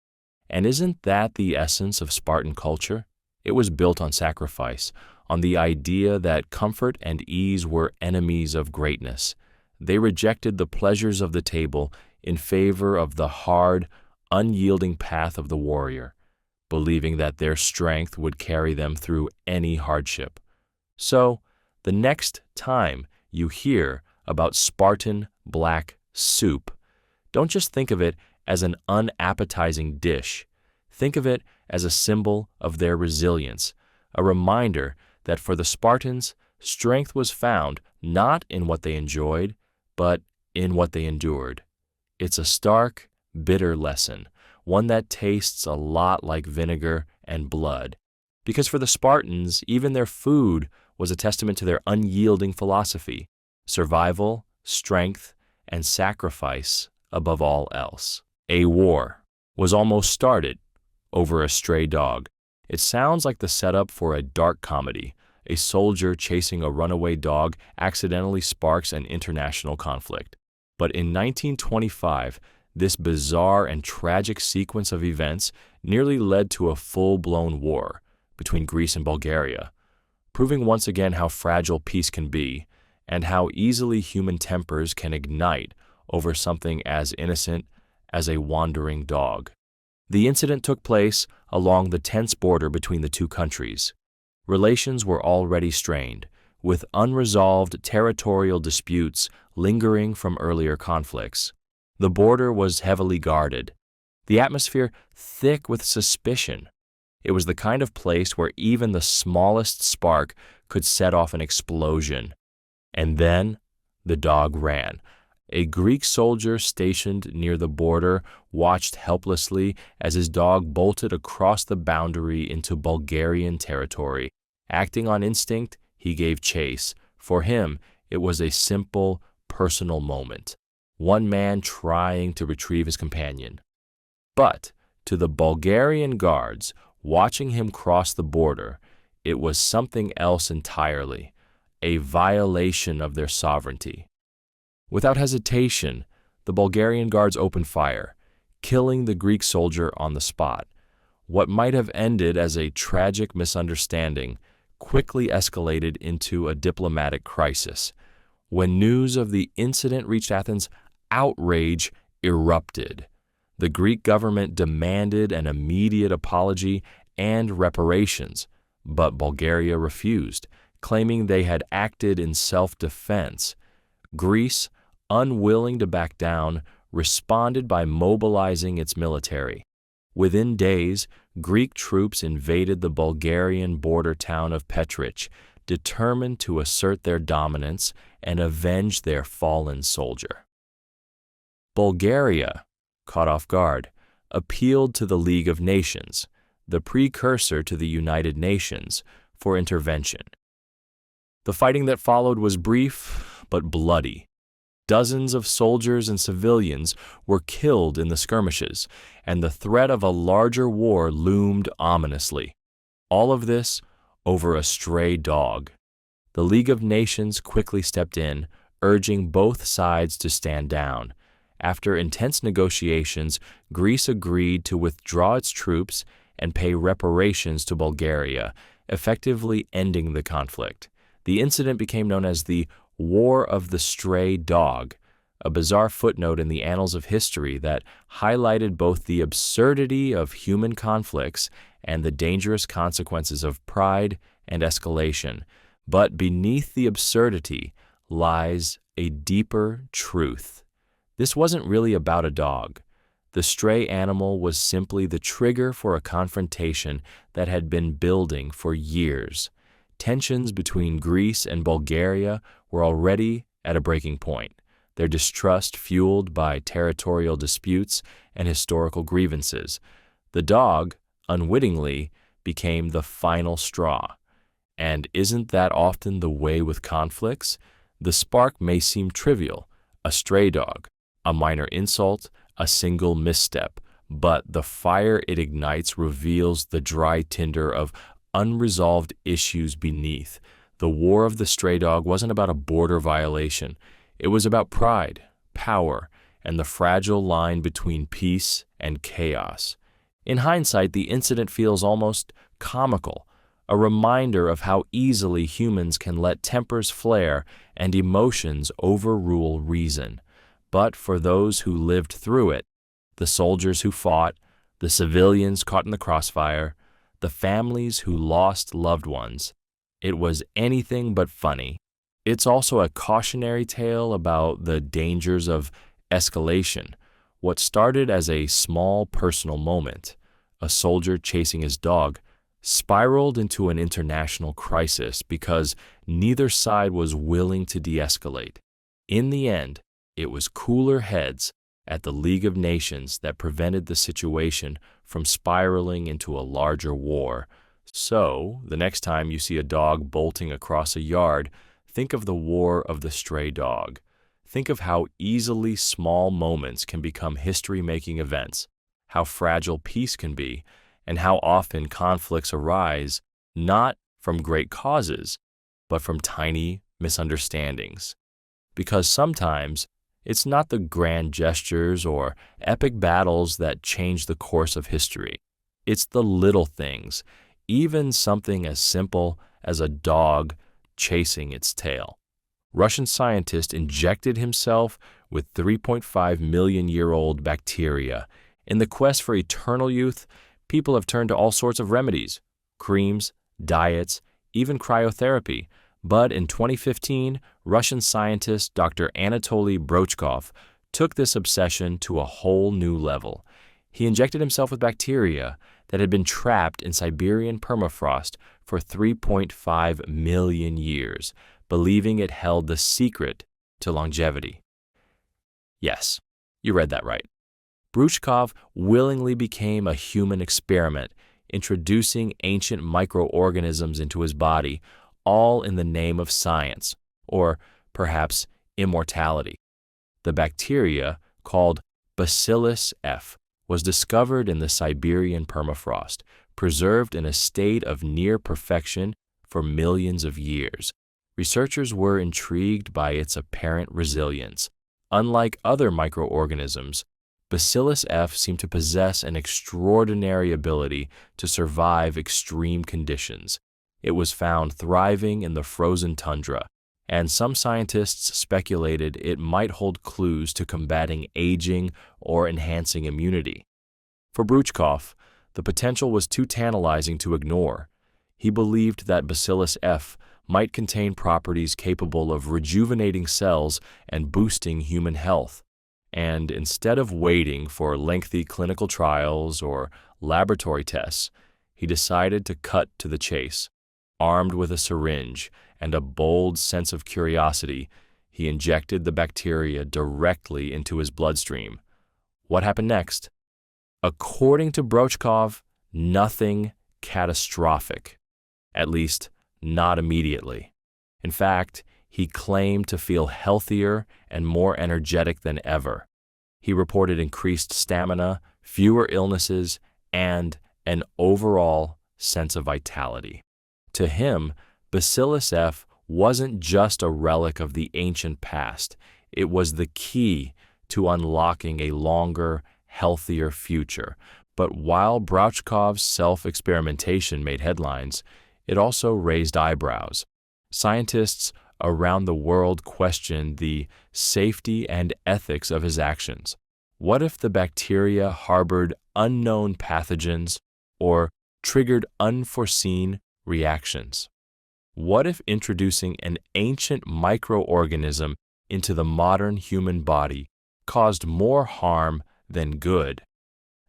And isn't that the essence of Spartan culture? It was built on sacrifice, on the idea that comfort and ease were enemies of greatness. They rejected the pleasures of the table in favor of the hard, unyielding path of the warrior, believing that their strength would carry them through any hardship. So, the next time you hear about Spartan black soup, don't just think of it as an unappetizing dish. Think of it as a symbol of their resilience, a reminder that for the Spartans, strength was found not in what they enjoyed, but in what they endured. It's a stark, bitter lesson, one that tastes a lot like vinegar and blood. Because for the Spartans, even their food was a testament to their unyielding philosophy, survival, strength, and sacrifice above all else. A war was almost started over a stray dog. It sounds like the setup for a dark comedy. A soldier chasing a runaway dog accidentally sparks an international conflict. But in 1925, this bizarre and tragic sequence of events nearly led to a full-blown war between Greece and Bulgaria, proving once again how fragile peace can be and how easily human tempers can ignite over something as innocent as a wandering dog. The incident took place along the tense border between the two countries. Relations were already strained, with unresolved territorial disputes lingering from earlier conflicts. The border was heavily guarded, the atmosphere thick with suspicion. It was the kind of place where even the smallest spark could set off an explosion. And then the dog ran. A Greek soldier stationed near the border watched helplessly as his dog bolted across the boundary into Bulgarian territory. Acting on instinct, he gave chase. For him, it was a simple, personal moment. One man trying to retrieve his companion. But to the Bulgarian guards watching him cross the border, it was something else entirely, a violation of their sovereignty. Without hesitation, the Bulgarian guards opened fire, killing the Greek soldier on the spot. What might have ended as a tragic misunderstanding quickly escalated into a diplomatic crisis. When news of the incident reached Athens, outrage erupted. The Greek government demanded an immediate apology and reparations, but Bulgaria refused, claiming they had acted in self-defense. Greece, unwilling to back down, responded by mobilizing its military. Within days, Greek troops invaded the Bulgarian border town of Petrich, determined to assert their dominance and avenge their fallen soldier. Bulgaria, caught off guard, appealed to the League of Nations, the precursor to the United Nations, for intervention. The fighting that followed was brief but bloody. Dozens of soldiers and civilians were killed in the skirmishes, and the threat of a larger war loomed ominously. All of this over a stray dog. The League of Nations quickly stepped in, urging both sides to stand down. After intense negotiations, Greece agreed to withdraw its troops and pay reparations to Bulgaria, effectively ending the conflict. The incident became known as the War of the Stray Dog, a bizarre footnote in the annals of history that highlighted both the absurdity of human conflicts and the dangerous consequences of pride and escalation. But beneath the absurdity lies a deeper truth. This wasn't really about a dog. The stray animal was simply the trigger for a confrontation that had been building for years. Tensions between Greece and Bulgaria were already at a breaking point, their distrust fueled by territorial disputes and historical grievances. The dog, unwittingly, became the final straw. And isn't that often the way with conflicts? The spark may seem trivial, a stray dog, a minor insult, a single misstep, but the fire it ignites reveals the dry tinder of unresolved issues beneath, The War of the Stray Dog wasn't about a border violation. It was about pride, power, and the fragile line between peace and chaos. In hindsight, the incident feels almost comical, a reminder of how easily humans can let tempers flare and emotions overrule reason. But for those who lived through it, the soldiers who fought, the civilians caught in the crossfire, the families who lost loved ones, it was anything but funny. It's also a cautionary tale about the dangers of escalation. What started as a small personal moment, a soldier chasing his dog, spiraled into an international crisis because neither side was willing to de-escalate. In the end, it was cooler heads at the League of Nations that prevented the situation from spiraling into a larger war. So, the next time you see a dog bolting across a yard, think of the War of the Stray Dog. Think of how easily small moments can become history-making events, how fragile peace can be, and how often conflicts arise not from great causes, but from tiny misunderstandings. Because sometimes it's not the grand gestures or epic battles that change the course of history. It's the little things, even something as simple as a dog chasing its tail. Russian scientist injected himself with 3.5 million-year-old bacteria. In the quest for eternal youth, people have turned to all sorts of remedies, creams, diets, even cryotherapy. But in 2015, Russian scientist Dr. Anatoly Brochkov took this obsession to a whole new level. He injected himself with bacteria that had been trapped in Siberian permafrost for 3.5 million years, believing it held the secret to longevity. Yes, you read that right. Brochkov willingly became a human experiment, introducing ancient microorganisms into his body, all in the name of science, or perhaps immortality. The bacteria, called Bacillus F., was discovered in the Siberian permafrost, preserved in a state of near perfection for millions of years. Researchers were intrigued by its apparent resilience. Unlike other microorganisms, Bacillus F seemed to possess an extraordinary ability to survive extreme conditions. It was found thriving in the frozen tundra, and some scientists speculated it might hold clues to combating aging or enhancing immunity. For Brochkov, the potential was too tantalizing to ignore. He believed that Bacillus F might contain properties capable of rejuvenating cells and boosting human health. And instead of waiting for lengthy clinical trials or laboratory tests, he decided to cut to the chase. Armed with a syringe and a bold sense of curiosity, he injected the bacteria directly into his bloodstream. What happened next? According to Brochkov, nothing catastrophic. At least, not immediately. In fact, he claimed to feel healthier and more energetic than ever. He reported increased stamina, fewer illnesses, and an overall sense of vitality. To him, Bacillus F wasn't just a relic of the ancient past. It was the key to unlocking a longer, healthier future. But while Brochkov's self-experimentation made headlines, it also raised eyebrows. Scientists around the world questioned the safety and ethics of his actions. What if the bacteria harbored unknown pathogens or triggered unforeseen reactions? What if introducing an ancient microorganism into the modern human body caused more harm than good?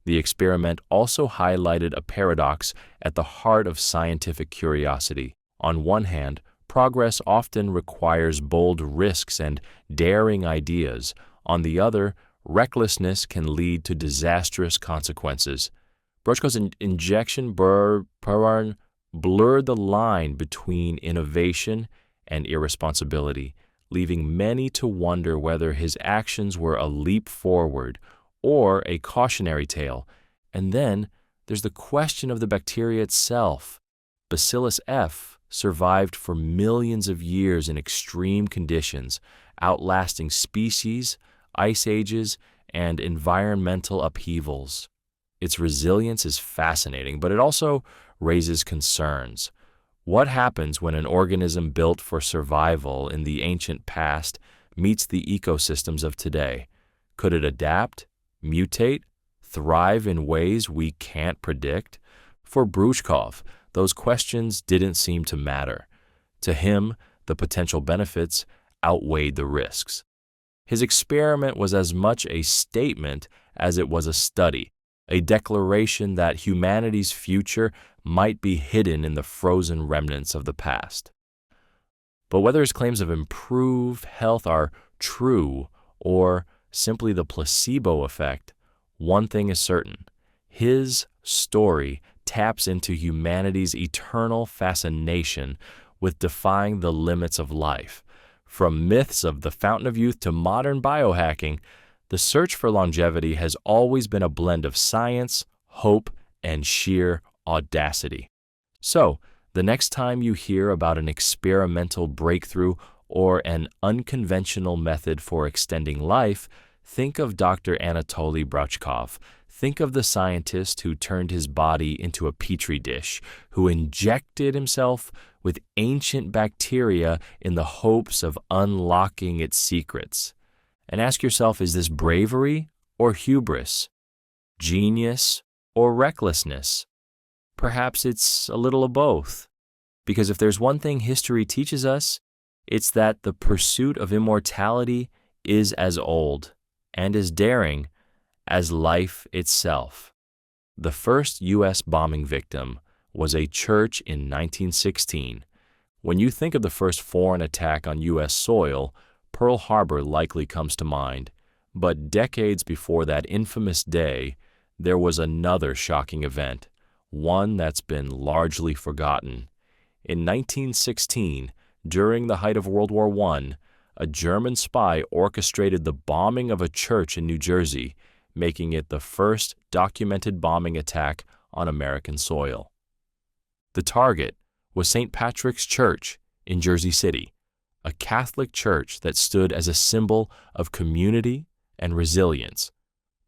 The experiment also highlighted a paradox at the heart of scientific curiosity. On one hand, progress often requires bold risks and daring ideas. On the other, recklessness can lead to disastrous consequences. Brochkov's injection blurred the line between innovation and irresponsibility, leaving many to wonder whether his actions were a leap forward or a cautionary tale. And then there's the question of the bacteria itself. Bacillus F survived for millions of years in extreme conditions, outlasting species, ice ages, and environmental upheavals. Its resilience is fascinating, but it also raises concerns. What happens when an organism built for survival in the ancient past meets the ecosystems of today? Could it adapt, mutate, thrive in ways we can't predict? For Bruchkov, those questions didn't seem to matter. To him, the potential benefits outweighed the risks. His experiment was as much a statement as it was a study, a declaration that humanity's future might be hidden in the frozen remnants of the past. But whether his claims of improved health are true or simply the placebo effect, one thing is certain: his story taps into humanity's eternal fascination with defying the limits of life. From myths of the Fountain of Youth to modern biohacking, the search for longevity has always been a blend of science, hope, and sheer audacity. So, the next time you hear about an experimental breakthrough or an unconventional method for extending life, think of Dr. Anatoly Bruchkov. Think of the scientist who turned his body into a petri dish, who injected himself with ancient bacteria in the hopes of unlocking its secrets. And ask yourself, is this bravery or hubris? Genius or recklessness? Perhaps it's a little of both. Because if there's one thing history teaches us, it's that the pursuit of immortality is as old and as daring as life itself. The first U.S. bombing victim was a church in 1916. When you think of the first foreign attack on U.S. soil, Pearl Harbor likely comes to mind. But decades before that infamous day, there was another shocking event, one that's been largely forgotten. In 1916, during the height of World War I, a German spy orchestrated the bombing of a church in New Jersey, making it the first documented bombing attack on American soil. The target was St. Patrick's Church in Jersey City, a Catholic church that stood as a symbol of community and resilience.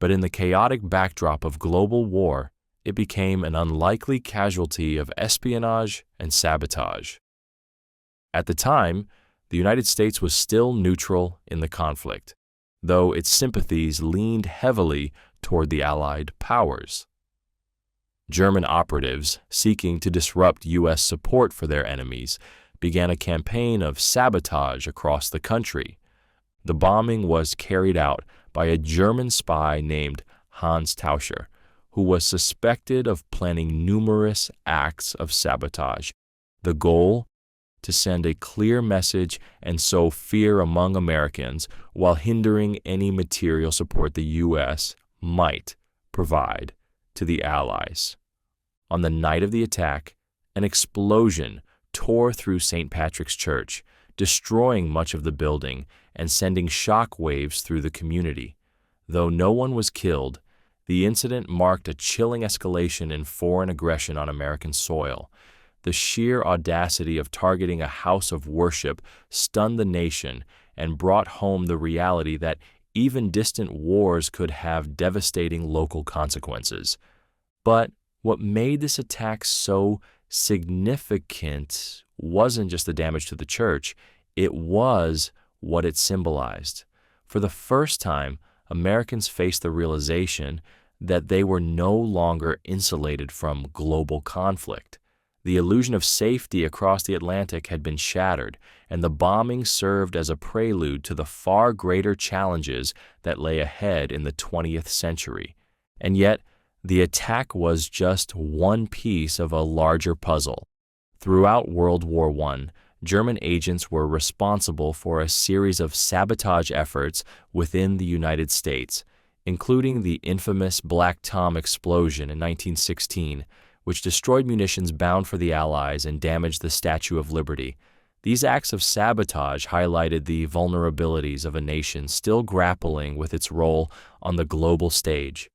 But in the chaotic backdrop of global war, it became an unlikely casualty of espionage and sabotage. At the time, the United States was still neutral in the conflict, though its sympathies leaned heavily toward the Allied powers. German operatives, seeking to disrupt U.S. support for their enemies, began a campaign of sabotage across the country. The bombing was carried out by a German spy named Hans Tauscher, who was suspected of planning numerous acts of sabotage. The goal? To send a clear message and sow fear among Americans while hindering any material support the U.S. might provide to the Allies. On the night of the attack, an explosion tore through St. Patrick's Church, destroying much of the building and sending shock waves through the community. Though no one was killed, the incident marked a chilling escalation in foreign aggression on American soil. The sheer audacity of targeting a house of worship stunned the nation and brought home the reality that even distant wars could have devastating local consequences. But what made this attack so significant wasn't just the damage to the church, it was what it symbolized. For the first time, Americans faced the realization that they were no longer insulated from global conflict. The illusion of safety across the Atlantic had been shattered, and the bombing served as a prelude to the far greater challenges that lay ahead in the 20th century. And yet, the attack was just one piece of a larger puzzle. Throughout World War I, German agents were responsible for a series of sabotage efforts within the United States, including the infamous Black Tom explosion in 1916, which destroyed munitions bound for the Allies and damaged the Statue of Liberty. These acts of sabotage highlighted the vulnerabilities of a nation still grappling with its role on the global stage.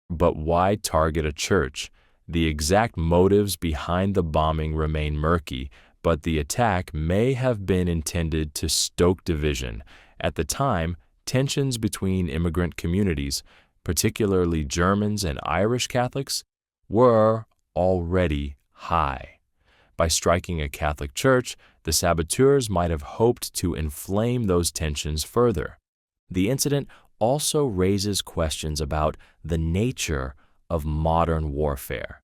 But why target a church? The exact motives behind the bombing remain murky, but the attack may have been intended to stoke division. At the time, tensions between immigrant communities, particularly Germans and Irish Catholics, were already high. By striking a Catholic church, the saboteurs might have hoped to inflame those tensions further. The incident also raises questions about the nature of modern warfare.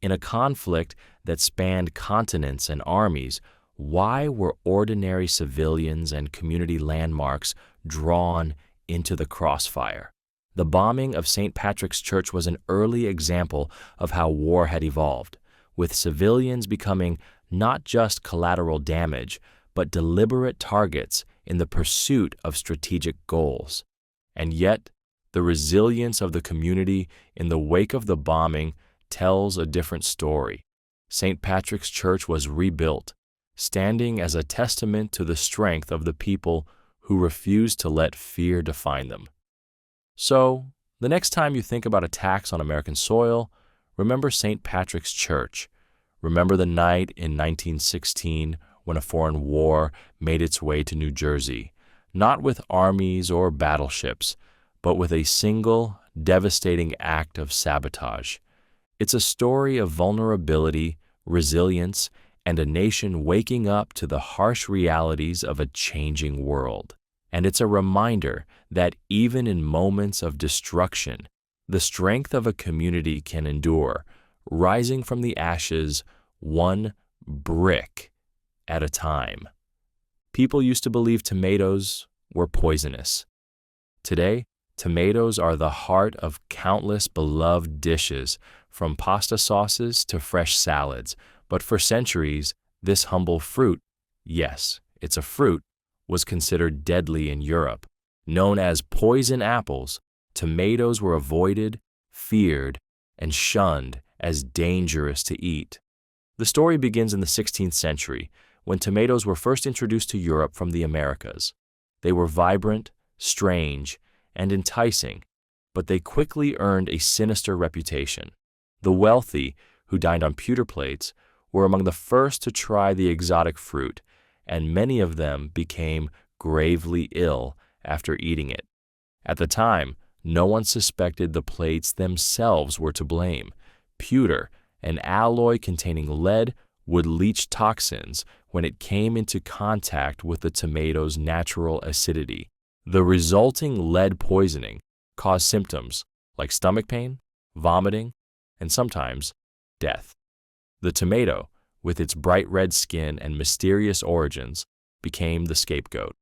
In a conflict that spanned continents and armies, why were ordinary civilians and community landmarks drawn into the crossfire? The bombing of St. Patrick's Church was an early example of how war had evolved, with civilians becoming not just collateral damage, but deliberate targets in the pursuit of strategic goals. And yet, the resilience of the community in the wake of the bombing tells a different story. St. Patrick's Church was rebuilt, standing as a testament to the strength of the people who refused to let fear define them. So, the next time you think about attacks on American soil, remember St. Patrick's Church. Remember the night in 1916 when a foreign war made its way to New Jersey, not with armies or battleships, but with a single, devastating act of sabotage. It's a story of vulnerability, resilience, and a nation waking up to the harsh realities of a changing world. And it's a reminder that even in moments of destruction, the strength of a community can endure, rising from the ashes one brick at a time. People used to believe tomatoes were poisonous. Today, tomatoes are the heart of countless beloved dishes, from pasta sauces to fresh salads. But for centuries, this humble fruit, yes, it's a fruit, was considered deadly in Europe. Known as poison apples, tomatoes were avoided, feared, and shunned as dangerous to eat. The story begins in the 16th century, when tomatoes were first introduced to Europe from the Americas. They were vibrant, strange, and enticing, but they quickly earned a sinister reputation. The wealthy, who dined on pewter plates, were among the first to try the exotic fruit, and many of them became gravely ill after eating it. At the time, no one suspected the plates themselves were to blame. Pewter, an alloy containing lead, would leach toxins when it came into contact with the tomato's natural acidity. The resulting lead poisoning caused symptoms like stomach pain, vomiting, and sometimes death. The tomato, with its bright red skin and mysterious origins, became the scapegoat.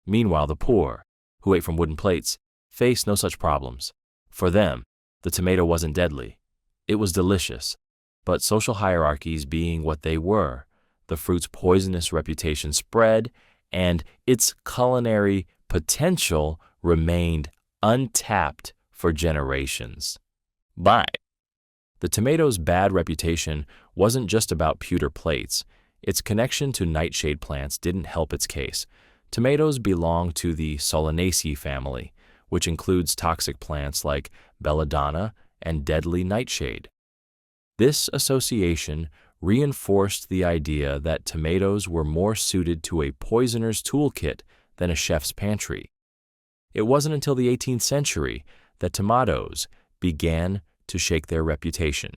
Meanwhile, the poor, who ate from wooden plates, faced no such problems. For them, the tomato wasn't deadly. It was delicious. But social hierarchies being what they were, the fruit's poisonous reputation spread, and its culinary potential remained untapped for generations. But the tomato's bad reputation wasn't just about pewter plates. Its connection to nightshade plants didn't help its case. Tomatoes belong to the Solanaceae family, which includes toxic plants like belladonna and deadly nightshade. This association reinforced the idea that tomatoes were more suited to a poisoner's toolkit than a chef's pantry. It wasn't until the 18th century that tomatoes began to shake their reputation.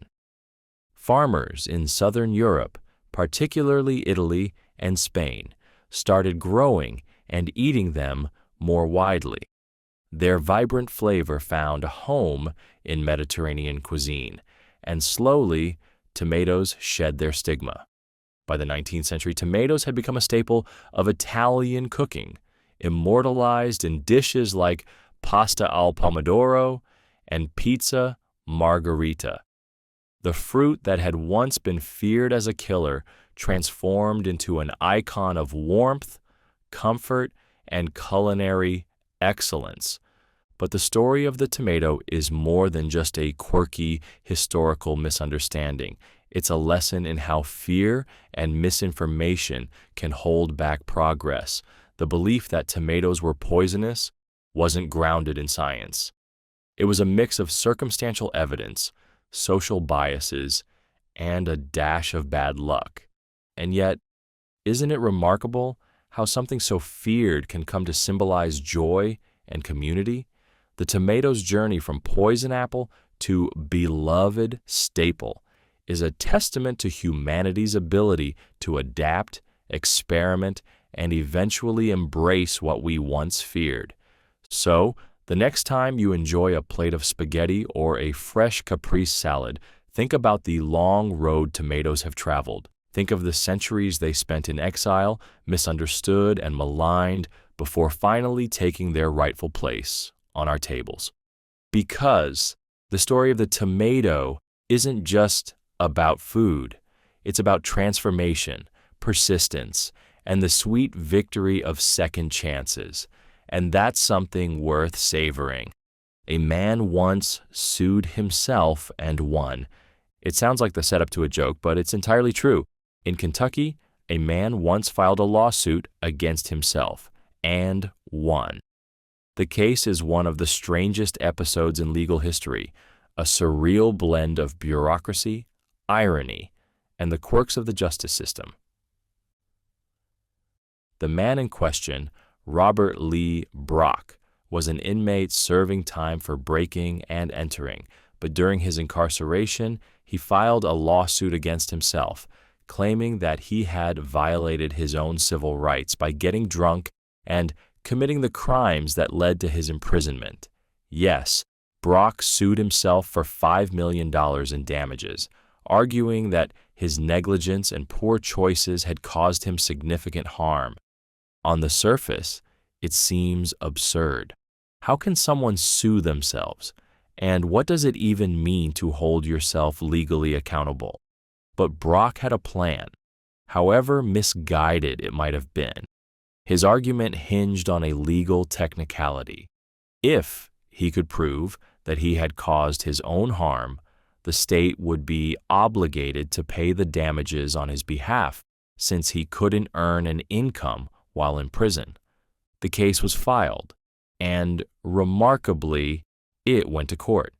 Farmers in southern Europe, particularly Italy and Spain, started growing and eating them more widely. Their vibrant flavor found a home in Mediterranean cuisine, and slowly, tomatoes shed their stigma. By the 19th century, tomatoes had become a staple of Italian cooking, immortalized in dishes like pasta al pomodoro and pizza margherita. The fruit that had once been feared as a killer transformed into an icon of warmth, comfort, and culinary excellence. But the story of the tomato is more than just a quirky historical misunderstanding. It's a lesson in how fear and misinformation can hold back progress. The belief that tomatoes were poisonous wasn't grounded in science. It was a mix of circumstantial evidence, social biases, and a dash of bad luck. And yet, isn't it remarkable how something so feared can come to symbolize joy and community? The tomato's journey from poison apple to beloved staple is a testament to humanity's ability to adapt, experiment, and eventually embrace what we once feared. So, the next time you enjoy a plate of spaghetti or a fresh caprese salad, think about the long road tomatoes have traveled. Think of the centuries they spent in exile, misunderstood and maligned, before finally taking their rightful place on our tables. Because the story of the tomato isn't just about food. It's about transformation, persistence, and the sweet victory of second chances. And that's something worth savoring. A man once sued himself and won. It sounds like the setup to a joke, but it's entirely true. In Kentucky, a man once filed a lawsuit against himself and won. The case is one of the strangest episodes in legal history, a surreal blend of bureaucracy, irony, and the quirks of the justice system. The man in question, Robert Lee Brock, was an inmate serving time for breaking and entering, but during his incarceration, he filed a lawsuit against himself, claiming that he had violated his own civil rights by getting drunk and committing the crimes that led to his imprisonment. Yes, Brock sued himself for $5 million in damages, arguing that his negligence and poor choices had caused him significant harm. On the surface, it seems absurd. How can someone sue themselves? And what does it even mean to hold yourself legally accountable? But Brock had a plan, however misguided it might have been. His argument hinged on a legal technicality. If he could prove that he had caused his own harm, the state would be obligated to pay the damages on his behalf, since he couldn't earn an income while in prison. The case was filed, and remarkably, it went to court.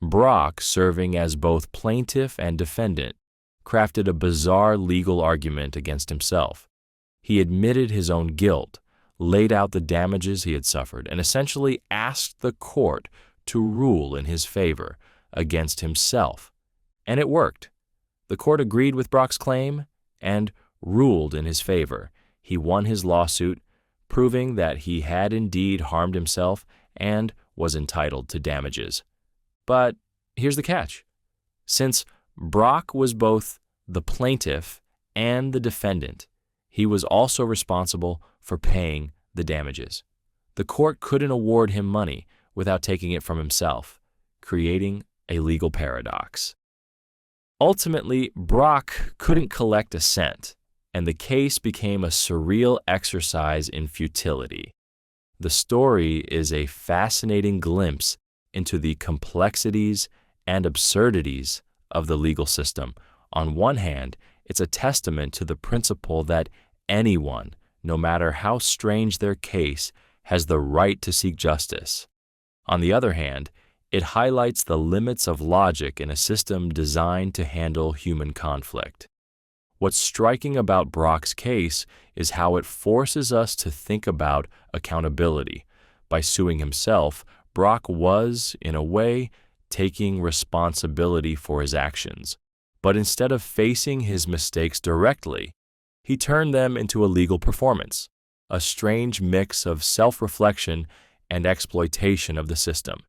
Brock, serving as both plaintiff and defendant, crafted a bizarre legal argument against himself. He admitted his own guilt, laid out the damages he had suffered, and essentially asked the court to rule in his favor against himself. And it worked. The court agreed with Brock's claim and ruled in his favor. He won his lawsuit, proving that he had indeed harmed himself and was entitled to damages. But here's the catch. Since Brock was both the plaintiff and the defendant, he was also responsible for paying the damages. The court couldn't award him money without taking it from himself, creating a legal paradox. Ultimately, Brock couldn't collect a cent, and the case became a surreal exercise in futility. The story is a fascinating glimpse into the complexities and absurdities of the legal system. On one hand, it's a testament to the principle that anyone, no matter how strange their case, has the right to seek justice. On the other hand, it highlights the limits of logic in a system designed to handle human conflict. What's striking about Brock's case is how it forces us to think about accountability. By suing himself, Brock was, in a way, taking responsibility for his actions. But instead of facing his mistakes directly, he turned them into a legal performance, a strange mix of self-reflection and exploitation of the system.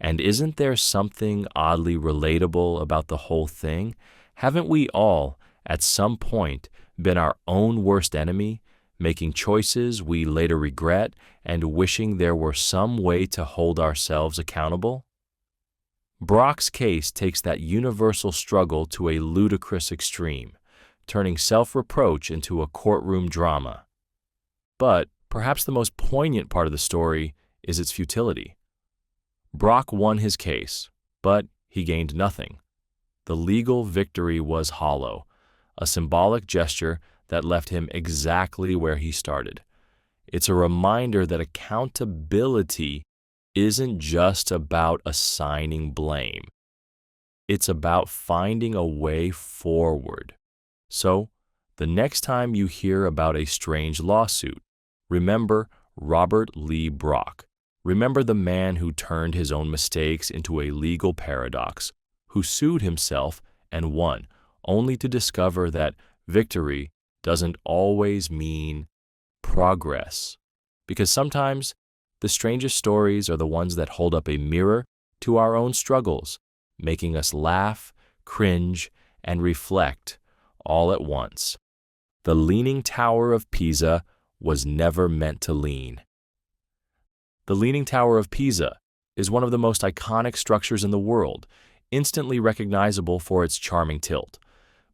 And isn't there something oddly relatable about the whole thing? Haven't we all, at some point, been our own worst enemy, making choices we later regret and wishing there were some way to hold ourselves accountable? Brock's case takes that universal struggle to a ludicrous extreme, turning self-reproach into a courtroom drama. But perhaps the most poignant part of the story is its futility. Brock won his case, but he gained nothing. The legal victory was hollow, a symbolic gesture that left him exactly where he started. It's a reminder that accountability isn't just about assigning blame. It's about finding a way forward. So, the next time you hear about a strange lawsuit, remember Robert Lee Brock. Remember the man who turned his own mistakes into a legal paradox, who sued himself and won, only to discover that victory doesn't always mean progress. Because sometimes the strangest stories are the ones that hold up a mirror to our own struggles, making us laugh, cringe, and reflect all at once. The Leaning Tower of Pisa was never meant to lean. The Leaning Tower of Pisa is one of the most iconic structures in the world, instantly recognizable for its charming tilt.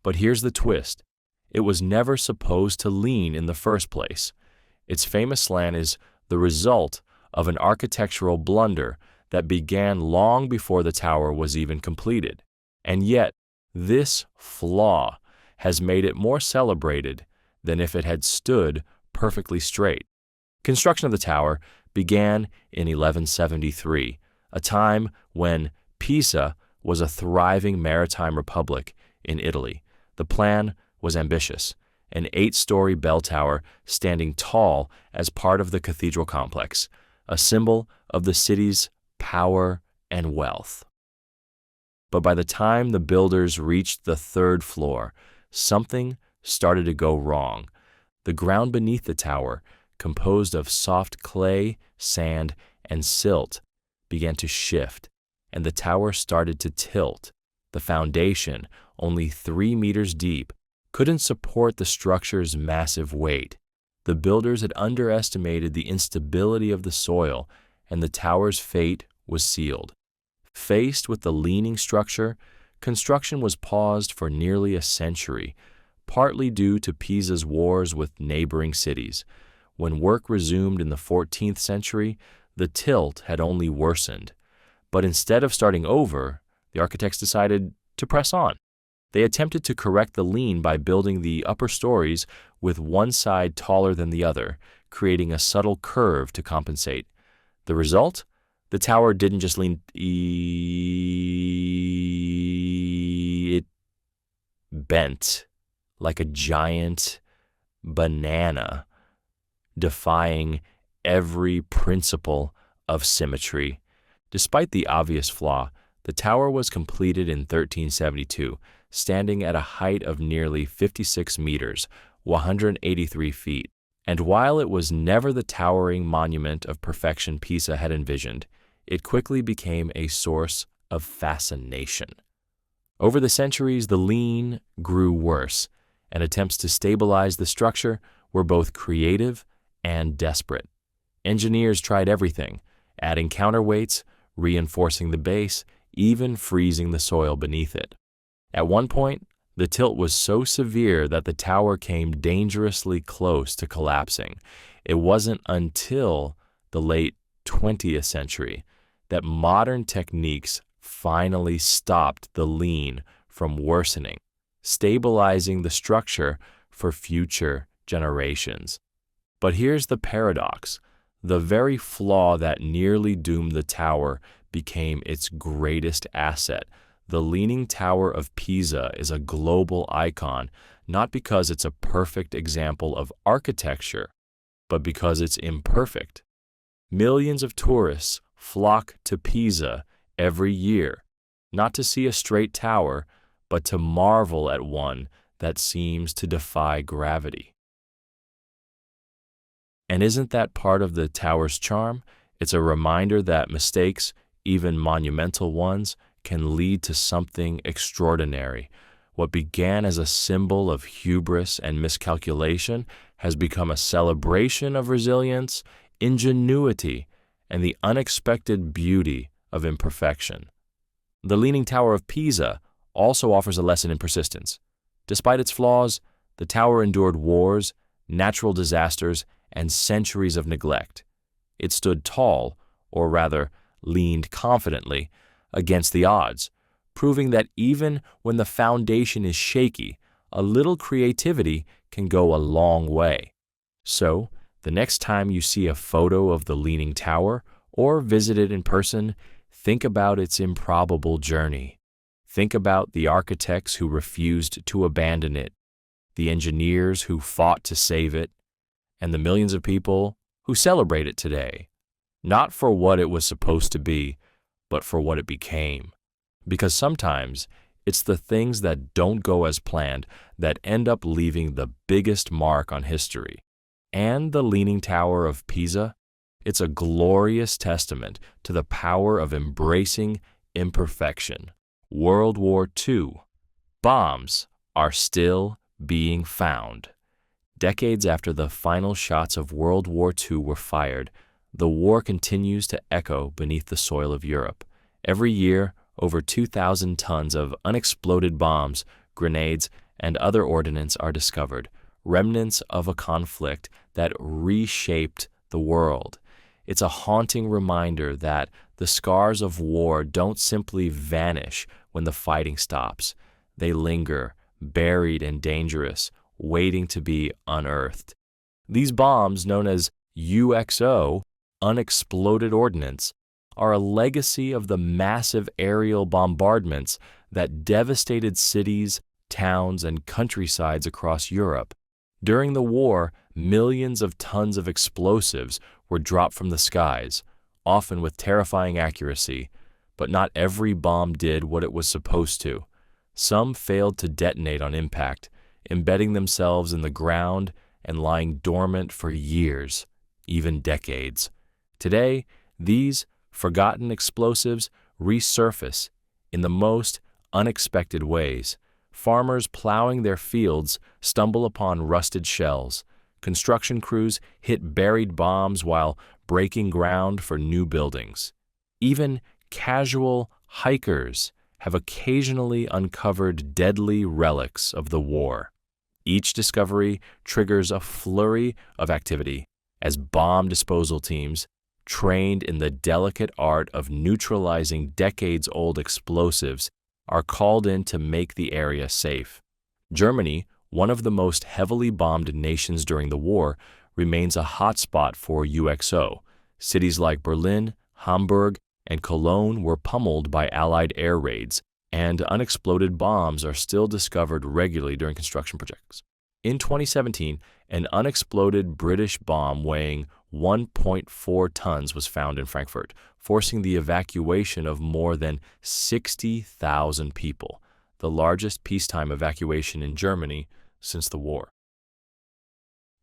But here's the twist. It was never supposed to lean in the first place. Its famous slant is the result of an architectural blunder that began long before the tower was even completed. And yet, this flaw has made it more celebrated than if it had stood perfectly straight. Construction of the tower began in 1173, a time when Pisa was a thriving maritime republic in Italy. The plan was ambitious, an 8-story bell tower standing tall as part of the cathedral complex, a symbol of the city's power and wealth. But by the time the builders reached the 3rd floor, something started to go wrong. The ground beneath the tower, composed of soft clay, sand, and silt, began to shift, and the tower started to tilt. The foundation, only 3 meters deep, couldn't support the structure's massive weight. The builders had underestimated the instability of the soil, and the tower's fate was sealed. Faced with the leaning structure, construction was paused for nearly a century, partly due to Pisa's wars with neighboring cities. When work resumed in the 14th century, the tilt had only worsened. But instead of starting over, the architects decided to press on. They attempted to correct the lean by building the upper stories with one side taller than the other, creating a subtle curve to compensate. The result? The tower didn't just lean, it bent like a giant banana, defying every principle of symmetry. Despite the obvious flaw, the tower was completed in 1372, standing at a height of nearly 56 meters, 183 feet. And while it was never the towering monument of perfection Pisa had envisioned, it quickly became a source of fascination. Over the centuries, the lean grew worse, and attempts to stabilize the structure were both creative and desperate. Engineers tried everything, adding counterweights, reinforcing the base, even freezing the soil beneath it. At one point, the tilt was so severe that the tower came dangerously close to collapsing. It wasn't until the late 20th century that modern techniques finally stopped the lean from worsening, stabilizing the structure for future generations. But here's the paradox. The very flaw that nearly doomed the tower became its greatest asset. The Leaning Tower of Pisa is a global icon, not because it's a perfect example of architecture, but because it's imperfect. Millions of tourists flock to Pisa every year, not to see a straight tower, but to marvel at one that seems to defy gravity. And isn't that part of the tower's charm? It's a reminder that mistakes, even monumental ones, can lead to something extraordinary. What began as a symbol of hubris and miscalculation has become a celebration of resilience, ingenuity, and the unexpected beauty of imperfection. The Leaning Tower of Pisa also offers a lesson in persistence. Despite its flaws, the tower endured wars, natural disasters, and centuries of neglect. It stood tall, or rather, leaned confidently, against the odds, proving that even when the foundation is shaky, a little creativity can go a long way. So, the next time you see a photo of the Leaning Tower or visit it in person, think about its improbable journey. Think about the architects who refused to abandon it, the engineers who fought to save it, and the millions of people who celebrate it today, not for what it was supposed to be, but for what it became. Because sometimes it's the things that don't go as planned that end up leaving the biggest mark on history. And the Leaning Tower of Pisa, it's a glorious testament to the power of embracing imperfection. World War II. Bombs are still being found. Decades after the final shots of World War II were fired, the war continues to echo beneath the soil of Europe. Every year, over 2,000 tons of unexploded bombs, grenades, and other ordnance are discovered, remnants of a conflict that reshaped the world. It's a haunting reminder that the scars of war don't simply vanish when the fighting stops. They linger, buried and dangerous, waiting to be unearthed. These bombs, known as UXO, unexploded ordnance, are a legacy of the massive aerial bombardments that devastated cities, towns, and countrysides across Europe. During the war, millions of tons of explosives were dropped from the skies, often with terrifying accuracy, but not every bomb did what it was supposed to. Some failed to detonate on impact, embedding themselves in the ground and lying dormant for years, even decades. Today, these forgotten explosives resurface in the most unexpected ways. Farmers plowing their fields stumble upon rusted shells. Construction crews hit buried bombs while breaking ground for new buildings. Even casual hikers have occasionally uncovered deadly relics of the war. Each discovery triggers a flurry of activity as bomb disposal teams, trained in the delicate art of neutralizing decades-old explosives, are called in to make the area safe. Germany, one of the most heavily bombed nations during the war, remains a hotspot for UXO. Cities like Berlin, Hamburg, and Cologne were pummeled by Allied air raids, and unexploded bombs are still discovered regularly during construction projects. In 2017, an unexploded British bomb weighing 1.4 tons was found in Frankfurt, forcing the evacuation of more than 60,000 people, the largest peacetime evacuation in Germany since the war.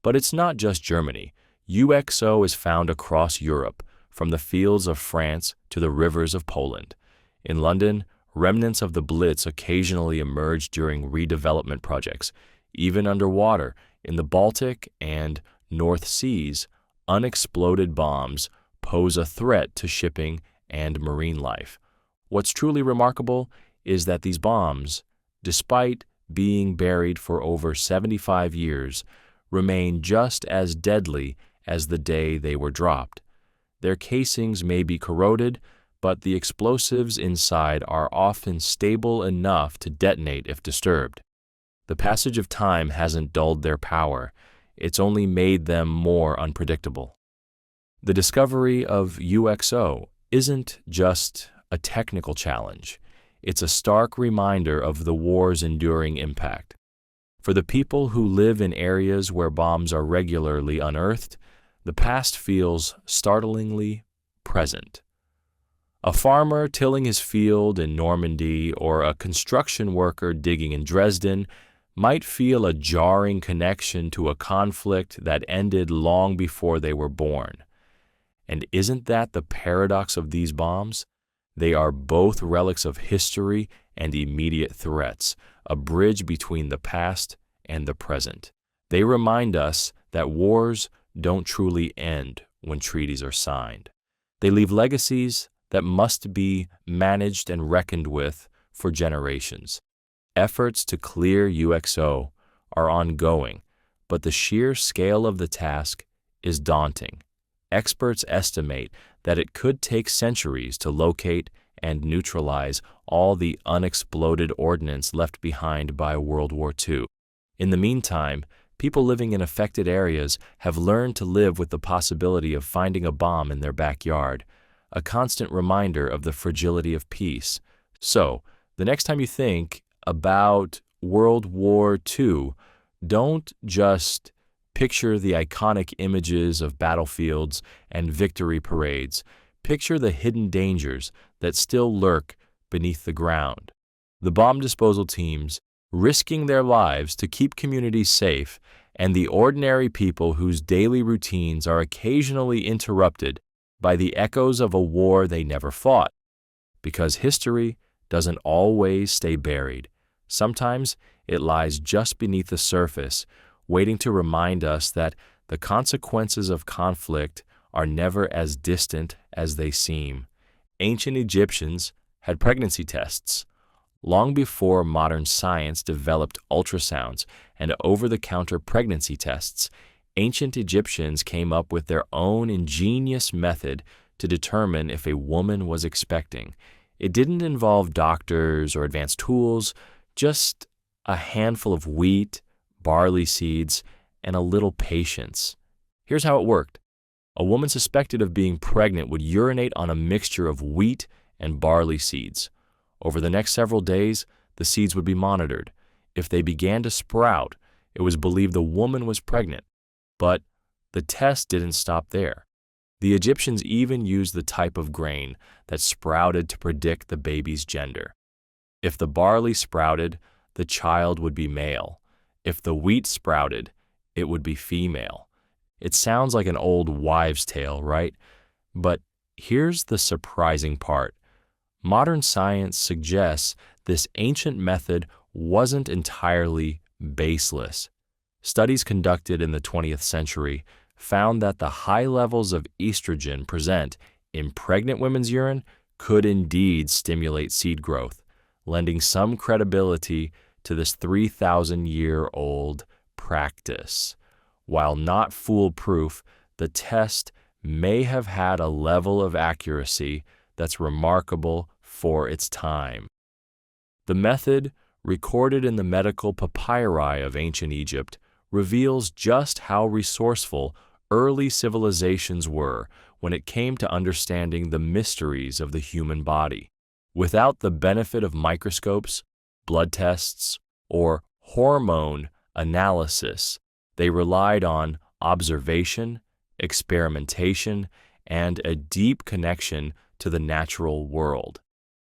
But it's not just Germany. UXO is found across Europe, from the fields of France to the rivers of Poland. In London, remnants of the Blitz occasionally emerge during redevelopment projects. Even underwater, in the Baltic and North Seas, unexploded bombs pose a threat to shipping and marine life. What's truly remarkable is that these bombs, despite being buried for over 75 years, remain just as deadly as the day they were dropped. Their casings may be corroded, but the explosives inside are often stable enough to detonate if disturbed. The passage of time hasn't dulled their power, it's only made them more unpredictable. The discovery of UXO isn't just a technical challenge, it's a stark reminder of the war's enduring impact. For the people who live in areas where bombs are regularly unearthed, the past feels startlingly present. A farmer tilling his field in Normandy or a construction worker digging in Dresden might feel a jarring connection to a conflict that ended long before they were born. And isn't that the paradox of these bombs? They are both relics of history and immediate threats, a bridge between the past and the present. They remind us that wars don't truly end when treaties are signed. They leave legacies that must be managed and reckoned with for generations. Efforts to clear UXO are ongoing, but the sheer scale of the task is daunting. Experts estimate that it could take centuries to locate and neutralize all the unexploded ordnance left behind by World War II. In the meantime, people living in affected areas have learned to live with the possibility of finding a bomb in their backyard, a constant reminder of the fragility of peace. So, The next time you think about World War II, don't just picture the iconic images of battlefields and victory parades. Picture the hidden dangers that still lurk beneath the ground. The bomb disposal teams risking their lives to keep communities safe, and the ordinary people whose daily routines are occasionally interrupted by the echoes of a war they never fought. Because history doesn't always stay buried. Sometimes it lies just beneath the surface, waiting to remind us that the consequences of conflict are never as distant as they seem. Ancient Egyptians had pregnancy tests. Long before modern science developed ultrasounds and over-the-counter pregnancy tests, ancient Egyptians came up with their own ingenious method to determine if a woman was expecting. It didn't involve doctors or advanced tools, just a handful of wheat, barley seeds, and a little patience. Here's how it worked. A woman suspected of being pregnant would urinate on a mixture of wheat and barley seeds. Over the next several days, the seeds would be monitored. If they began to sprout, it was believed the woman was pregnant. But the test didn't stop there. The Egyptians even used the type of grain that sprouted to predict the baby's gender. If the barley sprouted, the child would be male. If the wheat sprouted, it would be female. It sounds like an old wives' tale, right? But here's the surprising part. Modern science suggests this ancient method wasn't entirely baseless. Studies conducted in the 20th century found that the high levels of estrogen present in pregnant women's urine could indeed stimulate seed growth, lending some credibility to this 3,000-year-old practice. While not foolproof, the test may have had a level of accuracy that's remarkable for its time. The method, recorded in the medical papyri of ancient Egypt, reveals just how resourceful early civilizations were when it came to understanding the mysteries of the human body. Without the benefit of microscopes, blood tests, or hormone analysis, they relied on observation, experimentation, and a deep connection to the natural world.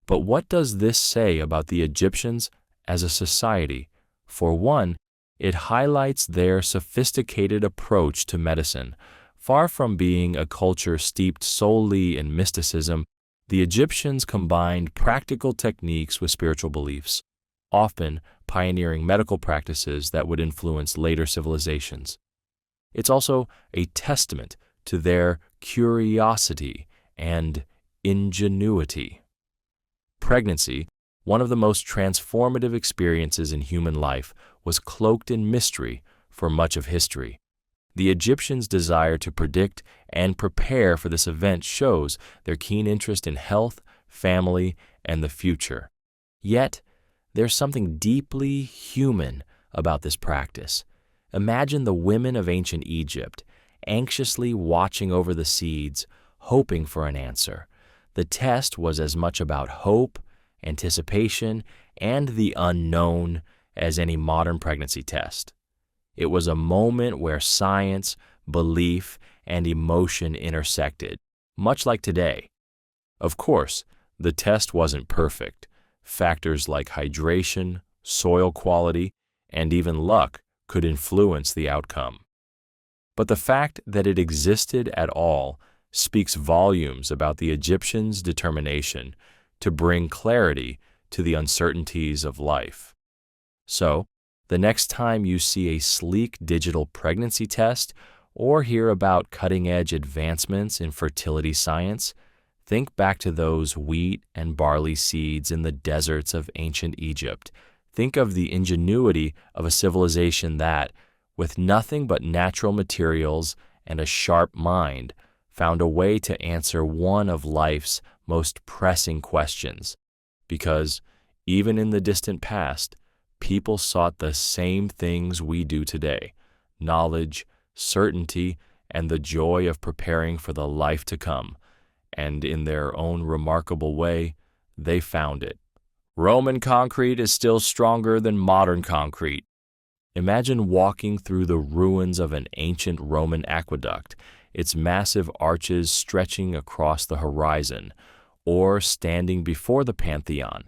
But what does this say about the Egyptians as a society? For one, it highlights their sophisticated approach to medicine. Far from being a culture steeped solely in mysticism, the Egyptians combined practical techniques with spiritual beliefs, often pioneering medical practices that would influence later civilizations. It's also a testament to their curiosity and ingenuity. Pregnancy, one of the most transformative experiences in human life, was cloaked in mystery for much of history. The Egyptians' desire to predict and prepare for this event shows their keen interest in health, family, and the future. Yet, there's something deeply human about this practice. Imagine the women of ancient Egypt, anxiously watching over the seeds, hoping for an answer. The test was as much about hope, anticipation, and the unknown as any modern pregnancy test. It was a moment where science, belief, and emotion intersected, much like today. Of course, the test wasn't perfect. Factors like hydration, soil quality, and even luck could influence the outcome. But the fact that it existed at all speaks volumes about the Egyptians' determination to bring clarity to the uncertainties of life. So, the next time you see a sleek digital pregnancy test or hear about cutting-edge advancements in fertility science, think back to those wheat and barley seeds in the deserts of ancient Egypt. Think of the ingenuity of a civilization that, with nothing but natural materials and a sharp mind, found a way to answer one of life's most pressing questions. Because, even in the distant past, people sought the same things we do today: knowledge, certainty, and the joy of preparing for the life to come. And in their own remarkable way, they found it. Roman concrete is still stronger than modern concrete. Imagine walking through the ruins of an ancient Roman aqueduct, its massive arches stretching across the horizon, or standing before the Pantheon,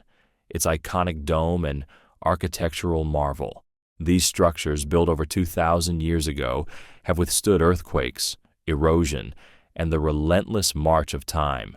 its iconic dome and architectural marvel. These structures, built over 2,000 years ago, have withstood earthquakes, erosion, and the relentless march of time.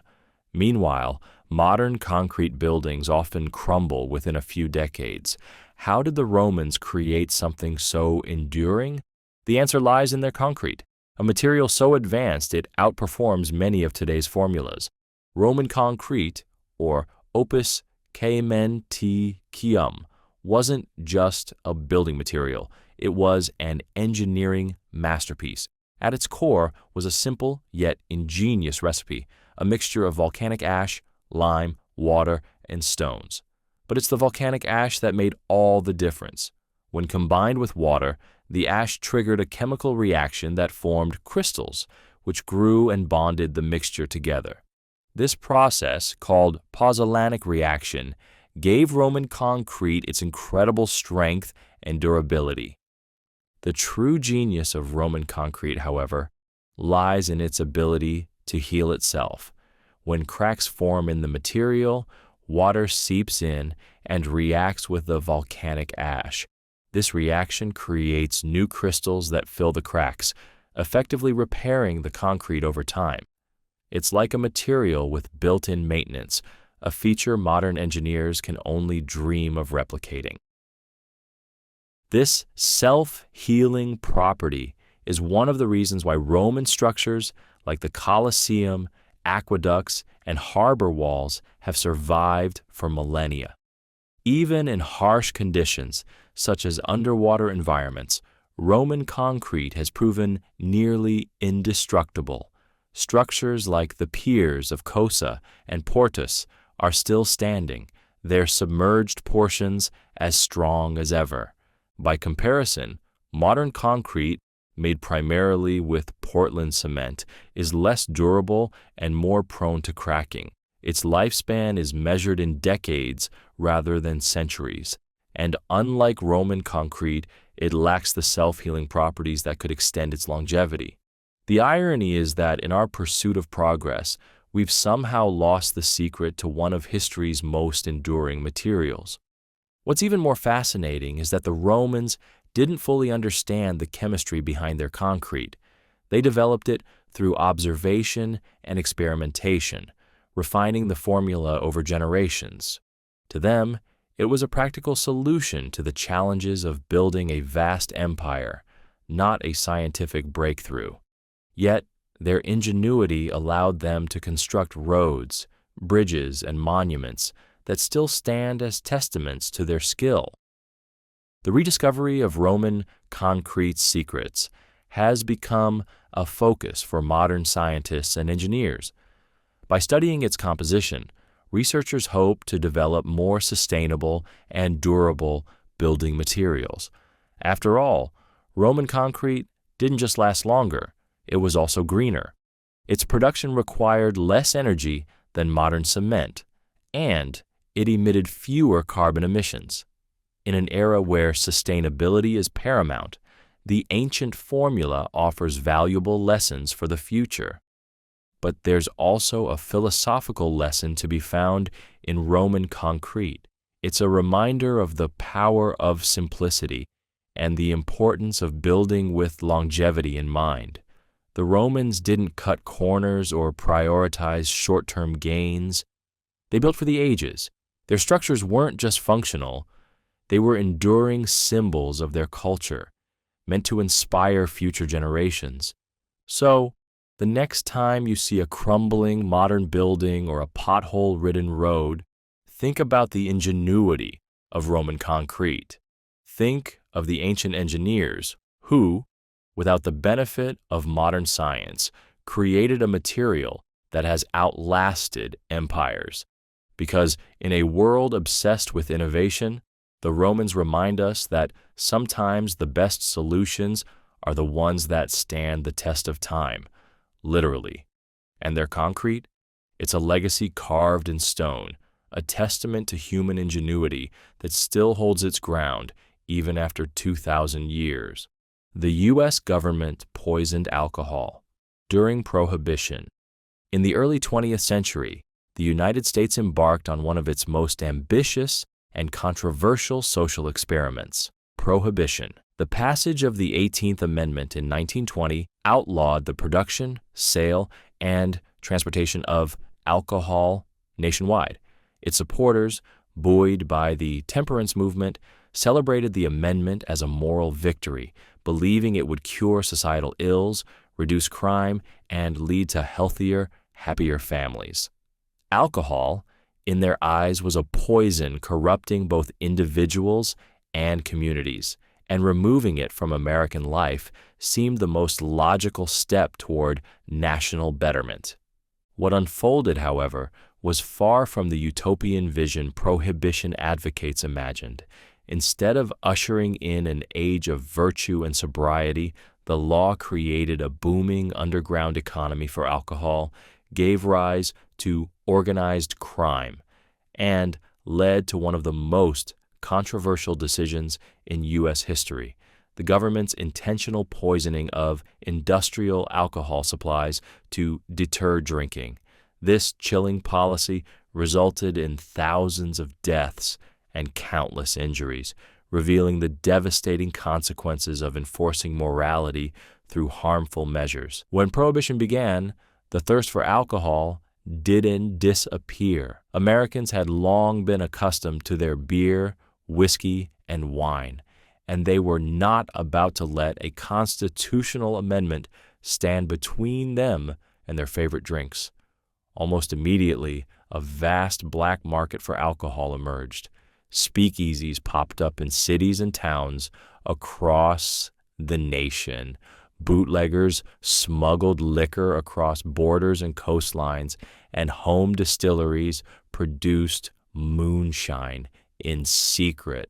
Meanwhile, modern concrete buildings often crumble within a few decades. How did the Romans create something so enduring? The answer lies in their concrete, a material so advanced it outperforms many of today's formulas. Roman concrete, or opus caementicium, wasn't just a building material, it was an engineering masterpiece. At its core was a simple yet ingenious recipe, a mixture of volcanic ash, lime, water, and stones. But it's the volcanic ash that made all the difference. When combined with water, the ash triggered a chemical reaction that formed crystals, which grew and bonded the mixture together. This process, called pozzolanic reaction, gave Roman concrete its incredible strength and durability. The true genius of Roman concrete, however, lies in its ability to heal itself. When cracks form in the material, water seeps in and reacts with the volcanic ash. This reaction creates new crystals that fill the cracks, effectively repairing the concrete over time. It's like a material with built-in maintenance, a feature modern engineers can only dream of replicating. This self-healing property is one of the reasons why Roman structures like the Coliseum, aqueducts, and harbor walls have survived for millennia. Even in harsh conditions, such as underwater environments, Roman concrete has proven nearly indestructible. Structures like the piers of Cosa and Portus are still standing, their submerged portions as strong as ever. By comparison, modern concrete, made primarily with Portland cement, is less durable and more prone to cracking. Its lifespan is measured in decades rather than centuries, and unlike Roman concrete, it lacks the self-healing properties that could extend its longevity. The irony is that in our pursuit of progress, we've somehow lost the secret to one of history's most enduring materials. What's even more fascinating is that the Romans didn't fully understand the chemistry behind their concrete. They developed it through observation and experimentation, refining the formula over generations. To them, it was a practical solution to the challenges of building a vast empire, not a scientific breakthrough. Yet, their ingenuity allowed them to construct roads, bridges, and monuments that still stand as testaments to their skill. The rediscovery of Roman concrete's secrets has become a focus for modern scientists and engineers. By studying its composition, researchers hope to develop more sustainable and durable building materials. After all, Roman concrete didn't just last longer, it was also greener. Its production required less energy than modern cement, and it emitted fewer carbon emissions. In an era where sustainability is paramount, the ancient formula offers valuable lessons for the future. But there's also a philosophical lesson to be found in Roman concrete. It's a reminder of the power of simplicity and the importance of building with longevity in mind. The Romans didn't cut corners or prioritize short-term gains. They built for the ages. Their structures weren't just functional, they were enduring symbols of their culture, meant to inspire future generations. So, the next time you see a crumbling modern building or a pothole-ridden road, think about the ingenuity of Roman concrete. Think of the ancient engineers who, without the benefit of modern science, created a material that has outlasted empires. Because in a world obsessed with innovation, the Romans remind us that sometimes the best solutions are the ones that stand the test of time, literally. And their concrete? It's a legacy carved in stone, a testament to human ingenuity that still holds its ground even after 2,000 years. The U.S. government poisoned alcohol during Prohibition. In the early 20th century, the United States embarked on one of its most ambitious and controversial social experiments, Prohibition. The passage of the 18th Amendment in 1920 outlawed the production, sale, and transportation of alcohol nationwide. Its supporters, buoyed by the temperance movement, celebrated the amendment as a moral victory, believing it would cure societal ills, reduce crime, and lead to healthier, happier families. Alcohol, in their eyes, was a poison corrupting both individuals and communities, and removing it from American life seemed the most logical step toward national betterment. What unfolded, however, was far from the utopian vision Prohibition advocates imagined. Instead of ushering in an age of virtue and sobriety, the law created a booming underground economy for alcohol, gave rise to organized crime, and led to one of the most controversial decisions in U.S. history: the government's intentional poisoning of industrial alcohol supplies to deter drinking. This chilling policy resulted in thousands of deaths and countless injuries, revealing the devastating consequences of enforcing morality through harmful measures. When Prohibition began, the thirst for alcohol didn't disappear. Americans had long been accustomed to their beer, whiskey, and wine, and they were not about to let a constitutional amendment stand between them and their favorite drinks. Almost immediately, a vast black market for alcohol emerged. Speakeasies popped up in cities and towns across the nation. Bootleggers smuggled liquor across borders and coastlines, and home distilleries produced moonshine in secret.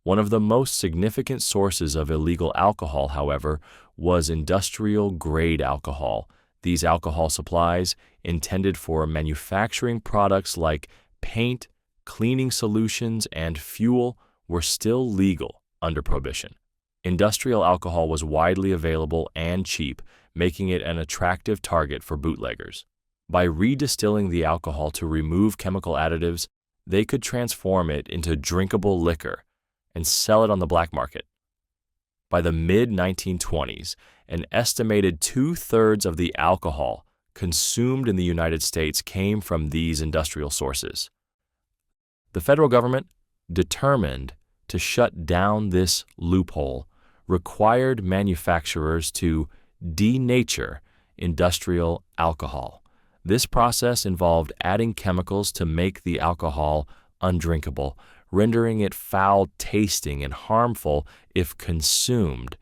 One of the most significant sources of illegal alcohol, however, was industrial-grade alcohol. These alcohol supplies, intended for manufacturing products like paint, cleaning solutions, and fuel, were still legal under Prohibition. Industrial alcohol was widely available and cheap, making it an attractive target for bootleggers. By redistilling the alcohol to remove chemical additives, they could transform it into drinkable liquor and sell it on the black market. By the mid-1920s, an estimated 2/3 of the alcohol consumed in the United States came from these industrial sources. The federal government, determined to shut down this loophole, required manufacturers to denature industrial alcohol. This process involved adding chemicals to make the alcohol undrinkable, rendering it foul-tasting and harmful if consumed.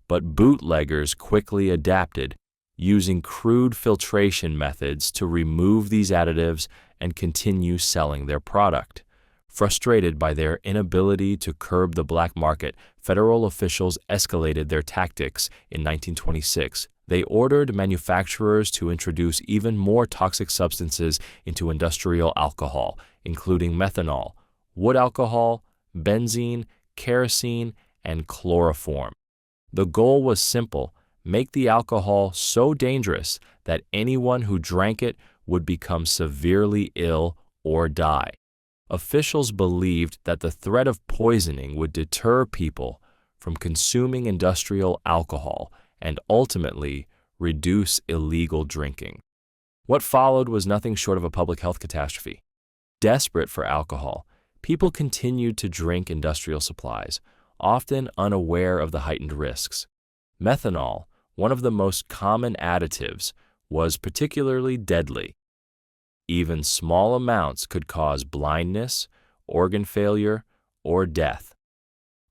But bootleggers quickly adapted, using crude filtration methods to remove these additives and continue selling their product. Frustrated by their inability to curb the black market, federal officials escalated their tactics in 1926. They ordered manufacturers to introduce even more toxic substances into industrial alcohol, including methanol, wood alcohol, benzene, kerosene, and chloroform. The goal was simple: make the alcohol so dangerous that anyone who drank it would become severely ill or die. Officials believed that the threat of poisoning would deter people from consuming industrial alcohol and ultimately reduce illegal drinking. What followed was nothing short of a public health catastrophe. Desperate for alcohol, people continued to drink industrial supplies, often unaware of the heightened risks. Methanol, one of the most common additives, was particularly deadly. Even small amounts could cause blindness, organ failure, or death.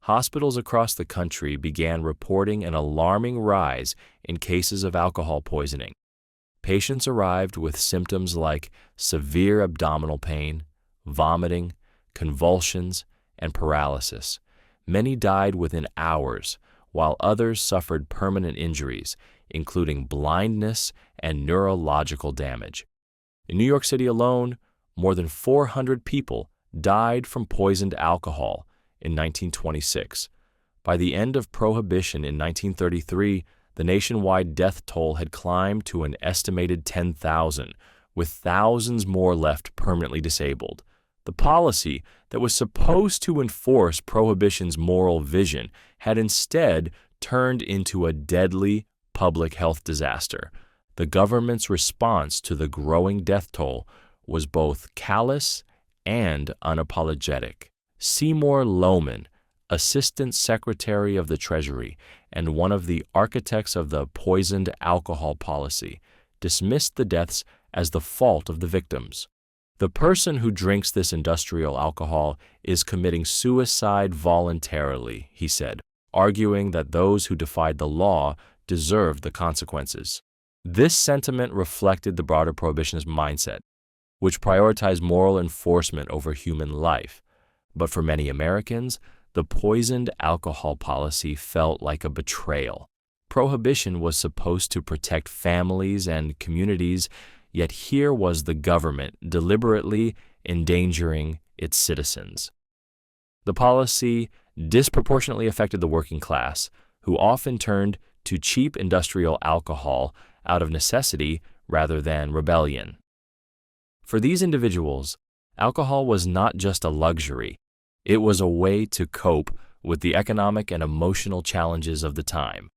Hospitals across the country began reporting an alarming rise in cases of alcohol poisoning. Patients arrived with symptoms like severe abdominal pain, vomiting, convulsions, and paralysis. Many died within hours, while others suffered permanent injuries, including blindness and neurological damage. In New York City alone, more than 400 people died from poisoned alcohol in 1926. By the end of Prohibition in 1933, the nationwide death toll had climbed to an estimated 10,000, with thousands more left permanently disabled. The policy that was supposed to enforce Prohibition's moral vision had instead turned into a deadly public health disaster. The government's response to the growing death toll was both callous and unapologetic. Seymour Loman, Assistant Secretary of the Treasury and one of the architects of the poisoned alcohol policy, dismissed the deaths as the fault of the victims. The person who drinks this industrial alcohol is committing suicide voluntarily, he said, arguing that those who defied the law deserved the consequences. This sentiment reflected the broader prohibitionist mindset, which prioritized moral enforcement over human life. But for many Americans, the poisoned alcohol policy felt like a betrayal. Prohibition was supposed to protect families and communities, yet here was the government deliberately endangering its citizens. The policy disproportionately affected the working class, who often turned to cheap industrial alcohol out of necessity rather than rebellion. For these individuals, alcohol was not just a luxury. It was a way to cope with the economic and emotional challenges of the time.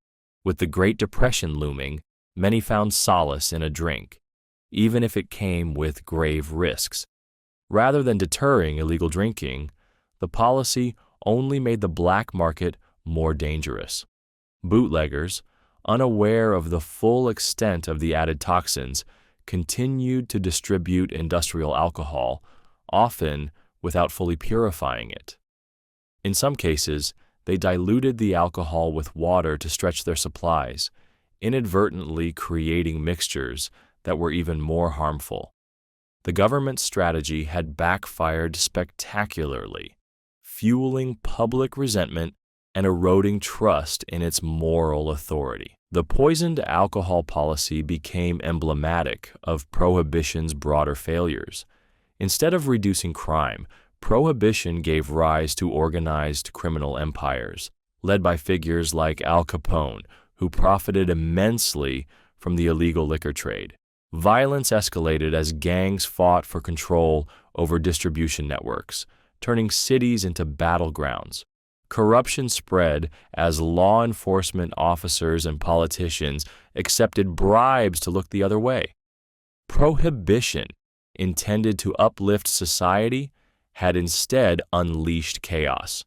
With the Great Depression looming, many found solace in a drink, even if it came with grave risks. Rather than deterring illegal drinking, the policy only made the black market more dangerous. Bootleggers, unaware of the full extent of the added toxins, continued to distribute industrial alcohol, often without fully purifying it. In some cases, they diluted the alcohol with water to stretch their supplies, inadvertently creating mixtures that were even more harmful. The government's strategy had backfired spectacularly, fueling public resentment and eroding trust in its moral authority. The poisoned alcohol policy became emblematic of Prohibition's broader failures. Instead of reducing crime, Prohibition gave rise to organized criminal empires, led by figures like Al Capone, who profited immensely from the illegal liquor trade. Violence escalated as gangs fought for control over distribution networks, turning cities into battlegrounds. Corruption spread as law enforcement officers and politicians accepted bribes to look the other way. Prohibition, intended to uplift society, had instead unleashed chaos.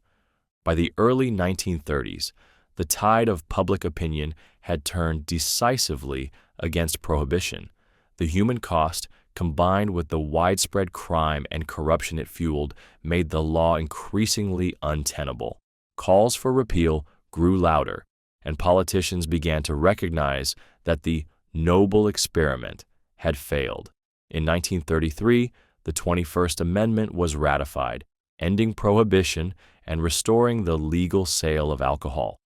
By the early 1930s, the tide of public opinion had turned decisively against Prohibition. The human cost, combined with the widespread crime and corruption it fueled, made the law increasingly untenable. Calls for repeal grew louder, and politicians began to recognize that the noble experiment had failed. In 1933, the 21st Amendment was ratified, ending Prohibition and restoring the legal sale of alcohol.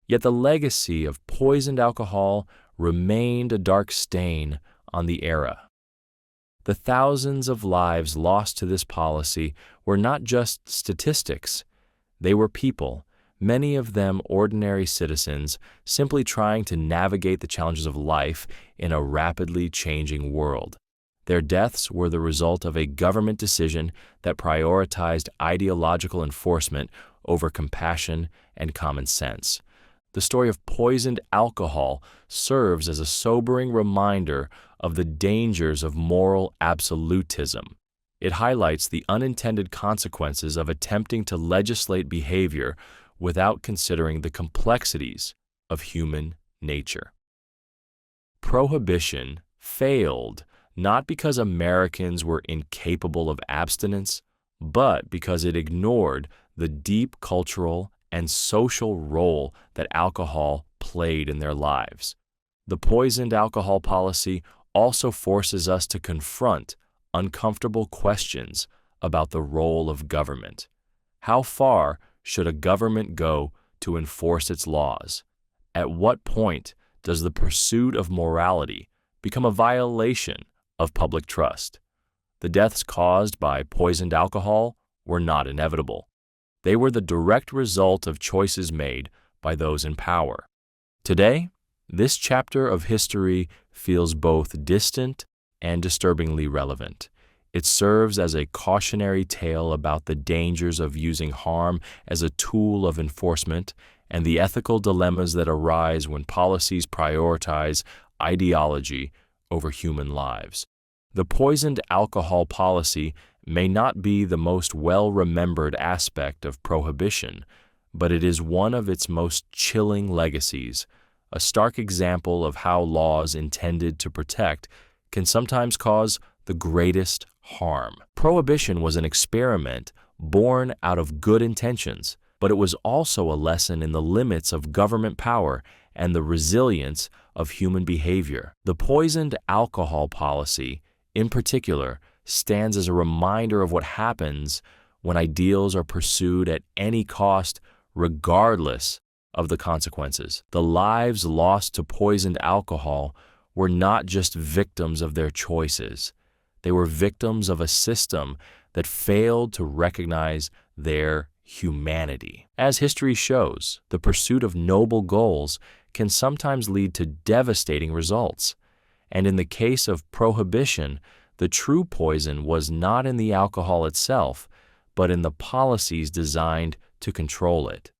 Yet the legacy of poisoned alcohol remained a dark stain on the era. The thousands of lives lost to this policy were not just statistics. They were people, many of them ordinary citizens, simply trying to navigate the challenges of life in a rapidly changing world. Their deaths were the result of a government decision that prioritized ideological enforcement over compassion and common sense. The story of poisoned alcohol serves as a sobering reminder of the dangers of moral absolutism. It highlights the unintended consequences of attempting to legislate behavior without considering the complexities of human nature. Prohibition failed not because Americans were incapable of abstinence, but because it ignored the deep cultural and social role that alcohol played in their lives. The poisoned alcohol policy also forces us to confront uncomfortable questions about the role of government. How far should a government go to enforce its laws? At what point does the pursuit of morality become a violation of public trust? The deaths caused by poisoned alcohol were not inevitable. They were the direct result of choices made by those in power. Today, this chapter of history feels both distant and disturbingly relevant. It serves as a cautionary tale about the dangers of using harm as a tool of enforcement and the ethical dilemmas that arise when policies prioritize ideology over human lives. The poisoned alcohol policy may not be the most well-remembered aspect of prohibition, but it is one of its most chilling legacies, a stark example of how laws intended to protect can sometimes cause the greatest harm. Prohibition was an experiment born out of good intentions, but it was also a lesson in the limits of government power and the resilience of human behavior. The poisoned alcohol policy, in particular, stands as a reminder of what happens when ideals are pursued at any cost, regardless of the consequences. The lives lost to poisoned alcohol were not just victims of their choices. They were victims of a system that failed to recognize their humanity. As history shows, the pursuit of noble goals can sometimes lead to devastating results. And in the case of prohibition, the true poison was not in the alcohol itself, but in the policies designed to control it.